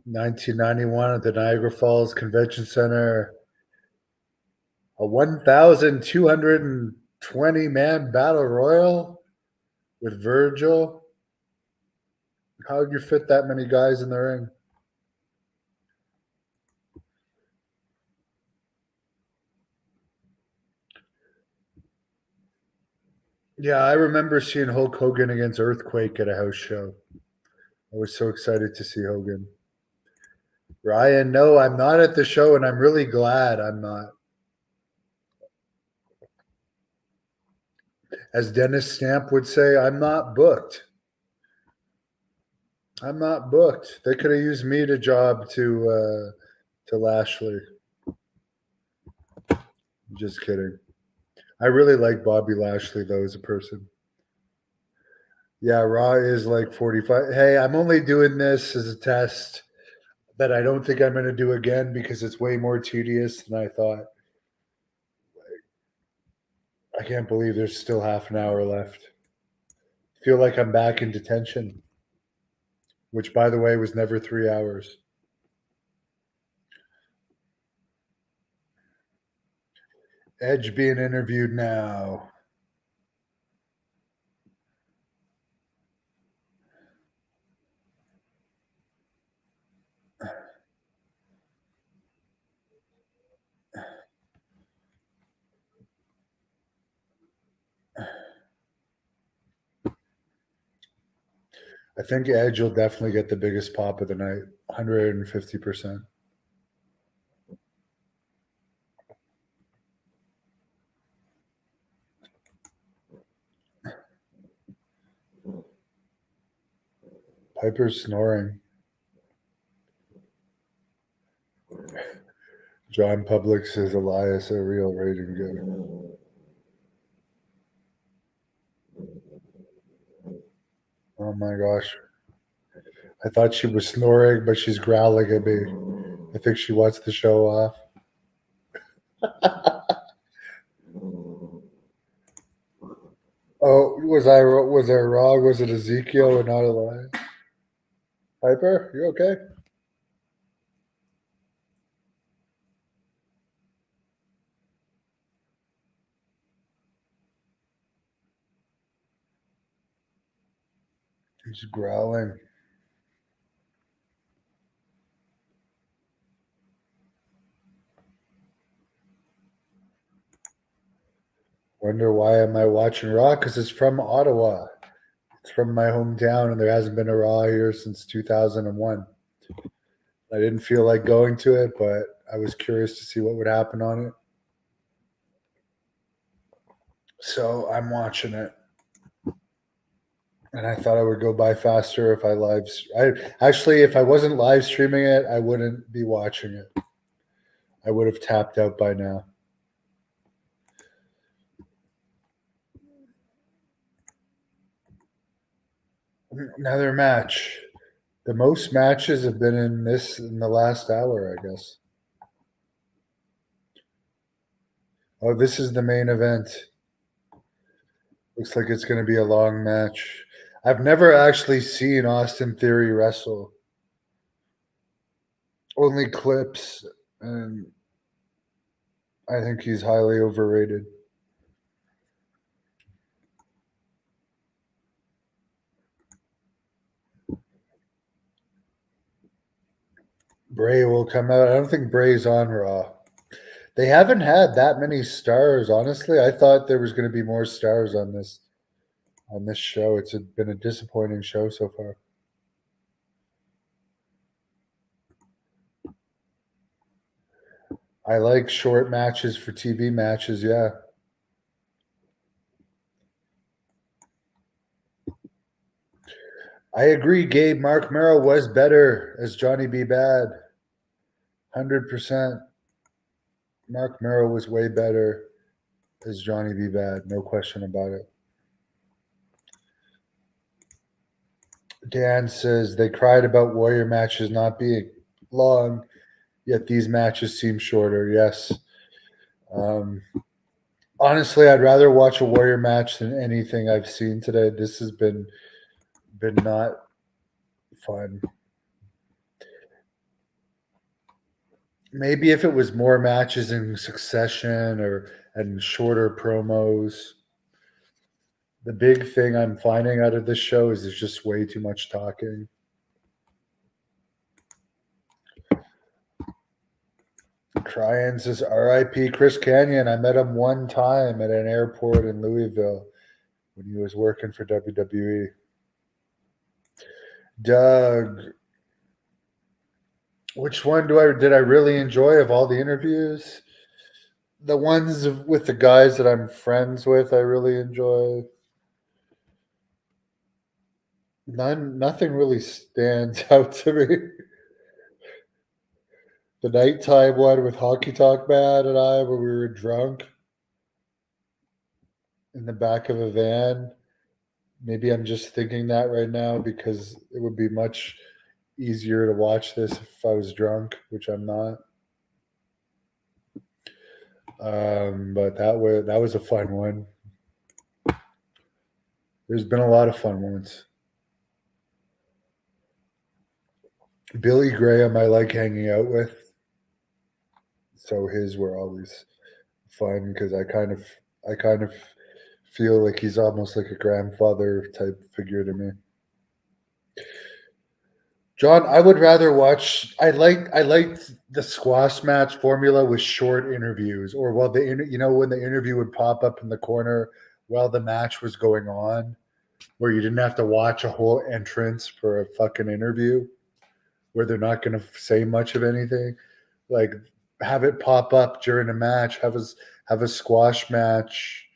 [SPEAKER 1] 1991 at the Niagara Falls Convention Center. A 1,220 man battle royal with Virgil. How would you fit that many guys in the ring? Yeah, I remember seeing Hulk Hogan against Earthquake at a house show. I was so excited to see Hogan. Ryan, no, I'm not at the show, and I'm really glad I'm not. As Dennis Stamp would say, I'm not booked. I'm not booked. They could have used me to job to Lashley. Just kidding. I really like Bobby Lashley though as a person. Yeah, Raw is like 45. Hey, I'm only doing this as a test that I don't think I'm going to do again because it's way more tedious than I thought. I can't believe there's still half an hour left. I feel like I'm back in detention, which, by the way, was never 3 hours. Edge being interviewed now. I think Edge will definitely get the biggest pop of the night, 150%. Piper's snoring. John Public says Elias a real raging good. Oh my gosh. I thought she was snoring, but she's growling at me. I think she wants to show off. Oh, was I wrong? Was it Ezekiel and not Elias? Piper, you okay? He's growling. Wonder why am I watching Raw? Because it's from Ottawa. It's from my hometown, and there hasn't been a Raw here since 2001. I didn't feel like going to it, but I was curious to see what would happen on it. So I'm watching it. And I thought I would go by faster if if I wasn't live streaming it, I wouldn't be watching it. I would have tapped out by now. Another match. The most matches have been in the last hour, I guess. Oh, this is the main event. Looks like it's going to be a long match. I've never actually seen Austin Theory wrestle. Only clips, and I think he's highly overrated. Bray will come out. I don't think Bray's on Raw. They haven't had that many stars, honestly. I thought there was going to be more stars on this show. Been a disappointing show so far. I like short matches for TV matches, yeah. I agree, Gabe. Mark Merrill was better as Johnny B. Bad. 100%. Mark Merrill was way better as Johnny B. Bad. No question about it. Dan says they cried about Warrior matches not being long, yet these matches seem shorter. Yes. Honestly, I'd rather watch a Warrior match than anything I've seen today. This has been not fun. Maybe if it was more matches in succession and shorter promos. The big thing I'm finding out of this show is there's just way too much talking. Tryon says, R.I.P. Chris Kanyon. I met him one time at an airport in Louisville when he was working for WWE. Doug, which one did I really enjoy of all the interviews? The ones with the guys that I'm friends with, I really enjoy. Nothing really stands out to me. The nighttime one with Hockey Talk Man and I, where we were drunk in the back of a van. Maybe I'm just thinking that right now because it would be much easier to watch this if I was drunk, which I'm not. But that was a fun one. There's been a lot of fun ones. Billy Graham, I like hanging out with, so his were always fun because I kind of feel like he's almost like a grandfather type figure to me. John, I would rather watch. I liked the squash match formula with short interviews, or when the interview would pop up in the corner while the match was going on. where you didn't have to watch a whole entrance for a fucking interview where they're not going to say much of anything. Like, have it pop up during a match, have a squash match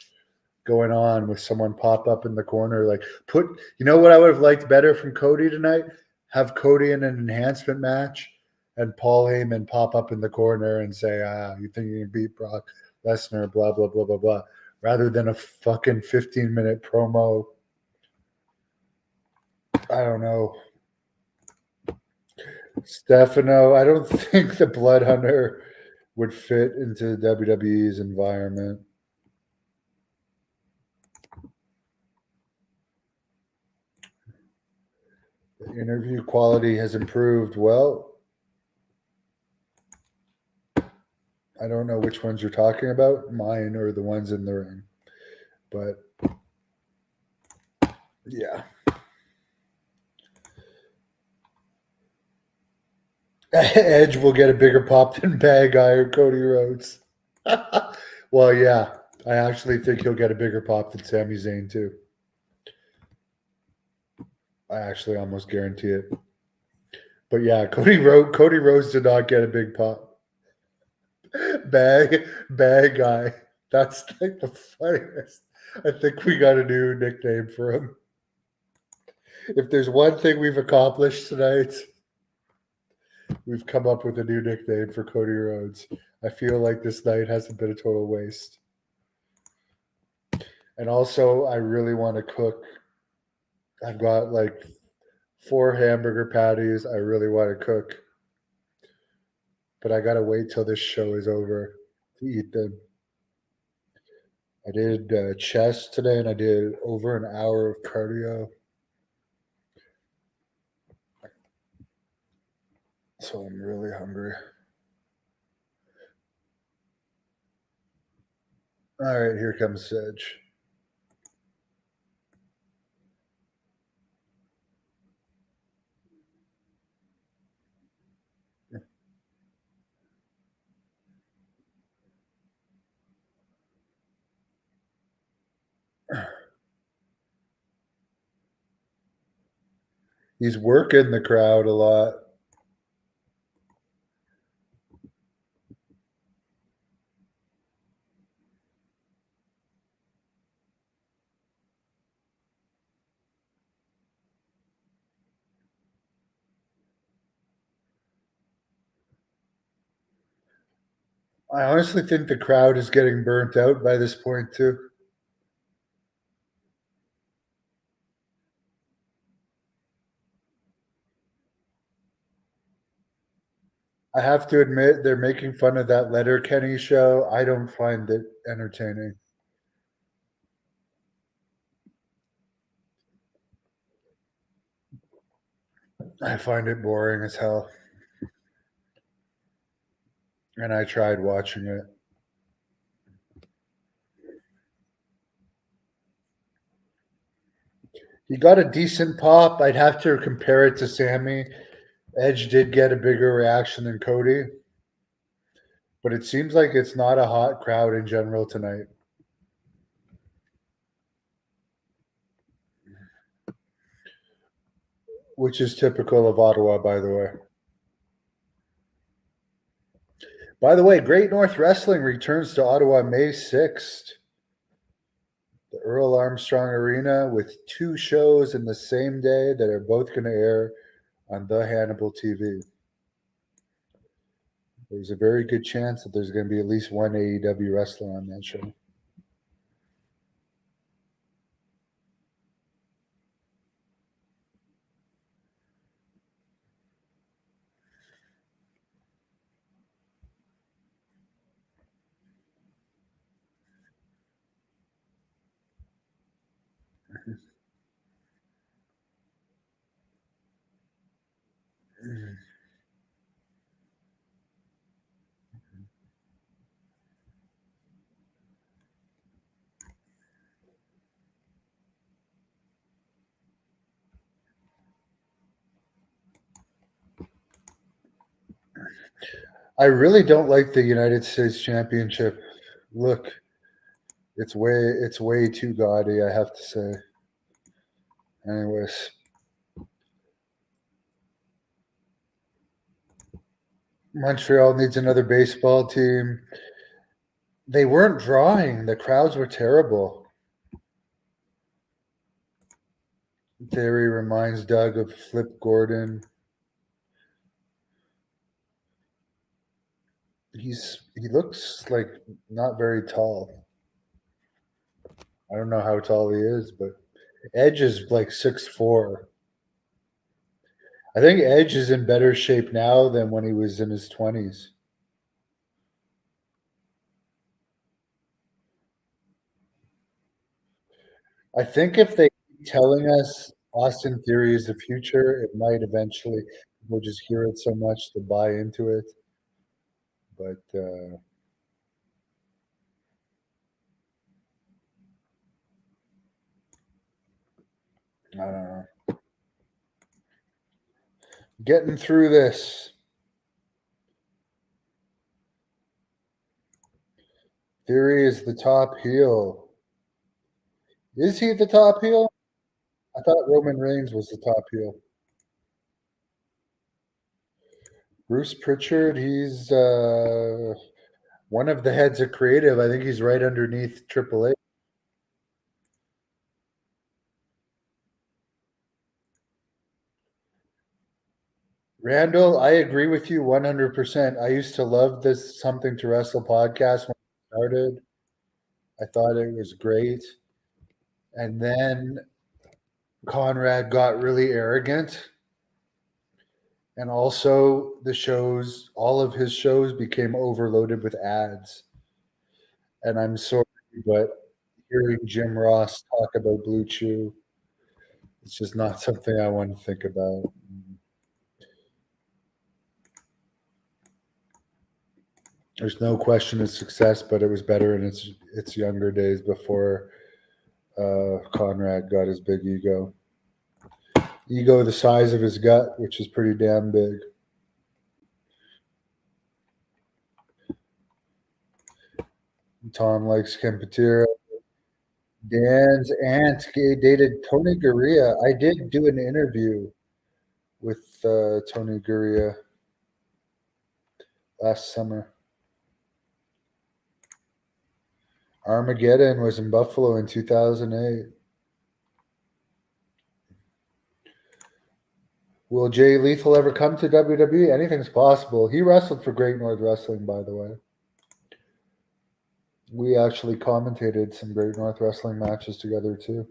[SPEAKER 1] going on with someone pop up in the corner. Like, you know what I would have liked better from Cody tonight? Have Cody in an enhancement match and Paul Heyman pop up in the corner and say, you think you can beat Brock Lesnar, blah, blah, blah, blah, blah, rather than a fucking 15-minute promo. I don't know. Stefano, I don't think the Blood Hunter would fit into WWE's environment. The interview quality has improved. Well, I don't know which ones you're talking about, mine or the ones in the ring. But yeah. Edge will get a bigger pop than Bad Guy or Cody Rhodes. Well, yeah. I actually think he'll get a bigger pop than Sami Zayn, too. I actually almost guarantee it. But yeah, Cody Rhodes did not get a big pop. Bad Guy. That's like the funniest. I think we got a new nickname for him. If there's one thing we've accomplished tonight, we've come up with a new nickname for Cody Rhodes. I feel like this night hasn't been a total waste. And also, I really want to cook. I've got like 4 hamburger patties I really want to cook. But I got to wait till this show is over to eat them. I did chest today, and I did over an hour of cardio. So I'm really hungry. All right, here comes Sedge. He's working the crowd a lot. I honestly think the crowd is getting burnt out by this point, too. I have to admit, they're making fun of that Letterkenny show. I don't find it entertaining. I find it boring as hell. And I tried watching it. He got a decent pop. I'd have to compare it to Sammy. Edge did get a bigger reaction than Cody. But it seems like it's not a hot crowd in general tonight. Which is typical of Ottawa, by the way. By the way, Great North Wrestling returns to Ottawa May 6th. The Earl Armstrong Arena with 2 shows in the same day that are both going to air on the Hannibal TV. There's a very good chance that there's going to be at least one AEW wrestler on that show. I really don't like the United States Championship. Look, it's way too gaudy, I have to say. Anyways, Montreal needs another baseball team. They weren't drawing. The crowds were terrible. Theory reminds Doug of Flip Gordon. He looks like not very tall. I don't know how tall he is, but Edge is like 6'4". I think Edge is in better shape now than when he was in his 20s. I think if they keep telling us Austin Theory is the future, it might eventually we'll just hear it so much to buy into it. But I don't know. Getting through this. Theory is the top heel. Is he the top heel? I thought Roman Reigns was the top heel. Bruce Pritchard, he's one of the heads of creative. I think he's right underneath Triple H. Randall, I agree with you 100%. I used to love this Something to Wrestle podcast when it started. I thought it was great. And then Conrad got really arrogant. And also, all of his shows became overloaded with ads. And I'm sorry, but hearing Jim Ross talk about Blue Chew, it's just not something I want to think about. There's no question of success, but it was better in its younger days before Conrad got his big ego. Ego the size of his gut, which is pretty damn big. Tom likes Kempatira. Dan's aunt dated Tony Gurria. I did do an interview with Tony Gurria last summer. Armageddon was in Buffalo in 2008. Will Jay Lethal ever come to WWE? Anything's possible. He wrestled for Great North Wrestling, by the way. We actually commentated some Great North Wrestling matches together, too.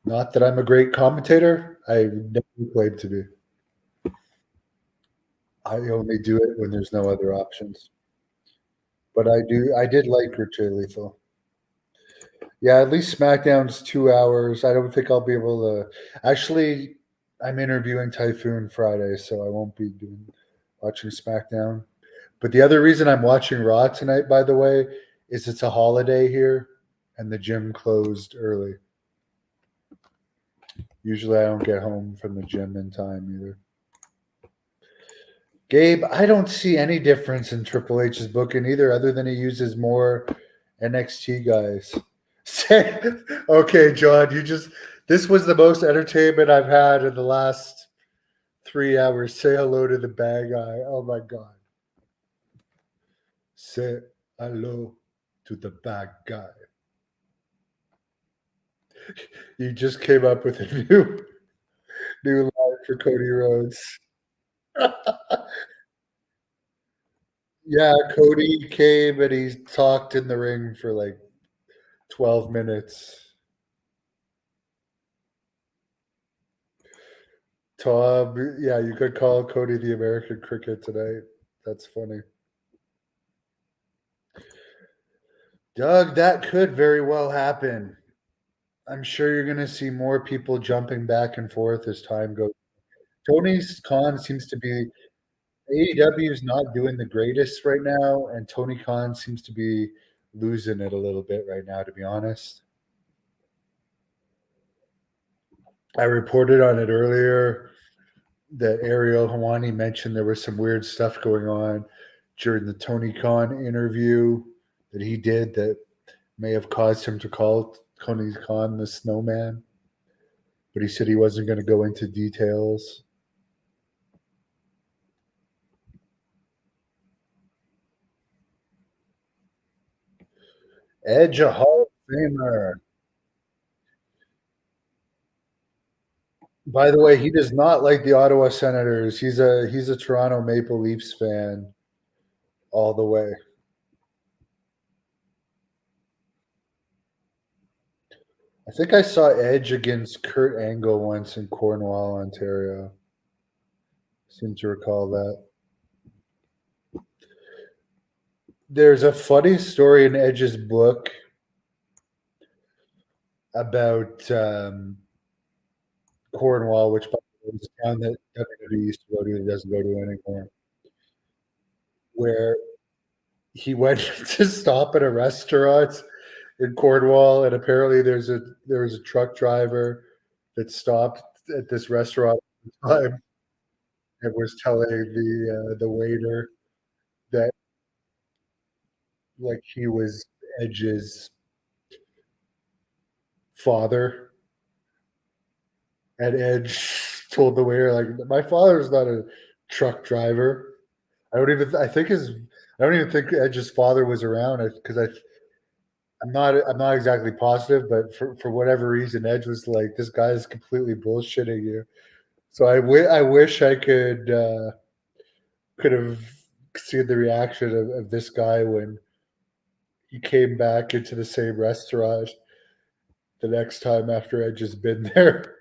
[SPEAKER 1] Not that I'm a great commentator. I never claim to be. I only do it when there's no other options. But I did like Jay Lethal. Yeah, at least SmackDown's 2 hours. I don't think I'll be able to. Actually, I'm interviewing Typhoon Friday, so I won't be watching SmackDown. But the other reason I'm watching Raw tonight, by the way, is it's a holiday here, and the gym closed early. Usually, I don't get home from the gym in time either. Gabe, I don't see any difference in Triple H's booking either, other than he uses more NXT guys. Okay, John, this was the most entertainment I've had in the last 3 hours. Say hello to the bad guy. Oh my God. Say hello to the bad guy. You just came up with a new line for Cody Rhodes. Yeah, Cody came and he talked in the ring for like 12 minutes. Tom, yeah, you could call Cody the American Cricket tonight. That's funny. Doug, that could very well happen. I'm sure you're going to see more people jumping back and forth as time goes. Tony Khan seems to be AEW is not doing the greatest right now, and Tony Khan seems to be losing it a little bit right now, to be honest. I reported on it earlier that Ariel Hawani mentioned there was some weird stuff going on during the Tony Khan interview that he did that may have caused him to call Tony Khan the snowman. but he said he wasn't going to go into details. Edge, a Hall of Famer. By the way, he does not like the Ottawa Senators. He's a Toronto Maple Leafs fan all the way. I think I saw Edge against Kurt Angle once in Cornwall, Ontario. Seem to recall that. There's a funny story in Edge's book about Cornwall, which is a town that WWE used to go to, that doesn't go to anymore, where he went to stop at a restaurant in Cornwall, and apparently there was a truck driver that stopped at this restaurant at the time and was telling the waiter that like he was Edge's father, and Edge told the waiter like, "My father's not a truck driver." I don't even. I think his. I don't even think Edge's father was around because I'm not. I'm not exactly positive, but for whatever reason, Edge was like, "This guy is completely bullshitting you." So I wish I could have seen the reaction of this guy when he came back into the same restaurant the next time after Edge has been there.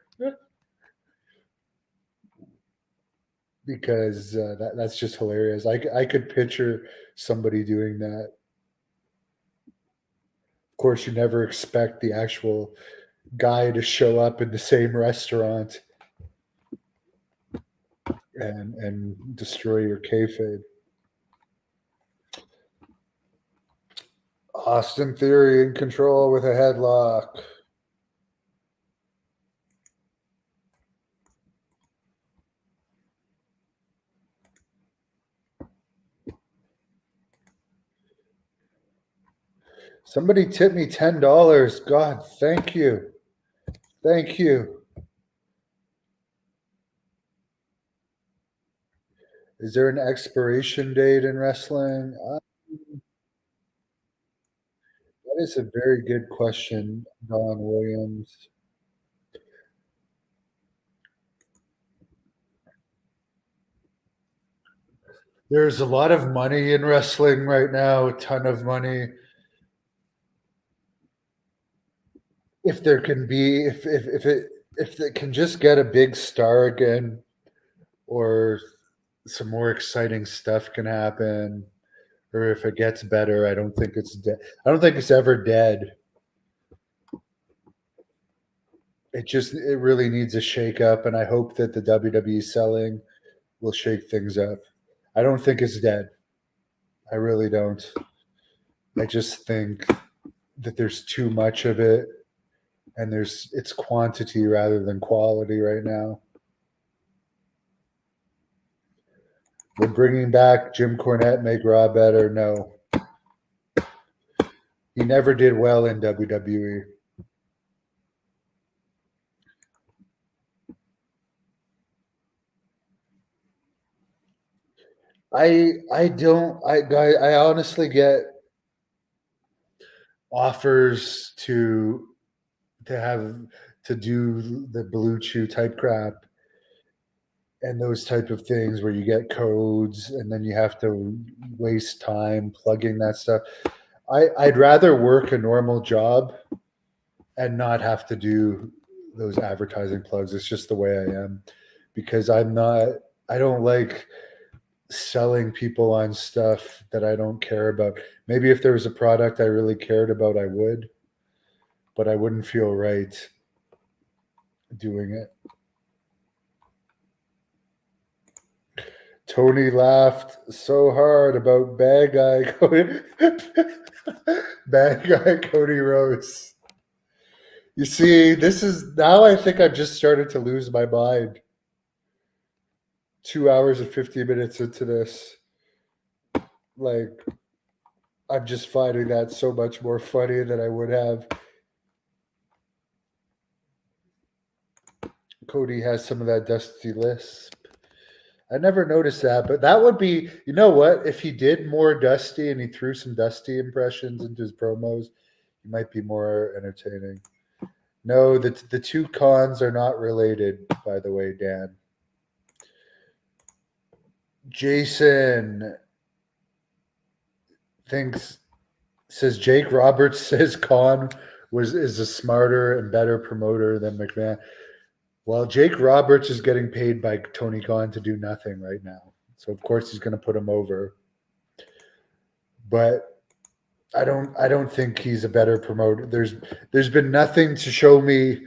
[SPEAKER 1] Because that's just hilarious. I could picture somebody doing that. Of course, you never expect the actual guy to show up in the same restaurant and destroy your kayfabe. Austin Theory in control with a headlock. Somebody tip me $10. God, thank you. Thank you. Is there an expiration date in wrestling? That is a very good question, Don Williams. There's a lot of money in wrestling right now, a ton of money. If there can be, if it can just get a big star again, or some more exciting stuff can happen, or if it gets better, I don't think it's dead. I don't think it's ever dead. It really needs a shake up, and I hope that the WWE selling will shake things up. I don't think it's dead. I really don't. I just think that there's too much of it, and it's quantity rather than quality right now. Would bringing back Jim Cornette make Raw better? No. He never did well in WWE. I don't I honestly get offers to have to do the Blue Chew type crap and those type of things where you get codes and then you have to waste time plugging that stuff. I'd rather work a normal job and not have to do those advertising plugs. It's just the way I am because I don't like selling people on stuff that I don't care about. Maybe if there was a product I really cared about, I would, but I wouldn't feel right doing it. Tony laughed so hard about bad guy Cody Rhodes. You see, this is now I think I've just started to lose my mind. 2 hours and 50 minutes into this. Like, I'm just finding that so much more funny than I would have. Cody has some of that dusty lisp. I never noticed that, but that would be, you know what? If he did more Dusty and he threw some Dusty impressions into his promos, he might be more entertaining. No, the two cons are not related, by the way, Dan. Jason thinks says Jake Roberts says Khan is a smarter and better promoter than McMahon. Well, Jake Roberts is getting paid by Tony Khan to do nothing right now. So of course he's going to put him over. But I don't think he's a better promoter. There's been nothing to show me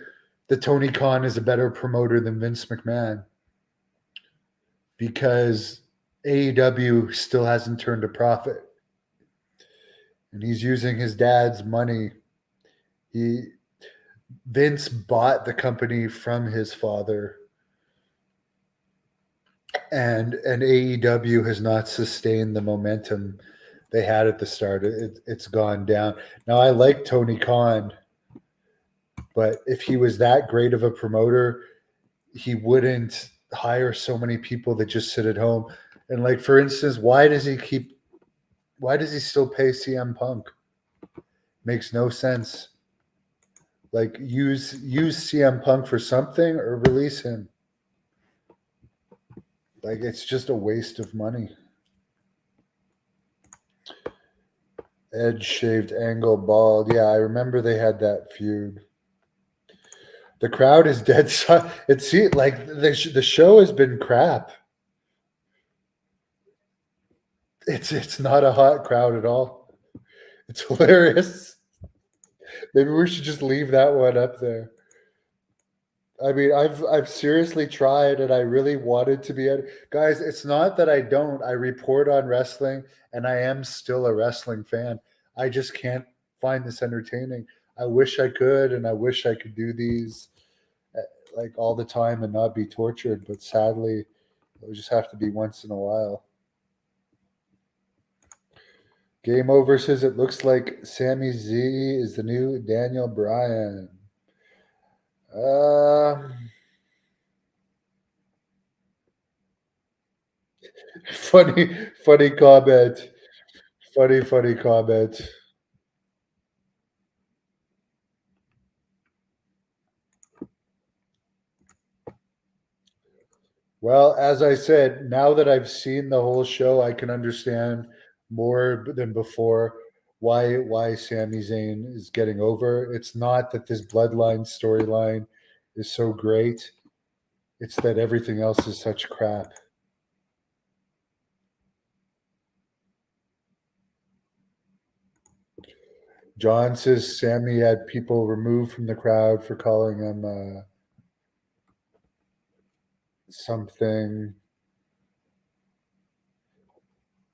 [SPEAKER 1] that Tony Khan is a better promoter than Vince McMahon because AEW still hasn't turned a profit. And he's using his dad's money. Vince bought the company from his father, and AEW has not sustained the momentum they had at the start. It's gone down. Now I like Tony Khan, but if he was that great of a promoter, he wouldn't hire so many people that just sit at home. And like for instance, why does he still pay CM Punk? Makes no sense. Like use CM Punk for something or release him. Like it's just a waste of money. Edge shaved Angle bald. Yeah, I remember they had that feud. The crowd is dead. It's like the show has been crap. It's not a hot crowd at all. It's hilarious. Maybe we should just leave that one up there. I mean, I've seriously tried, and I really wanted to be guys. It's not that I don't. I report on wrestling, and I am still a wrestling fan. I just can't find this entertaining. I wish I could, and I wish I could do these like all the time and not be tortured. But sadly, it'll just have to be once in a while. Game Over says it looks like Sami Z is the new Daniel Bryan. Funny comment. Funny comment. Well, as I said, now that I've seen the whole show, I can understand more than before why Sami Zayn is getting over. It's not that this bloodline storyline is so great. It's that everything else is such crap. John says Sammy had people removed from the crowd for calling him something,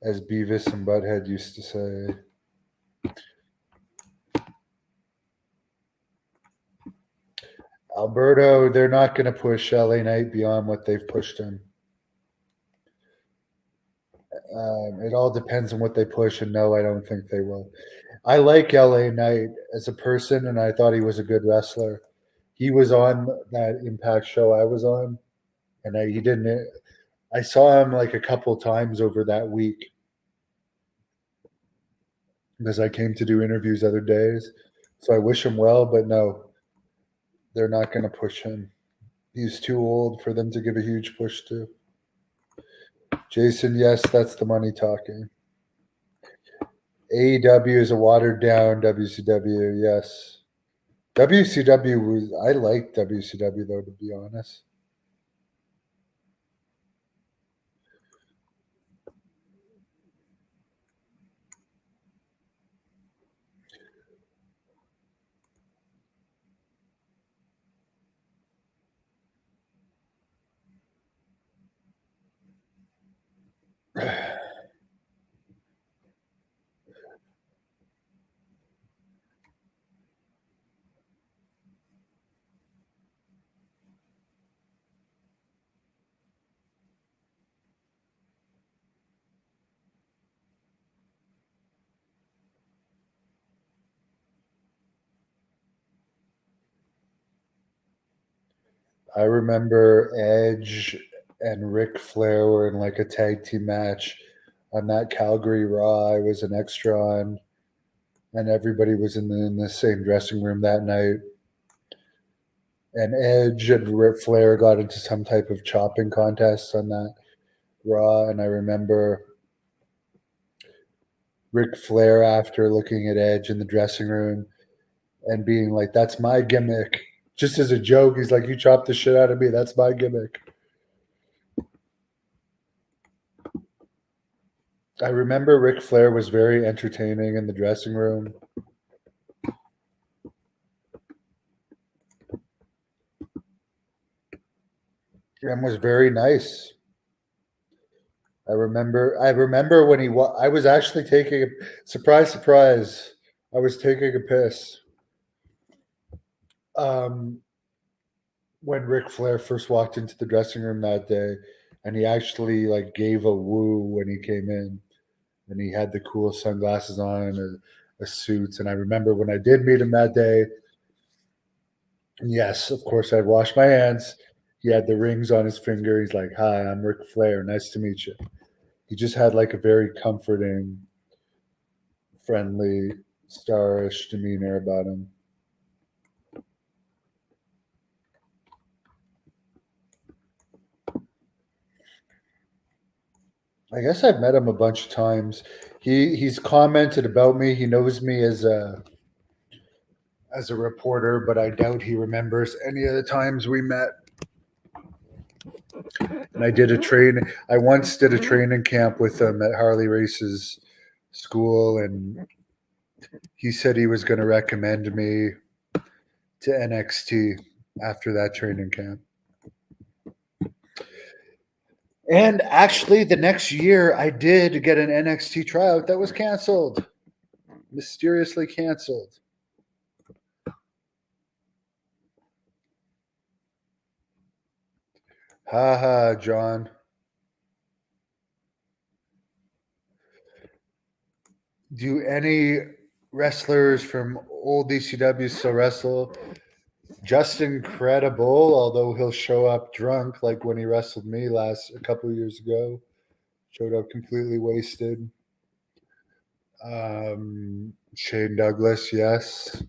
[SPEAKER 1] as Beavis and Butthead used to say. Alberto, they're not going to push LA Knight beyond what they've pushed him. It all depends on what they push, and no, I don't think they will. I like LA Knight as a person, and I thought he was a good wrestler. He was on that Impact show I was on, and he didn't. I saw him like a couple times over that week because I came to do interviews other days. So I wish him well, but no, they're not going to push him. He's too old for them to give a huge push to. Jason, yes, that's the money talking. AEW is a watered down WCW, yes. WCW was, I like WCW though, to be honest. I remember Edge and Ric Flair were in like a tag team match on that Calgary Raw I was an extra on, and everybody was in the same dressing room that night. And Edge and Ric Flair got into some type of chopping contest on that Raw, and I remember Ric Flair after looking at Edge in the dressing room and being like, "That's my gimmick." Just as a joke, he's like, "You chopped the shit out of me. That's my gimmick." I remember Ric Flair was very entertaining in the dressing room. And was very nice. I remember when I was actually taking a surprise. I was taking a piss. Um, when Ric Flair first walked into the dressing room that day, and he actually like gave a woo when he came in, and he had the cool sunglasses on and a suit. And I remember when I did meet him that day. And yes, of course, I'd washed my hands. He had the rings on his finger. He's like, "Hi, I'm Ric Flair. Nice to meet you." He just had like a very comforting, friendly, starish demeanor about him. I guess I've met him a bunch of times. He's commented about me. He knows me as a reporter, but I doubt he remembers any of the times we met. And I once did a training camp with him at Harley Race's school, and he said he was going to recommend me to NXT after that training camp. And actually, the next year, I did get an NXT tryout that was canceled, mysteriously canceled. Ha ha, John. Do any wrestlers from old ECW still wrestle? Justin Credible, although he'll show up drunk like when he wrestled me a couple of years ago, showed up completely wasted. Shane Douglas, yes.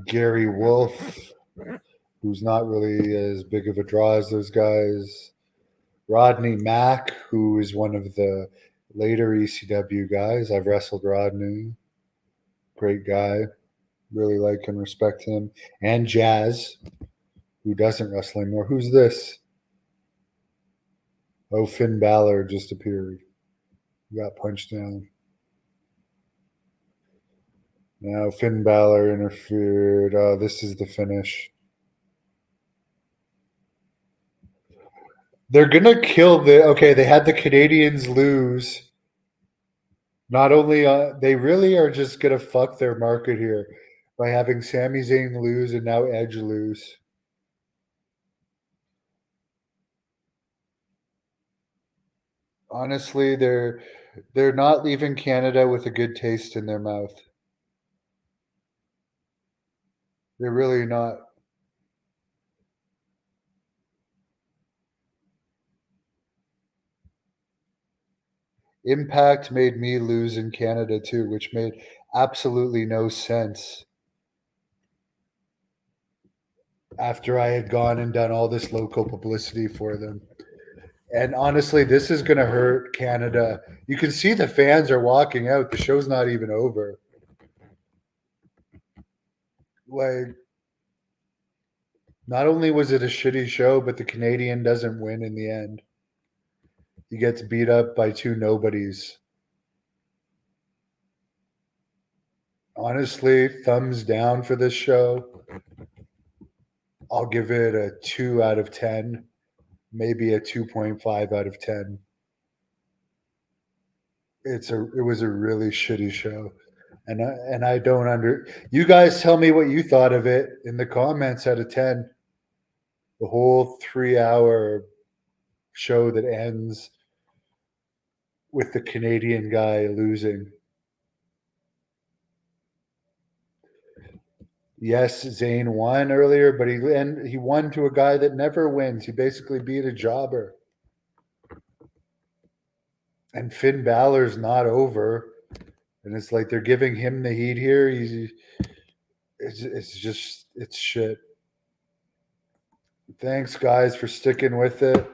[SPEAKER 1] Gary Wolf, who's not really as big of a draw as those guys. Rodney Mack, who is one of the later ECW guys. I've wrestled Rodney. Great guy. Really like and respect him. And Jazz, who doesn't wrestle anymore. Who's this? Oh, Finn Balor just appeared. He got punched down. Now Finn Balor interfered. Oh, this is the finish. They're gonna kill the. Okay, they had the Canadians lose. Not only they really are just gonna fuck their market here by having Sami Zayn lose and now Edge lose. Honestly, they're not leaving Canada with a good taste in their mouth. They're really not. Impact made me lose in Canada too, which made absolutely no sense after I had gone and done all this local publicity for them. And honestly, this is going to hurt Canada. You can see the fans are walking out. The show's not even over. Like, not only was it a shitty show, but the Canadian doesn't win in the end. He gets beat up by two nobodies. Honestly, thumbs down for this show. I'll give it a 2 out of 10, maybe a 2.5 out of 10. It was a really shitty show. And I don't you guys tell me what you thought of it in the comments out of 10. The whole 3-hour show that ends with the Canadian guy losing. Yes, Zayn won earlier, but he won to a guy that never wins. He basically beat a jobber. And Finn Balor's not over. And it's like they're giving him the heat here. It's shit. Thanks, guys, for sticking with it.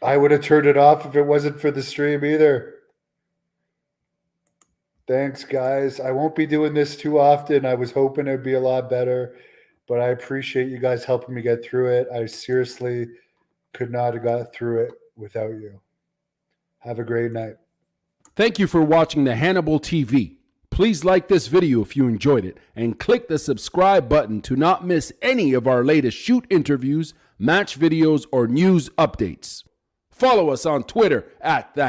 [SPEAKER 1] I would have turned it off if it wasn't for the stream either. Thanks, guys. I won't be doing this too often. I was hoping it'd be a lot better, but I appreciate you guys helping me get through it. I seriously could not have got through it without you. Have a great night.
[SPEAKER 2] Thank you for watching the Hannibal TV. Please like this video if you enjoyed it and click the subscribe button to not miss any of our latest shoot interviews, match videos, or news updates. Follow us on Twitter at the